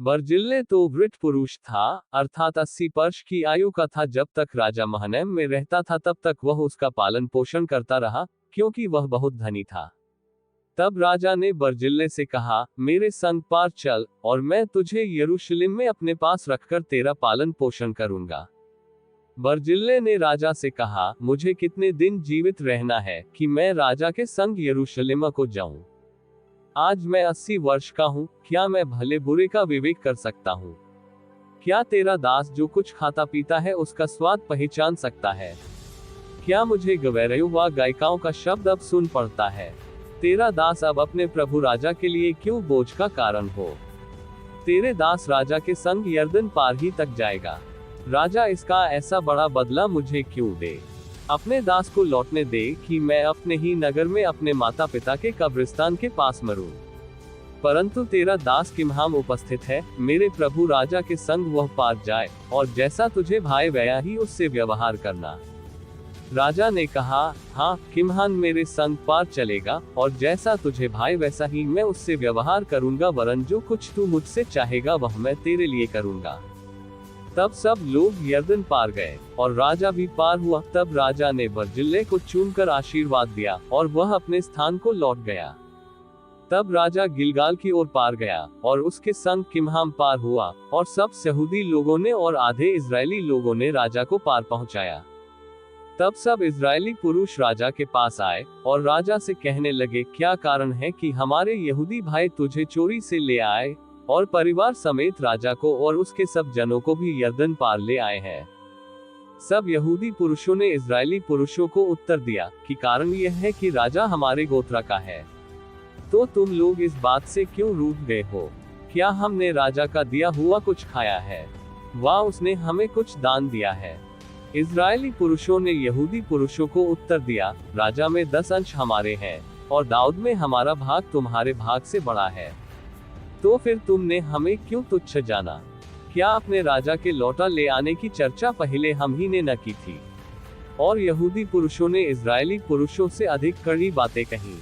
बर्जिल्ले तो वृद्ध पुरुष था, अर्थात 80 वर्ष की आयु का था। जब तक राजा महनैम में रहता था, तब तक वह उसका पालन पोषण करता रहा, क्योंकि वह बहुत धनी था। तब राजा ने बर्जिल्ले से कहा, मेरे संग पार चल, और मैं तुझे यरूशलेम में अपने पास रखकर तेरा पालन पोषण करूंगा। बर्जिल्ले ने राजा से कहा, मुझे कितने दिन जीवित रहना है कि मैं राजा के संग यरूशलेम को जाऊं? आज मैं 80 वर्ष का हूँ, क्या मैं भले बुरे का विवेक कर सकता हूँ? क्या तेरा दास जो कुछ खाता पीता है उसका स्वाद पहचान सकता है? क्या मुझे गवैरों व गायिकाओं का शब्द अब सुन पड़ता है? तेरा दास अब अपने प्रभु राजा के लिए क्यों बोझ का कारण हो? तेरे दास राजा के संग यरदन पार ही तक जाएगा। राजा इसका ऐसा बड़ा बदला मुझे क्यों दे? अपने दास को लौटने दे कि मैं अपने ही नगर में अपने माता पिता के कब्रिस्तान के पास मरूं। परंतु तेरा दास किमहाम उपस्थित है, मेरे प्रभु राजा के संग वह पार जाए, और जैसा तुझे भाई वैया ही उससे व्यवहार करना। राजा ने कहा, हाँ, किमहान मेरे संग पार चलेगा, और जैसा तुझे भाई वैसा ही मैं उससे व्यवहार करूंगा, वरन जो कुछ तू मुझसे चाहेगा वह मैं तेरे लिए करूंगा। तब सब लोग यरदन पार गए, और राजा भी पार हुआ। तब राजा ने बर्जिल्ले को चूमकर आशीर्वाद दिया, और वह अपने स्थान को लौट गया। तब राजा गिलगाल की ओर पार गया, और उसके संग किमहाम पार हुआ, और सब यहूदी लोगों ने और आधे इजरायली लोगों ने राजा को पार पहुंचाया। तब सब इजरायली पुरुष राजा के पास आए, और राजा से कहने लगे, क्या कारण है कि हमारे यहूदी भाई तुझे चोरी से ले आए, और परिवार समेत राजा को और उसके सब जनों को भी यरदन पार ले आए हैं? सब यहूदी पुरुषों ने इजरायली पुरुषों को उत्तर दिया कि कारण यह है कि राजा हमारे गोत्र का है। तो तुम लोग इस बात से क्यों रूठ गए हो? क्या हमने राजा का दिया हुआ कुछ खाया है? वा उसने हमें कुछ दान दिया है? इजरायली पुरुषों ने यहूदी पुरुषों को उत्तर दिया, राजा में 10 अंश हमारे हैं, और दाऊद में हमारा भाग तुम्हारे भाग से बड़ा है। तो फिर तुमने हमें क्यों तुच्छ जाना? क्या अपने राजा के लौटा ले आने की चर्चा पहले हम ही ने न की थी? और यहूदी पुरुषों ने इजरायली पुरुषों से अधिक कड़ी बातें कही।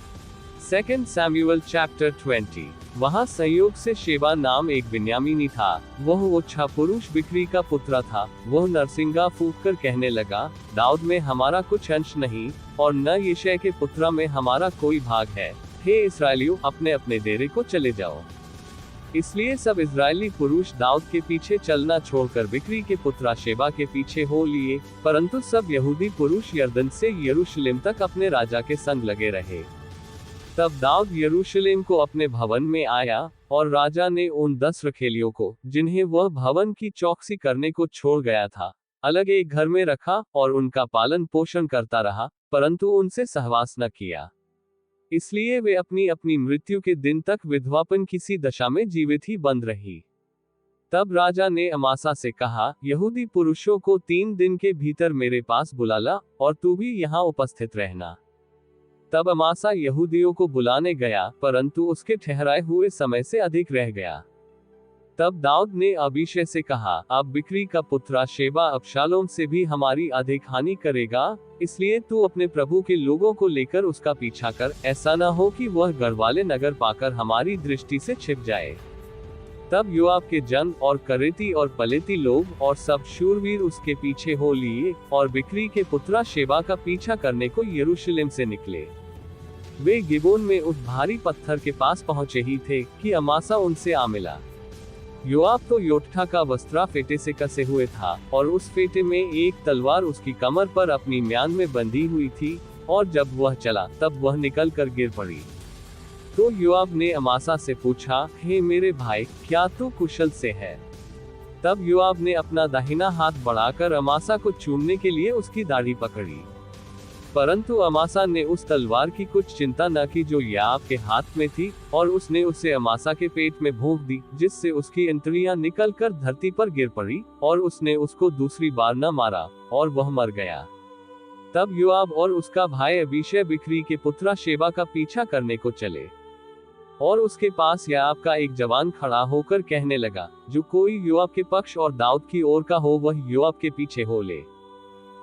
2 सैमुएल चैप्टर 20। वहाँ संयोग से शेबा नाम एक बिन्यामीनी था। वह ओछा पुरुष बिक्री का पुत्र था। वह नरसिंगा फूंक कर कहने लगा, दाऊद में हमारा कुछ अंश नहीं, और न यिशै के पुत्रा में हमारा कोई भाग है। हे इस्राएलियों, अपने अपने डेरे को चले जाओ। इसलिए सब इजरायली पुरुष दाऊद के पीछे चलना छोड़कर बिक्री के पुत्रा शेबा के पीछे हो लिए, परंतु सब यहूदी पुरुष यरदन से यरूशलेम तक अपने राजा के संग लगे रहे। तब दाऊद यरूशलेम को अपने भवन में आया, और राजा ने उन 10 रखेलियों को, जिन्हें वह भवन की चौकसी करने को छोड़ गया था, अलग एक घर में रखा और उनका पालन पोषण करता रहा, परंतु उनसे सहवास न किया। इसलिए वे अपनी अपनी मृत्यु के दिन तक विधवापन किसी दशा में जीवित ही बंद रही। तब राजा ने अमासा से कहा, यहूदी पुरुषों को 3 दिन के भीतर मेरे पास बुला ला, और तू भी यहाँ उपस्थित रहना। तब अमासा यहूदियों को बुलाने गया, परंतु उसके ठहराए हुए समय से अधिक रह गया। तब दाऊद ने अबीशै से कहा, अब बिक्री का पुत्र शेबा अबशालोम से भी हमारी अधिक हानि करेगा, इसलिए तू अपने प्रभु के लोगों को लेकर उसका पीछा कर, ऐसा न हो कि वह गढ़वाले नगर पाकर हमारी दृष्टि से छिप जाए। तब योआब के जन और करेती और पलेती लोग और सब शूरवीर उसके पीछे हो लिए, और बिक्री के पुत्र शेबा का पीछा करने को यरूशलेम से निकले। वे गिबोन में उस भारी पत्थर के पास पहुंचे ही थे कि अमासा उनसे आ मिला। योआब तो योठा का वस्त्रा फेटे से कसे हुए था, और उस फेटे में एक तलवार उसकी कमर पर अपनी म्यान में बंधी हुई थी, और जब वह चला तब वह निकल कर गिर पड़ी। तो योआब ने अमासा से पूछा, हे मेरे भाई, क्या तू कुशल से है? तब योआब ने अपना दाहिना हाथ बढ़ाकर अमासा को चूमने के लिए उसकी दाढ़ी पकड़ी, परंतु अमासा ने उस तलवार की कुछ चिंता न की जो योआब के हाथ में थी, और उसने उसे अमासा के पेट में भोंक दी, जिससे उसकी इंद्रियां निकलकर धरती पर गिर पड़ी, और उसने उसको दूसरी बार न मारा, और वह मर गया। तब योआब और उसका भाई अबीशै बिक्री के पुत्र शेबा का पीछा करने को चले, और उसके पास योआब का एक जवान खड़ा होकर कहने लगा, जो कोई योआब के पक्ष और दाऊद की ओर का हो वह योआब के पीछे हो ले।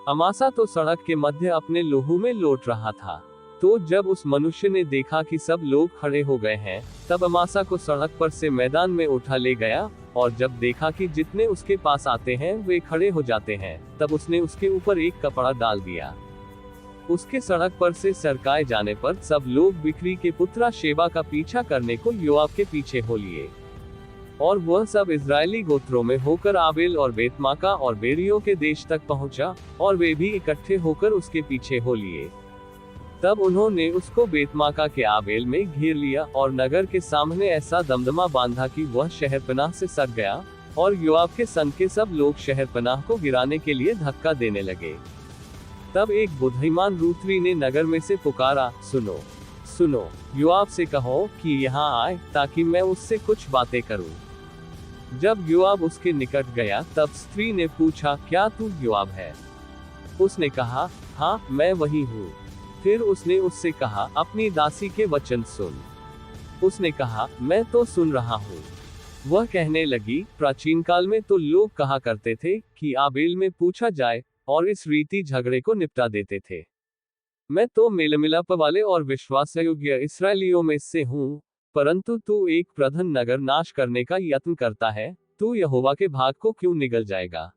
अमासा तो सड़क के मध्य अपने लोहू में लौट रहा था। तो जब उस मनुष्य ने देखा कि सब लोग खड़े हो गए हैं, तब अमासा को सड़क पर से मैदान में उठा ले गया, और जब देखा कि जितने उसके पास आते हैं वे खड़े हो जाते हैं, तब उसने उसके ऊपर एक कपड़ा डाल दिया। उसके सड़क पर से सरकाए जाने पर सब लोग बिक्री के पुत्र शेबा का पीछा करने को योआब के पीछे हो लिए, और वह सब इजरायली गोत्रों में होकर आबेल और बेतमाका और बेरियों के देश तक पहुंचा, और वे भी इकट्ठे होकर उसके पीछे हो लिए। तब उन्होंने उसको बेतमाका के आबेल में घेर लिया, और नगर के सामने ऐसा दमदमा बांधा कि वह शहरपनाह से सट गया, और योआब के संग के सब लोग शहरपनाह को गिराने के लिए धक्का देने लगे। तब एक बुद्धिमान रूतरी ने नगर में से पुकारा, सुनो सुनो, योआब से कहो कि यहाँ आए, ताकि मैं उससे कुछ बातें करूं। जब योआब उसके निकट गया, तब स्त्री ने पूछा, क्या तू योआब है? उसने कहा, हाँ, मैं वही हूँ। फिर उसने उससे कहा, अपनी दासी के वचन सुन। उसने कहा, मैं तो सुन रहा हूँ। वह कहने लगी, प्राचीन काल में तो लोग कहा करते थे कि आबेल में पूछा जाए, और इस रीति झगड़े को निपटा देते थे। मैं तो मेलमिलाप वाले और विश्वासयोग्य इस्राएलियों में से हूँ, परंतु तू एक प्रधान नगर नाश करने का यत्न करता है, तू यहोवा के भाग को क्यों निगल जाएगा?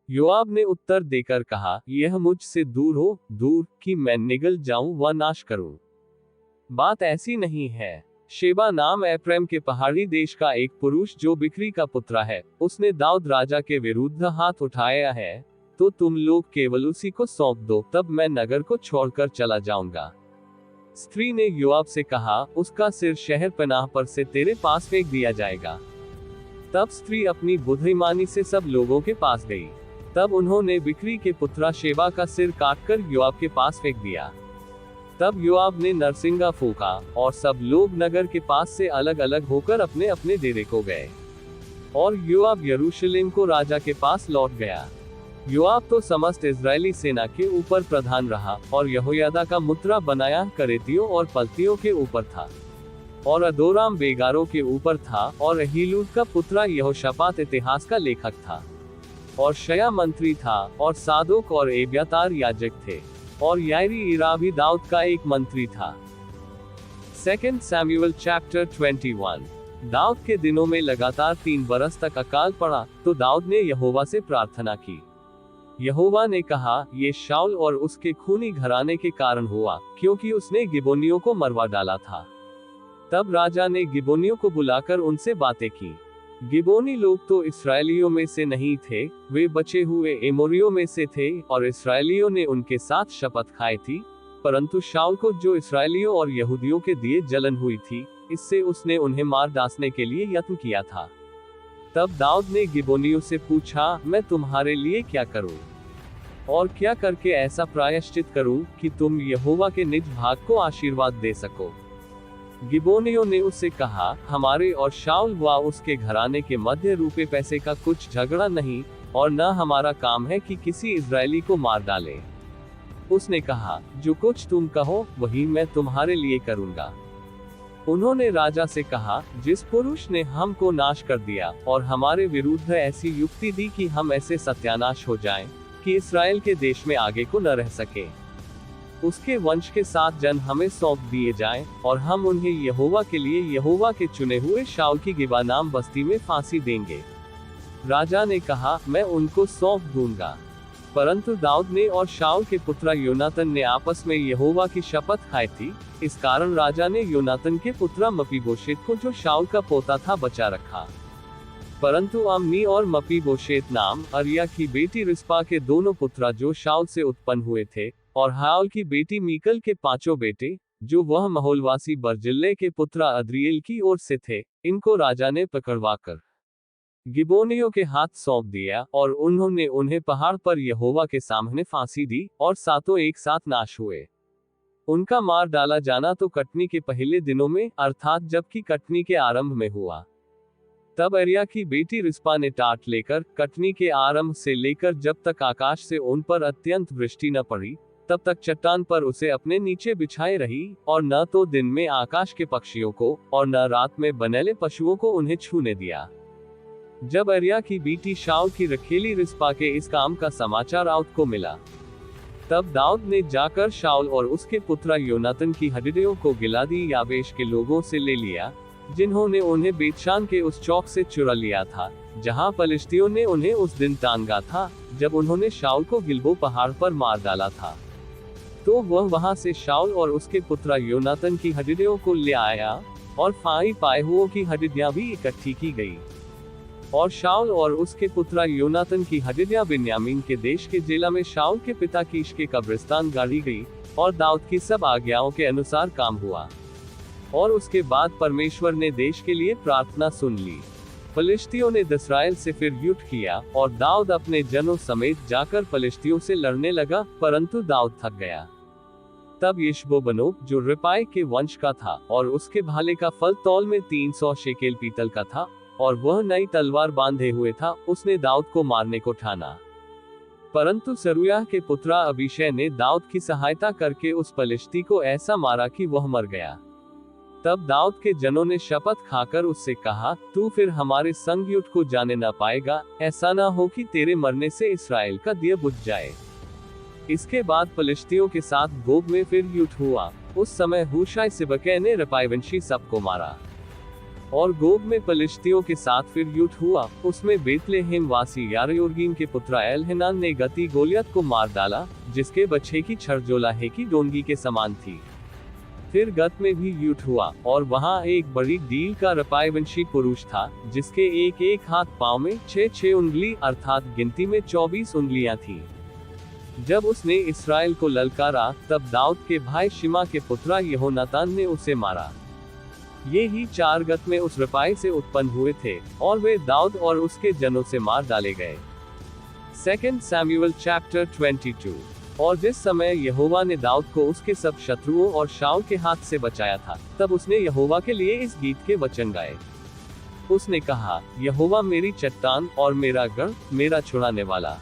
योआब ने उत्तर देकर कहा, यह मुझसे दूर हो, दूर, कि मैं निगल जाऊं व नाश करूं। बात ऐसी नहीं है। शेबा नाम एफ्रेम के पहाड़ी देश का एक पुरुष जो बिक्री का पुत्र है, उसने दाऊद राजा के विरुद्ध हाथ उठाया है, तो तुम लोग केवल उसी को सौंप दो, तब मैं नगर को छोड़कर चला जाऊंगा। स्त्री ने योआब से कहा, उसका सिर शहरपनाह पर से तेरे पास फेंक दिया जाएगा। तब स्त्री अपनी बुद्धिमानी से सब लोगों के पास गई। तब उन्होंने बिक्री के पुत्र शेबा का सिर काटकर योआब के पास फेंक दिया। तब योआब ने नरसिंगा फूंका, और सब लोग नगर के पास से अलग अलग होकर अपने अपने डेरे को गए, और योआब यरूशलेम को राजा के पास लौट गया। योआब तो समस्त इजरायली सेना के ऊपर प्रधान रहा, और यहोयादा का मुद्रा बनाया करेतियों और पलतियों के ऊपर था, और अदोराम बेगारों के ऊपर था, और अहीलूद का पुत्र यहोशापात इतिहास का लेखक था, और शया मंत्री था, और सादोक और एब्यातार याजक थे, और याइरी इरा भी दाऊद का एक मंत्री था। 2 सैमुअल चैप्टर 21। दाऊद के दिनों में लगातार 3 बरस तक अकाल पड़ा, तो दाऊद ने यहोवा से प्रार्थना की। यहोवा ने कहा, ये शाऊल और उसके खूनी घराने के कारण हुआ, क्योंकि उसने गिबोनियों को मरवा डाला था। तब राजा ने गिबोनियों को बुलाकर उनसे बातें की। गिबोनी लोग तो इस्राएलियों में से नहीं थे, वे बचे हुए एमोरियों में से थे, और इस्राएलियों ने उनके साथ शपथ खाई थी, परंतु शाऊल को जो इस्राएलियों और यहूदियों के दिए जलन हुई थी, इससे उसने उन्हें मार डांसने के लिए यत्न किया था। तब दाऊद ने गिबोनियों से पूछा, मैं तुम्हारे लिए क्या करूं? और क्या करके ऐसा प्रायश्चित करूं कि तुम यहोवा के निज भाग को आशीर्वाद दे सको? गिबोनियों ने उससे कहा, हमारे और शाऊल व उसके घराने के मध्य रुपए पैसे का कुछ झगड़ा नहीं, और न हमारा काम है कि किसी इजरायली को मार डाले। उसने कहा, जो कुछ तुम कहो वही मैं तुम्हारे लिए करूंगा। उन्होंने राजा से कहा, जिस पुरुष ने हमको नाश कर दिया और हमारे विरुद्ध ऐसी युक्ति दी कि हम ऐसे सत्यानाश हो जाएं कि इस्राएल के देश में आगे को न रह सके, उसके वंश के 7 जन हमें सौंप दिए जाएं, और हम उन्हें यहोवा के लिए यहोवा के चुने हुए शाऊल की गिबा नाम बस्ती में फांसी देंगे। राजा ने कहा, मैं उनको सौंप दूंगा। परंतु दाऊद ने और शाऊल के पुत्र योनातन ने आपस में यहोवा की शपथ खाई थी, इस कारण राजा ने योनातन के पुत्र मपीबोशेत को, जो शाऊल का पोता था, बचा रखा। परंतु अम्नी और मपीबोशेत नाम अरिया की बेटी रिस्पा के दोनों पुत्र जो शाऊल से उत्पन्न हुए थे, और हाउल की बेटी मीकल के 5 बेटे, जो वह महोलवासी बर्जिल्ले के पुत्र अद्रिएल की ओर से थे, इनको राजा ने पकड़वाकर गिबोनियों के हाथ सौंप दिया, और उन्होंने उन्हें पहाड़ पर यहोवा के सामने फांसी दी, और 7 एक साथ नाश हुए। उनका मार डाला जाना तो कटनी के पहले दिनों में, अर्थात जबकि कटनी के आरंभ में हुआ। तब अरिया की बेटी रिस्पा ने टाट लेकर कटनी के आरंभ से लेकर जब तक आकाश से उन पर अत्यंत वृष्टि न पड़ी, तब तक चट्टान पर उसे अपने नीचे बिछाए रही, और न तो दिन में आकाश के पक्षियों को और न रात में बनेले पशुओं को उन्हें छूने दिया। जब अरिया की बेटी शाऊल की रखेली रिस्पा के इस काम का समाचार दाऊद को मिला, तब दाऊद ने जाकर शाऊल और उसके पुत्र योनातन की हड्डियों को गिलादी याबेश के लोगों से ले लिया, जिन्होंने उन्हें बेतशान के उस चौक से चुरा लिया था, जहां पलिश्तियों ने उन्हें उस दिन टांगा था, जब उन्होंने शाऊल को गिलबो पहाड़ पर मार डाला था। तो वह वहां से शाऊल और उसके पुत्र योनातन की हड्डियों को ले आया, और फाई पाए हुओं की हड्डियां भी इकट्ठी की गई। और शाऊल और उसके पुत्र योनातन की हड्डियां बिन्यामीन के देश के जेला में शाऊल के पिता कीश के कब्रिस्तान गाड़ी गई, और दाऊद की सब आज्ञाओं के अनुसार काम हुआ। और उसके बाद परमेश्वर ने देश के लिए प्रार्थना सुन ली। फलिश्तियों ने इस्राएल से फिर युद्ध किया, और दाऊद अपने जनों समेत जाकर फलिश्तियों से लड़ने लगा, परंतु दाऊद थक गया। तब यिशबोबनोब, जो रिपाई के वंश का था, और उसके भाले का फल तौल में 300 शेकेल पीतल का था, और वह नई तलवार बांधे हुए था, उसने दाऊद को मारने को ठाना। परंतु सरूयाह के पुत्र अबीशै ने दाऊद की सहायता करके उस फलिश्ती को ऐसा मारा कि वह मर गया। तब दाऊद के जनों ने शपथ खाकर उससे कहा, तू फिर हमारे संग युद्ध को जाने न पाएगा, ऐसा न हो कि तेरे मरने से इस्राएल का दिया बुझ जाए। इसके बाद फलिश्तियों के साथ गोब में फिर युद्ध हुआ। उस समय हूशाई सिबकै ने रपाईवंशी सबको मारा। और गोब में फलिश्तियों के साथ फिर युद्ध हुआ, उसमें बेतलेहेम वासी यारेओर्गीम के पुत्र एलहनान ने गती गोलियत को मार डाला, जिसके बच्चे की छड़ जो लोहे की डोंगी के समान थी। फिर गत में भी युद्ध हुआ, और वहां एक बड़ी डील का रपाईवंशी पुरुष था, जिसके एक एक हाथ पांव में 6-6 उंगली अर्थात गिनती में 24 उंगलियां थी। जब उसने इस्राएल को ललकारा, तब दाऊद के भाई शिमा के पुत्र यहोनातान ने उसे मारा। ये ही 4 गत में उस रपाई से उत्पन्न हुए थे, और वे दाऊद और उसके जनों से मार डाले गए। 2 सैमुअल चैप्टर 22। और जिस समय यहोवा ने दाऊद को उसके सब शत्रुओं और शाऊल के हाथ से बचाया था, तब उसने यहोवा के लिए इस गीत के वचन गाए। उसने कहा, यहोवा मेरी चट्टान और मेरा गढ़, मेरा छुड़ाने वाला,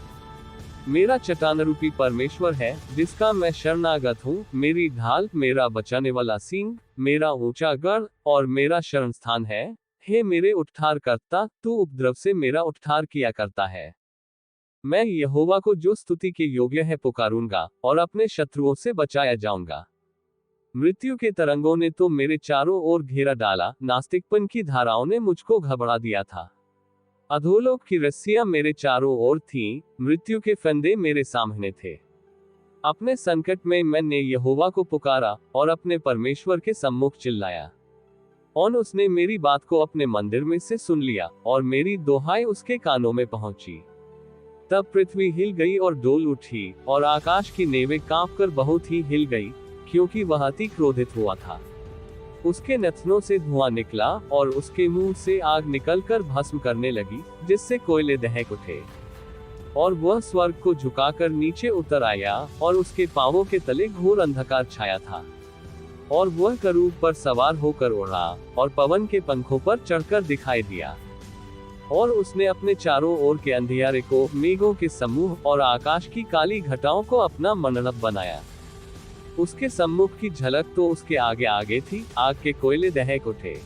मेरा चट्टान रूपी परमेश्वर है, जिसका मैं शरणागत हूँ, मेरी ढाल, मेरा बचाने वाला सींग, मेरा ऊंचा गढ़ और मेरा शरण स्थान है। हे मेरे उद्धार करता, तू उपद्रव से मेरा उद्धार किया करता है। मैं यहोवा को जो स्तुति के योग्य है पुकारूंगा, और अपने शत्रुओं से बचाया जाऊंगा। मृत्यु के तरंगों ने तो मेरे चारों ओर घेरा डाला, नास्तिकपन की धाराओं ने मुझको घबरा दिया था। अधोलोक की रस्सियां मेरे चारों ओर थीं, मृत्यु के फंदे मेरे सामने थे। अपने संकट में मैंने यहोवा को पुकारा और अपने परमेश्वर के सम्मुख चिल्लाया, और उसने मेरी बात को अपने मंदिर में से सुन लिया, और मेरी दोहाई उसके कानों में पहुंची। तब पृथ्वी हिल गई और डोल उठी, और आकाश की नेवें कांपकर बहुत ही हिल गई, क्योंकि वह अति क्रोधित हुआ था। उसके नथनों से धुआं निकला, और उसके मुंह से आग निकलकर भस्म करने लगी, जिससे कोयले दहक उठे। और वह स्वर्ग को झुकाकर नीचे उतर आया, और उसके पांवों के तले घोर अंधकार छाया था। और वह करूब पर सवार होकर उड़ा, और पवन के पंखों पर चढ़कर दिखाई दिया। और उसने अपने चारों ओर के अंधियारे को मेघों के समूह और आकाश की काली घटाओं को अपना मंडप बनाया। उसके सम्मुख की झलक तो उसके आगे आगे थी, आग के कोयले दहक उठे।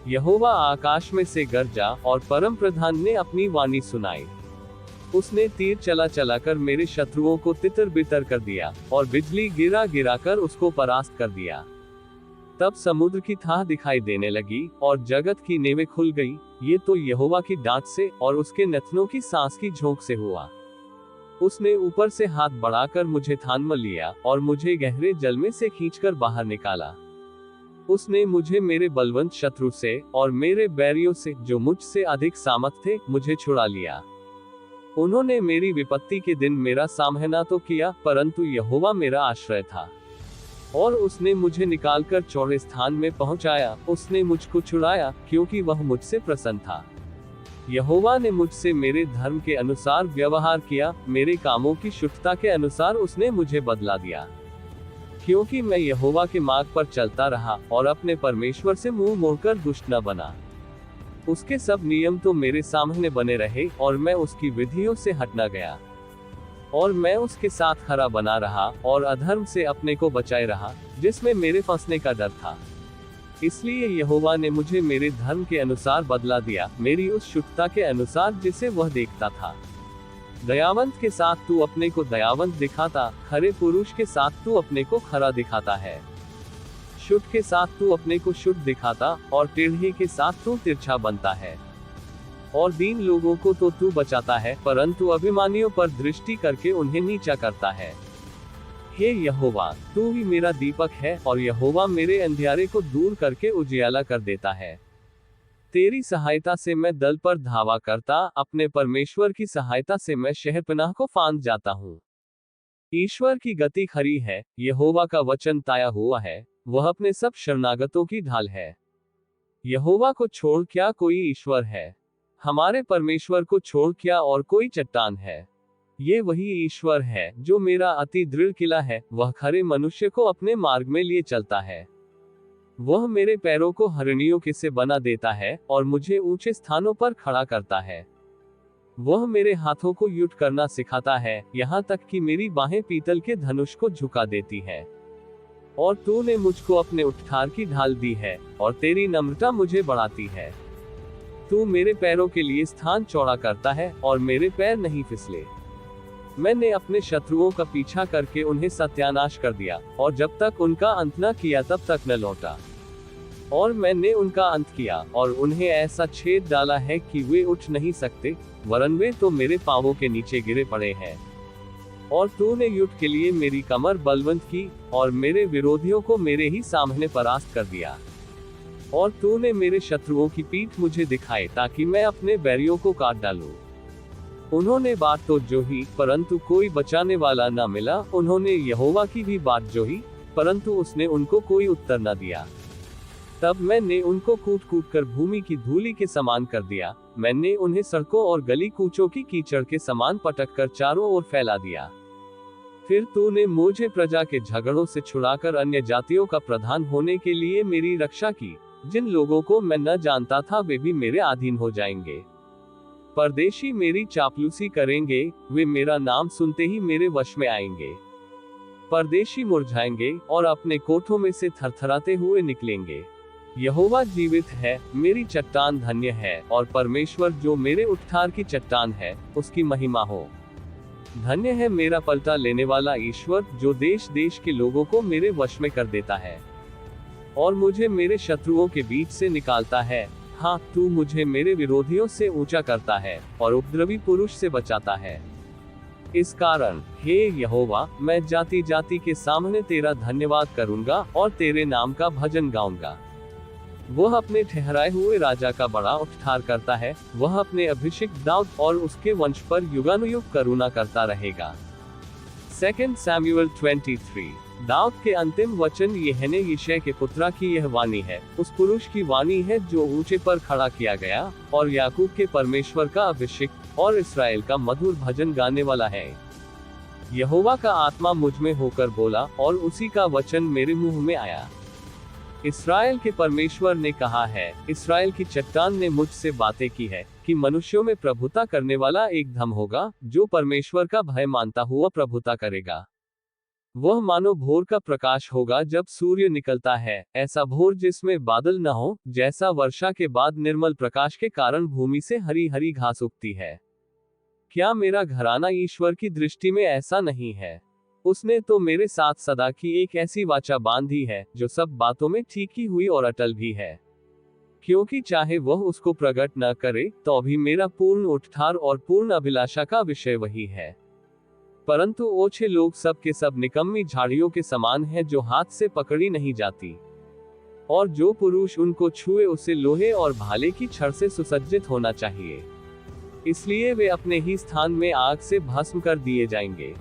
यहोवा आकाश में से गरजा, और परम प्रधान ने अपनी वाणी सुनाई। उसने तीर चला चलाकर मेरे शत्रुओं को तितर बितर कर दिया, और बिजली गिरा गिराकर उसको परास्त कर दिया। तब समुद्र की थाह दिखाई देने लगी, और जगत की नेवें खुल गई। ये तो यहोवा की डांट से और उसके नथनों की सांस की झोंक से हुआ। उसने ऊपर से हाथ बढ़ाकर मुझे थान में लिया, और मुझे गहरे जल में से खींचकर बाहर निकाला। उसने मुझे मेरे बलवंत शत्रु से और मेरे बैरियों से, जो मुझसे अधिक सामर्थ थे, मुझे छुड़ा लिया। उन्होंने मेरी विपत्ति के दिन मेरा सामना तो किया, परंतु यहोवा मेरा आश्रय था। और उसने मुझे निकालकर चौड़े स्थान में पहुंचाया। उसने मुझको छुड़ाया, क्योंकि वह मुझसे प्रसन्न था। यहोवा ने मुझसे मेरे धर्म के अनुसार व्यवहार किया, मेरे कामों की शुद्धता के अनुसार उसने मुझे बदला दिया। क्योंकि मैं यहोवा के मार्ग पर चलता रहा, और अपने परमेश्वर से मुंह मोड़कर दुष्ट न बना। उसके सब नियम तो मेरे सामने बने रहे, और मैं उसकी विधियों से हट न गया। और मैं उसके साथ खरा बना रहा, और अधर्म से अपने को बचाए रहा, जिसमें मेरे फंसने का डर था। इसलिए यहोवा ने मुझे मेरे धर्म के अनुसार बदला दिया, मेरी उस शुद्धता के अनुसार जिसे वह देखता था। दयावंत के साथ तू अपने को दयावंत दिखाता, खरे पुरुष के साथ तू अपने को खरा दिखाता है। शुद्ध के साथ तू अपने को शुद्ध दिखाता, और टेढ़े के साथ तू तिरछा बनता है। और दीन लोगों को तो तू बचाता है, परंतु अभिमानियों पर दृष्टि करके उन्हें नीचा करता है। हे यहोवा, तू ही मेरा दीपक है, और यहोवा मेरे अंधियारे को दूर करके उजियाला कर देता है। तेरी सहायता से मैं दल पर धावा करता, अपने परमेश्वर की सहायता से मैं शहरपनाह को फांद जाता हूँ। ईश्वर की गति खरी है, यहोवा का वचन ताया हुआ है, वह अपने सब शरणागतों की ढाल है। यहोवा को छोड़ क्या कोई ईश्वर है? हमारे परमेश्वर को छोड़ क्या और कोई चट्टान है? ये वही ईश्वर है, जो मेरा अति दृढ़ किला है। वह खरे मनुष्य को अपने मार्ग में लिए चलता है। वह मेरे पैरों को हरणियों के से बना देता है, और मुझे ऊंचे स्थानों पर खड़ा करता है। वह मेरे हाथों को युद्ध करना सिखाता है, यहाँ तक कि मेरी बाहें पीतल के धनुष को झुका देती है। और तूने मुझको अपने उद्धार की ढाल दी है, और तेरी नम्रता मुझे बढ़ाती है। तू मेरे पैरों के लिए स्थान चौड़ा करता है, और मेरे पैर नहीं फिसले। मैंने अपने शत्रुओं का पीछा करके उन्हें सत्यानाश कर दिया, और जब तक उनका अंत न किया तब तक न लौटा। और मैंने उनका अंत किया, और उन्हें ऐसा छेद डाला है कि वे उठ नहीं सकते, वरन वे तो मेरे पांवों के नीचे गिरे पड़े हैं। और तूने युद्ध के लिए मेरी कमर बलवंत की, और मेरे विरोधियों को मेरे ही सामने परास्त कर दिया। और तूने मेरे शत्रुओं की पीठ मुझे दिखाई, ताकि मैं अपने बैरियों को काट डालूं। उन्होंने बात तो जोही, परंतु कोई बचाने वाला न मिला। उन्होंने यहोवा की भी बात जोही, परंतु उसने उनको कोई उत्तर न दिया। तब मैंने उनको कूट कूट कर भूमि की धूलि के समान कर दिया। मैंने उन्हें सड़कों और गली कूचों की कीचड़ के समान पटक कर चारों ओर फैला दिया। फिर तूने मुझे प्रजा के झगड़ों से छुड़ाकर अन्य जातियों का प्रधान होने के लिए मेरी रक्षा की। जिन लोगों को मैं न जानता था वे भी मेरे अधीन हो जाएंगे। परदेशी मेरी चापलूसी करेंगे, वे मेरा नाम सुनते ही मेरे वश में आएंगे। परदेशी मुरझाएंगे और अपने कोठों में से थरथराते हुए निकलेंगे। यहोवा जीवित है, मेरी चट्टान धन्य है, और परमेश्वर जो मेरे उद्धार की चट्टान है, उसकी महिमा हो। धन्य है मेरा पलटा लेने वाला ईश्वर, जो देश देश के लोगों को मेरे वश में कर देता है और मुझे मेरे शत्रुओं के बीच से निकालता है। हाँ, तू मुझे मेरे विरोधियों से ऊंचा करता है और उपद्रवी पुरुष से बचाता है। इस कारण हे यहोवा, मैं जाति जाति के सामने तेरा धन्यवाद करूंगा और तेरे नाम का भजन गाऊंगा। वह अपने ठहराए हुए राजा का बड़ा उद्धार करता है, वह अपने अभिषिक्त दाऊद और उसके वंश पर युगानुयुग करुणा करता रहेगा। 2 सैमुएल 23। दाऊद के अंतिम वचन यहोवा यिशै के पुत्रा की यह वाणी है, उस पुरुष की वाणी है जो ऊंचे पर खड़ा किया गया और याकूब के परमेश्वर का अभिषिक्त और इस्राएल का मधुर भजन गाने वाला है। यहोवा का आत्मा मुझ में होकर बोला और उसी का वचन मेरे मुंह में आया। इस्राएल के परमेश्वर ने कहा है, इस्राएल की चट्टान ने मुझसे बातें की है कि मनुष्यों में प्रभुता करने वाला एक धम होगा, जो परमेश्वर का भय मानता हुआ प्रभुता करेगा। वह मानो भोर का प्रकाश होगा जब सूर्य निकलता है, ऐसा भोर जिसमें बादल न हो, जैसा वर्षा के बाद निर्मल प्रकाश के कारण भूमि से हरी हरी घास उगती है। क्या मेरा घराना ईश्वर की दृष्टि में ऐसा नहीं है? उसने तो मेरे साथ सदा की एक ऐसी वाचा बांधी है, जो सब बातों में ठीक ही हुई और अटल भी है। क्योंकि चाहे वह उसको प्रकट न करे, तो भी मेरा पूर्ण उद्धार और पूर्ण अभिलाषा का विषय वही है। परंतु ओछे लोग सब के सब निकम्मी झाड़ियों के समान हैं, जो हाथ से पकड़ी नहीं जाती, और जो पुरुष उनको छुए उसे लोहे और भाले की छड़ से सुसज्जित होना चाहिए। इसलिए वे अपने ही स्थान में आग से भस्म कर दिए जाएंगे।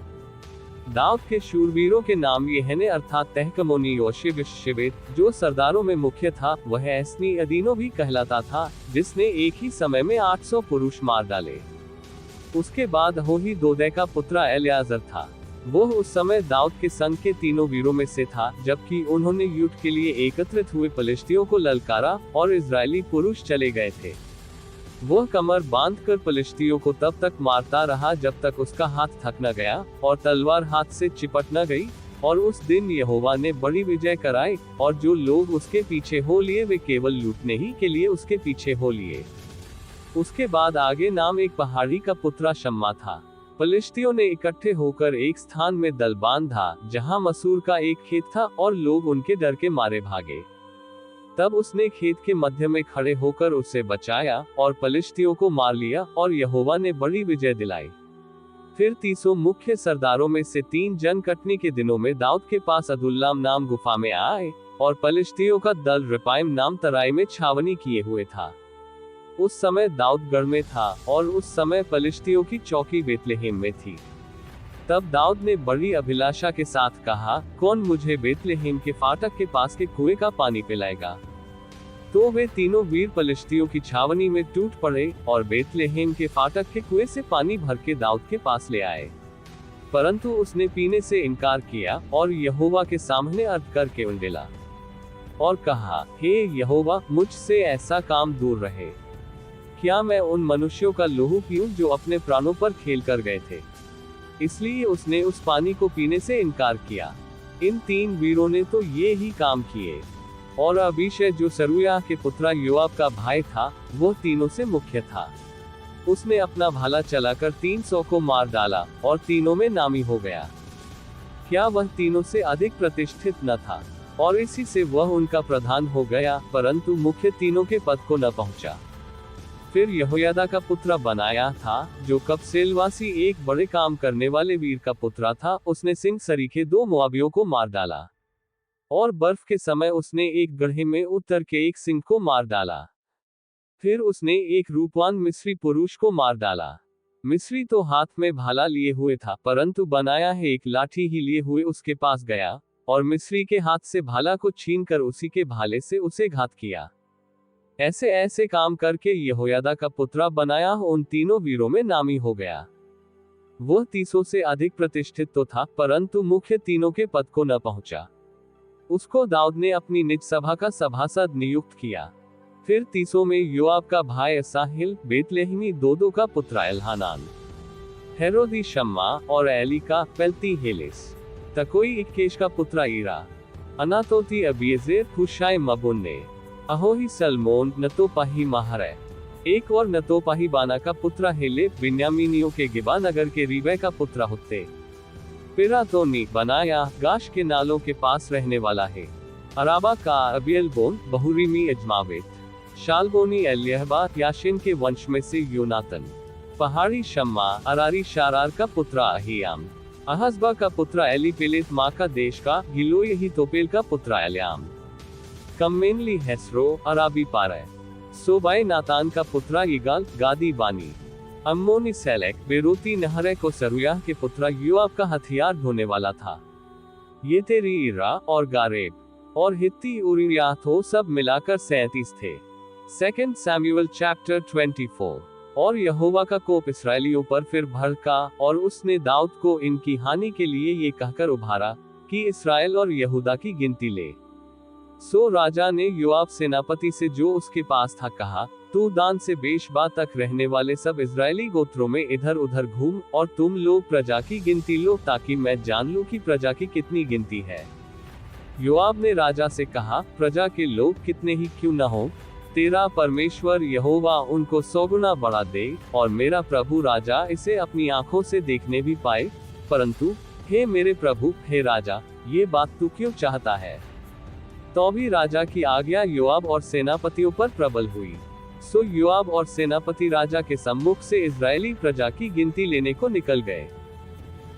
दाऊद के शूरवीरों के नाम ये हैं, अर्थात तहकमोनी योशिबेत, जो सरदारों में मुख्य था, वह एस्नी अदीनो भी कहलाता था, जिसने एक ही समय में 800 पुरुष मार डाले। उसके बाद होही दोदै का पुत्र एलियाजर था। वह उस समय दाऊद के संग के तीनों वीरों में से था, जबकि उन्होंने युद्ध के लिए एकत्रित हुए पलिश्तियों को ललकारा और इजरायली पुरुष चले गए थे। वह कमर बांधकर पलिश्तियों को तब तक मारता रहा जब तक उसका हाथ थक न गया और तलवार हाथ से चिपट न गई। और उस दिन यहोवा ने बड़ी विजय कराई, और जो लोग उसके पीछे हो लिए वे केवल लूटने ही के लिए उसके पीछे हो लिए। उसके बाद आगे नाम एक पहाड़ी का पुत्रा शम्मा था। पलिश्तियों ने इकट्ठे होकर एक स्थान में दल बांधा, जहां मसूर का एक खेत था, और लोग उनके डर के मारे भागे। तब उसने खेत के मध्य में खड़े होकर उसे बचाया और पलिश्तियों को मार लिया, और यहोवा ने बड़ी विजय दिलाई। फिर 300 मुख्य सरदारों में से 3 जन कटनी के दिनों में दाऊद के पास अदुल्लाम नाम गुफा में आए, और पलिश्तियों का दल रिपाइम नाम तराई में छावनी किए हुए था। उस समय दाऊद गढ़ में था, और उस समय पलिश्तियों की चौकी बेतलेहेम में थी। तब दाऊद ने बड़ी अभिलाषा के साथ कहा, कौन मुझे बेतलेहेम के फाटक के पास के कुएं का पानी पिलाएगा? तो वे तीनों वीर पलिश्तियों की छावनी में टूट पड़े और बेतलेहेम के फाटक के कुएं से पानी भर के दाऊद के पास ले आए। परंतु उसने पीने से इनकार किया और यहोवा के सामने अर्थ करके उंडेला और कहा, हे यहोवा, मुझसे ऐसा काम दूर रहे। क्या मैं उन मनुष्यों का लहू पीऊं जो अपने प्राणों पर खेल कर गए थे? इसलिए उसने उस पानी को पीने से इनकार किया। इन 3 वीरों ने तो ये ही काम किए। और अबीशै जो सरूयाह के पुत्र योआब का भाई था, वो तीनों से मुख्य था। उसने अपना भाला चलाकर 300 को मार डाला और तीनों में नामी हो गया। क्या वह तीनों से अधिक प्रतिष्ठित न था? और इसी से वह उनका प्रधान हो गया, परंतु मुख्य तीनों के पद को न पहुंचा। फिर यहोयादा का पुत्र बनाया था, जो कपसेलवासी एक बड़े काम करने वाले वीर का पुत्र था। उसने सिंह सरीखे 2 मोआबियों को मार डाला, और बर्फ के समय उसने एक गड्ढे में उतर के एक सिंह को मार डाला। फिर उसने एक रूपवान मिस्री पुरुष को मार डाला। मिस्री तो हाथ में भाला लिए हुए था, परंतु बनाया है एक लाठी ही लिए हुए उसके पास गया, और मिस्री के हाथ से भाला को छीनकर उसी के भाले से उसे घात किया। ऐसे ऐसे काम करके यहोयादा का पुत्र बनाया उन तीनों वीरों में नामी हो गया। वह 300 से अधिक प्रतिष्ठित तो था, परंतु मुख्य तीनों के पद को न पहुंचा। उसको दाऊद ने अपनी निज सभा का सभासद नियुक्त किया। फिर तीसों में योआब का भाई असाहिल, बेतलेहमी दोदो का पुत्र एल्हानान, हेरोदी शम्मा और एली का पेल्ती हेलिस, तकोई इक्केश का पुत्र ईरा, अनातोती अबीजेर, हुशाई मबुन्ने, अहोही सलमोन, नतोपाही महरे, एक और नतोपाही बाना का पुत्र हेले, बिन्यामीनियों के गिबा नगर के रीबे का पुत्र हुत्ते, पिरातोनी बनाया गाश के नालों के पास रहने वाला है, अराबा का अबियलबोन, बहुरीमी अजमावेत, शालबोनी एलियहबा, याशिन के वंश में से योनातन, पहाड़ी शम्मा, अरारी शारार का पुत्र अहियाम, अहसबा का पुत्र एलीपेलेत, माँ का देश का गिलो, यही तोपेल का पुत्र एलियाम, कम्मेनली हेसरो, अराबी पारे, सोबाई नातान का पुत्र इगाल, गादी बानी, अम्मोनी सेलेक, बेरोती नहरे को सरुयाह के पुत्र योआब का हथियार ढोने वाला था, ये तेरी इरा और गारेब और हित्ती उरियाथो सब मिलाकर 37 थे। 2 सैमुअल चैप्टर 24। और यहोवा का कोप इस्राएलियों पर फिर भड़का, और उसने दाऊद को इनकी हानि के लिए ये कहकर उभारा कि इस्राएल और यहूदा की गिनती ले। सो राजा ने योआब सेनापति से जो उसके पास था कहा, तू दान से बेशबा तक रहने वाले सब इजरायली गोत्रों में इधर उधर घूम, और तुम लोग प्रजा की गिनती लो, ताकि मैं जान लूं कि प्रजा की कितनी गिनती है। योआब ने राजा से कहा, प्रजा के लोग कितने ही क्यों न हो, तेरा परमेश्वर यहोवा उनको 100 गुना बढ़ा दे, और मेरा प्रभु राजा इसे अपनी आंखों से देखने भी पाए। परंतु हे मेरे प्रभु, हे राजा, ये बात तू क्यों चाहता है? तो भी राजा की आज्ञा योआब और सेनापतियों पर प्रबल हुई। सो योआब और सेनापति राजा के सम्मुख से इजरायली प्रजा की गिनती लेने को निकल गए।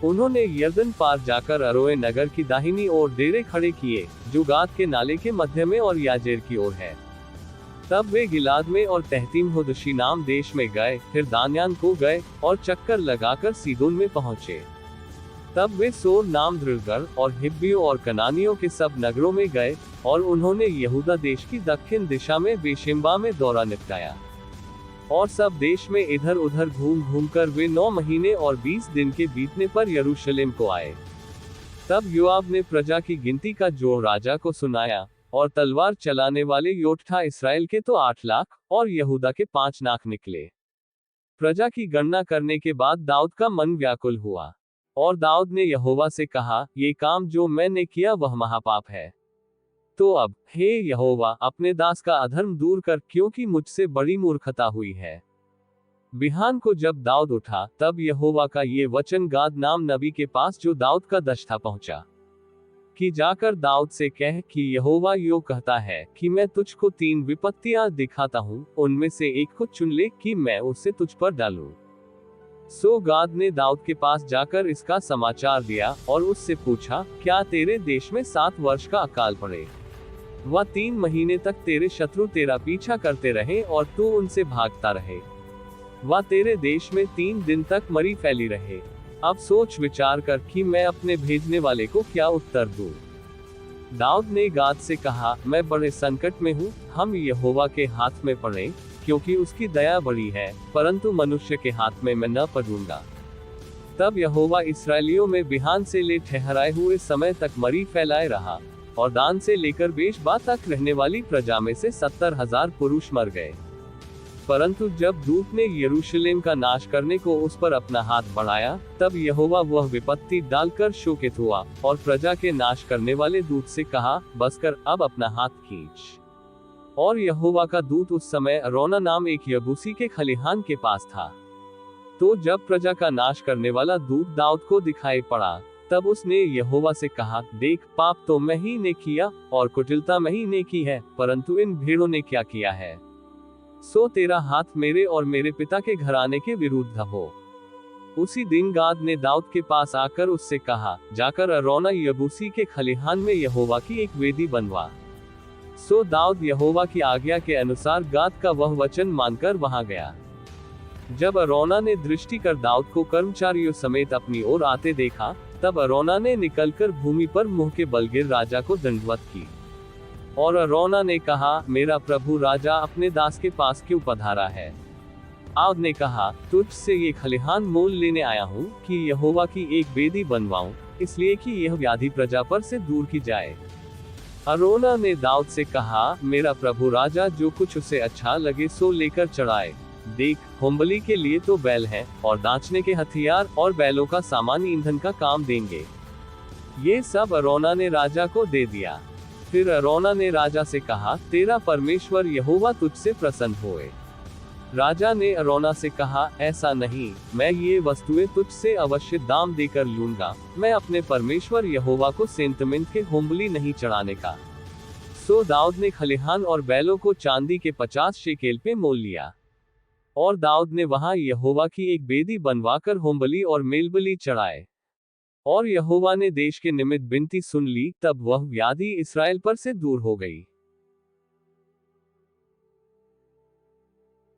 उन्होंने यरदन पार जाकर अरोए नगर की दाहिनी ओर डेरे खड़े किए, जो गाद के नाले के मध्य में और याजेर की ओर है। तब वे गिलाद में और तहतीम हुदशी नाम देश में गए, फिर दान्यान को गए और चक्कर लगाकर सीदोन में पहुंचे। तब वे सोर नाम दृढ़गढ़ और हिब्बियों और कनानियों के सब नगरों में गए, और उन्होंने यहूदा देश की दक्षिण दिशा में बेशिम्बा में दौरा निपटाया। और सब देश में इधर उधर घूम घूमकर वे 9 महीने और 20 दिन के बीतने पर यरूशलेम को आए। तब योआब ने प्रजा की गिनती का जोड़ राजा को सुनाया, और तलवार चलाने वाले योद्धा इसराइल के तो 8 लाख और यहूदा के 5 लाख निकले। प्रजा की गणना करने के बाद दाऊद का मन व्याकुल हुआ, और दाऊद ने यहोवा से कहा, ये काम जो मैंने किया वह महापाप है। तो अब हे यहोवा, अपने दास का अधर्म दूर कर, क्योंकि मुझसे बड़ी मूर्खता हुई है। बिहान को जब दाऊद उठा, तब यहोवा का ये वचन गाद नाम नबी के पास जो दाऊद का दश्ता पहुंचा, कि जाकर दाऊद से कह कि यहोवा यो कहता है कि मैं तुझको 3 विपत्तियां दिखाता हूं, उनमें से एक को चुन ले कि मैं उसे तुझ पर डालूं। सो गाद ने दाऊद के पास जाकर इसका समाचार दिया, और उससे पूछा, क्या तेरे देश में 7 वर्ष का अकाल पड़े, वह 3 महीने तक तेरे शत्रु तेरा पीछा करते रहे और तू उनसे भागता रहे, वह तेरे देश में 3 दिन तक मरी फैली रहे। अब सोच विचार कर कि मैं अपने भेजने वाले को क्या उत्तर दूं। दाऊद ने गाद से कहा, मैं बड़े संकट में हूँ, हम यहोवा के हाथ में पड़े, क्योंकि उसकी दया बड़ी है, परंतु मनुष्य के हाथ में मैं न पड़ूंगा। तब यहोवा इस्राएलियों में बिहान से ले ठहराए हुए समय तक मरी फैलाए रहा, और दान से लेकर बेशबा तक रहने वाली प्रजा में से 70,000 पुरुष मर गए। परंतु जब दूत ने यरूशलेम का नाश करने को उस पर अपना हाथ बढ़ाया, तब यहोवा वह विपत्ति डालकर शोकित हुआ, और प्रजा के नाश करने वाले दूत से कहा, बस कर, अब अपना हाथ खींच। और यहोवा का दूत उस समय अरोना नाम एक यबूसी के खलिहान के पास था। तो जब प्रजा का नाश करने वाला दूत दाऊद को दिखाई पड़ा, तब उसने यहोवा से कहा, देख, पाप तो मैं ही ने किया और कुटिलता मैं ही ने की है, परंतु इन भेड़ों ने क्या किया है? सो तेरा हाथ मेरे और मेरे पिता के घराने के विरुद्ध हो। उसी दिन गाद ने दाऊद के पास आकर उससे कहा, जाकर अरोना यबूसी के खलिहान में यहोवा की एक वेदी बनवा। सो दाऊद यहोवा की आज्ञा के अनुसार गाद का वह वचन मानकर वहां गया। जब अरोना ने दृष्टि कर दाऊद को कर्मचारियों समेत अपनी ओर आते देखा, तब अरोना ने निकलकर भूमि पर मुंह के बल गिर राजा को दंडवत की। और अरोना ने कहा, मेरा प्रभु राजा अपने दास के पास क्यों पधारा है? दाऊद ने कहा, तुझ से ये खलिहान मोल लेने आया हूँ कि यहोवा की एक वेदी बनवाऊं, इसलिए कि यह व्याधि प्रजा पर से दूर की जाए। अरोना ने दाऊद से कहा, मेरा प्रभु राजा जो कुछ उसे अच्छा लगे सो लेकर चढ़ाए। देख, होमबलि के लिए तो बैल हैं, और दाँचने के हथियार और बैलों का सामान ईंधन का काम देंगे। ये सब अरोना ने राजा को दे दिया। फिर अरोना ने राजा से कहा, तेरा परमेश्वर यहोवा तुझसे प्रसन्न होए। राजा ने अरोना से कहा, ऐसा नहीं, मैं ये वस्तुएं तुझसे अवश्य दाम देकर लूंगा, मैं अपने परमेश्वर यहोवा को सेंतमेंट के होमबलि नहीं चढ़ाने का। सो दाऊद ने खलिहान और बैलों को चांदी के 50 शेकेल पे मोल लिया। और दाऊद ने वहां यहोवा की एक बेदी बनवाकर होमबलि और मेलबलि चढ़ाए। और यहोवा ने देश के निमित्त विनती सुन ली, तब वह व्याधि इस्राएल पर से दूर हो गई।